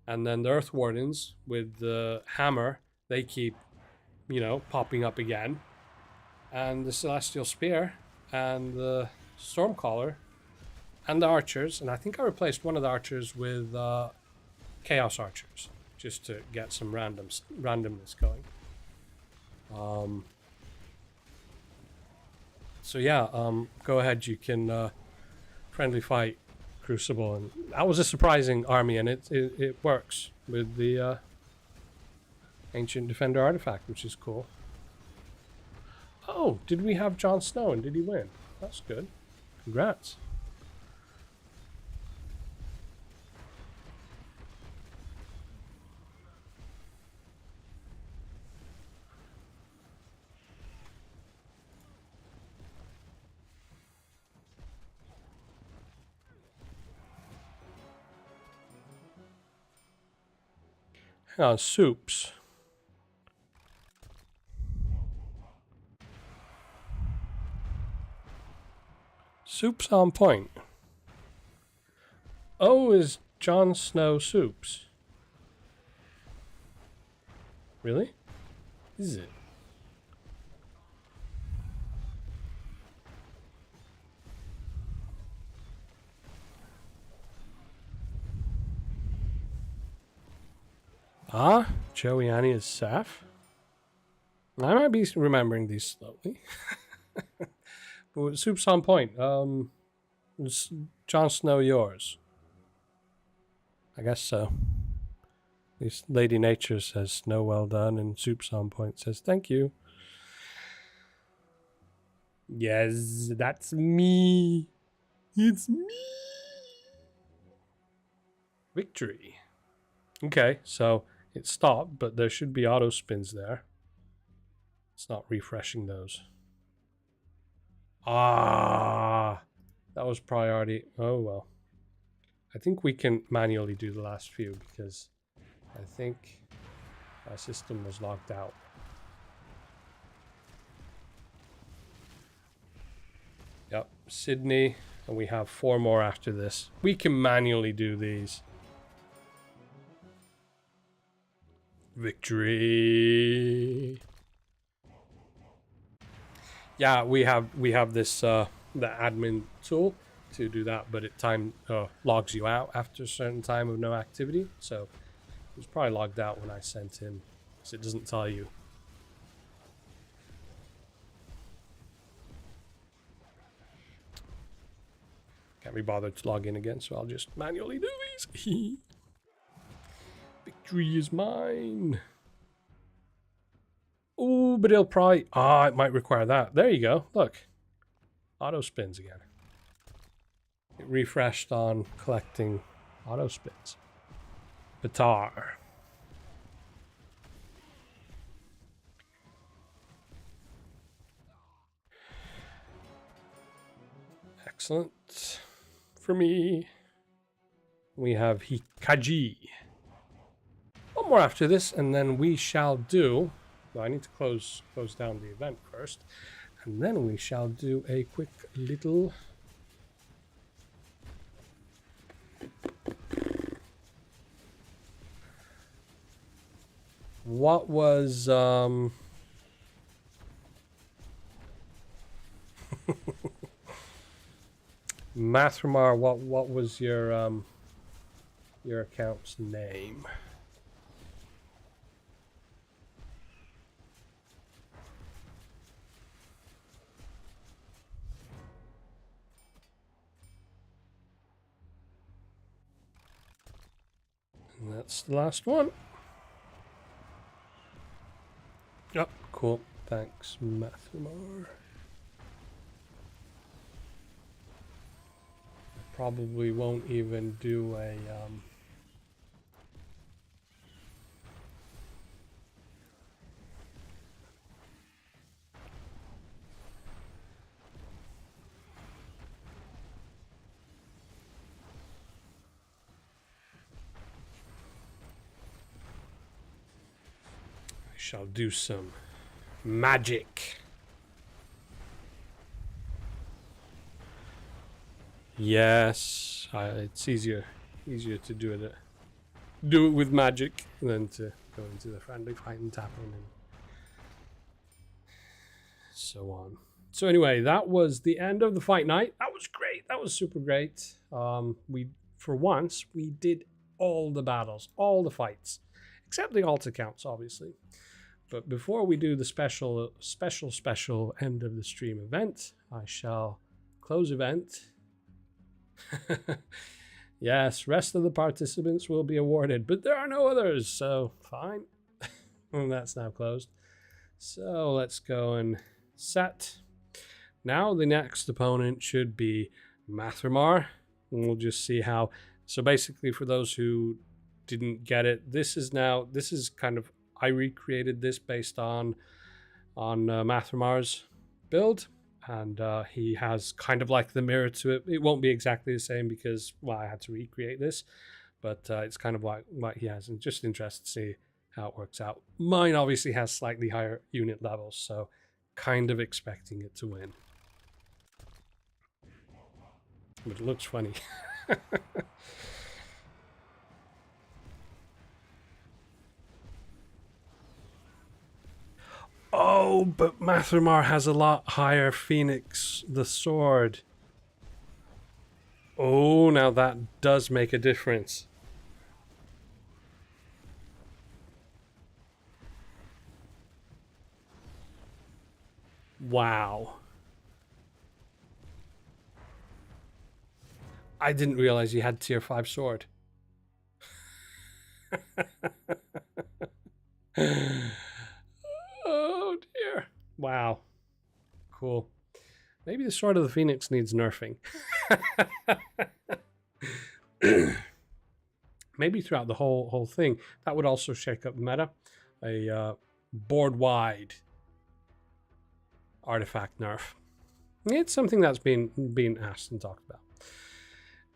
And then the Earth Wardens with the hammer, they keep, you know, popping up again. And the Celestial Spear and the Stormcaller and the Archers. And I think I replaced one of the Archers with Chaos Archers just to get some randomness going. So yeah, go ahead. You can friendly fight Crucible, and that was a surprising army, and it works with the Ancient Defender artifact, which is cool. Oh, did we have Jon Snow, and did he win? That's good. Congrats. Soups. Soups on point. Oh, is Jon Snow soups? Really? Is it? Ah, Joey Annie is Saf. I might be remembering these slowly. But soup's on point. Is Jon Snow yours? I guess so. At least Lady Nature says Snow well done, and Soup's on point says thank you. Yes, that's me. It's me. Victory. Okay, so it stopped, but there should be auto spins there. It's not refreshing those. Ah, that was priority. Oh, well. I think we can manually do the last few because I think my system was locked out. Yep, Sydney, and we have 4 more after this. We can manually do these. Victory. Yeah, we have this the admin tool to do that, but it logs you out after a certain time of no activity. So it was probably logged out when I sent in, so it doesn't tell you. Can't be bothered to log in again, so I'll just manually do these. Victory is mine. Oh, but it'll probably... it might require that. There you go. Look. Auto spins again. It refreshed on collecting auto spins. Batar. Excellent. For me, we have Hikaji. One more after this, and then we shall do... Well, I need to close down the event first, and then we shall do a quick little... What was Mathramar, what was your account's name? And that's the last one. Yep, cool. Thanks, Mathramar. Probably won't even do a shall do some magic. Yes, it's easier to do it with magic than to go into the friendly fight and tap in and so on. So anyway, that was the end of the fight night. That was great. That was super great. For once we did all the battles, all the fights, except the altar counts, obviously. But before we do the special end of the stream event, I shall close event. Yes, rest of the participants will be awarded, but there are no others, so fine. And that's now closed. So let's go and set. Now the next opponent should be Mathramar. And we'll just see how. So basically, for those who didn't get it, this is kind of, I recreated this based on Mathramar's build. And he has kind of like the mirror to it. It won't be exactly the same because, well, I had to recreate this. But it's kind of like what he has. And just interested to see how it works out. Mine obviously has slightly higher unit levels, so kind of expecting it to win. But it looks funny. Oh, but Mathramar has a lot higher Phoenix, the sword. Oh, now that does make a difference. Wow. I didn't realize you had tier 5 sword. Oh dear. Wow. Cool. Maybe the Sword of the Phoenix needs nerfing. Maybe throughout the whole thing. That would also shake up the meta. A board-wide artifact nerf. It's something that's been asked and talked about.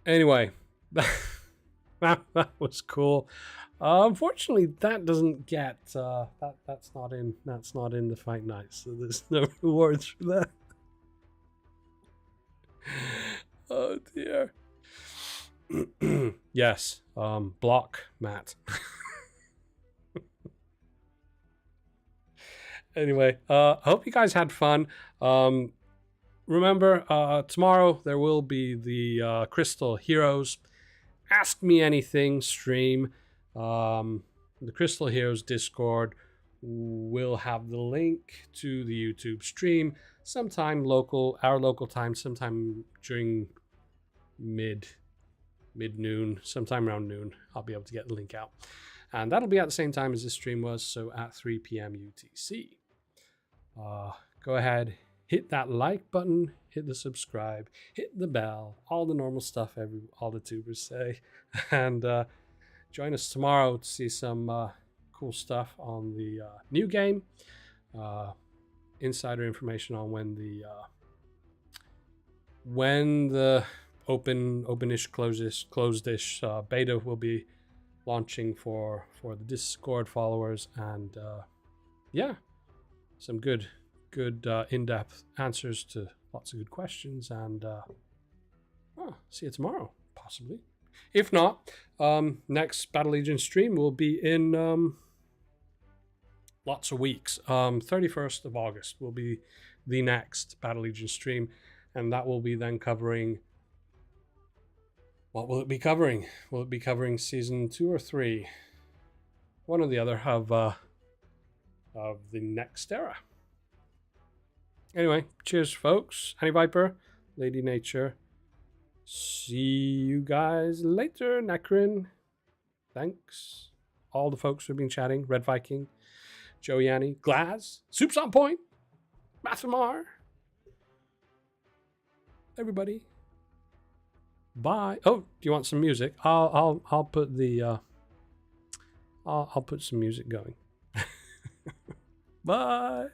Anyway, that was cool. Unfortunately, that doesn't get that's not in the fight night, so there's no rewards for that. Oh dear. Yes, block Matt. Anyway, I hope you guys had fun. Remember, tomorrow there will be the Crystal Heroes Ask Me Anything stream. The Crystal Heroes Discord will have the link to the YouTube stream sometime our local time, sometime during mid-noon, sometime around noon. I'll be able to get the link out. And that'll be at the same time as this stream was, so at 3 p.m. UTC. Go ahead, hit that like button, hit the subscribe, hit the bell, all the normal stuff all the tubers say. And join us tomorrow to see some cool stuff on the new game. Insider information on when the openish, closed-ish beta will be launching for the Discord followers, and yeah, some good in-depth answers to lots of good questions, and see you tomorrow, possibly. If not, next Battle Legion stream will be in lots of weeks. 31st of August will be the next Battle Legion stream, and that will be then covering... What will it be covering? Will it be covering season 2 or 3? One or the other of the next era. Anyway, cheers, folks. Honey Viper, Lady Nature. See you guys later, Necrin. Thanks. All the folks who've been chatting. Red Viking, Joey Annie, Glaz, Soup's on Point, Mathramar. Everybody. Bye. Oh, do you want some music? I'll put the I'll put some music going. Bye.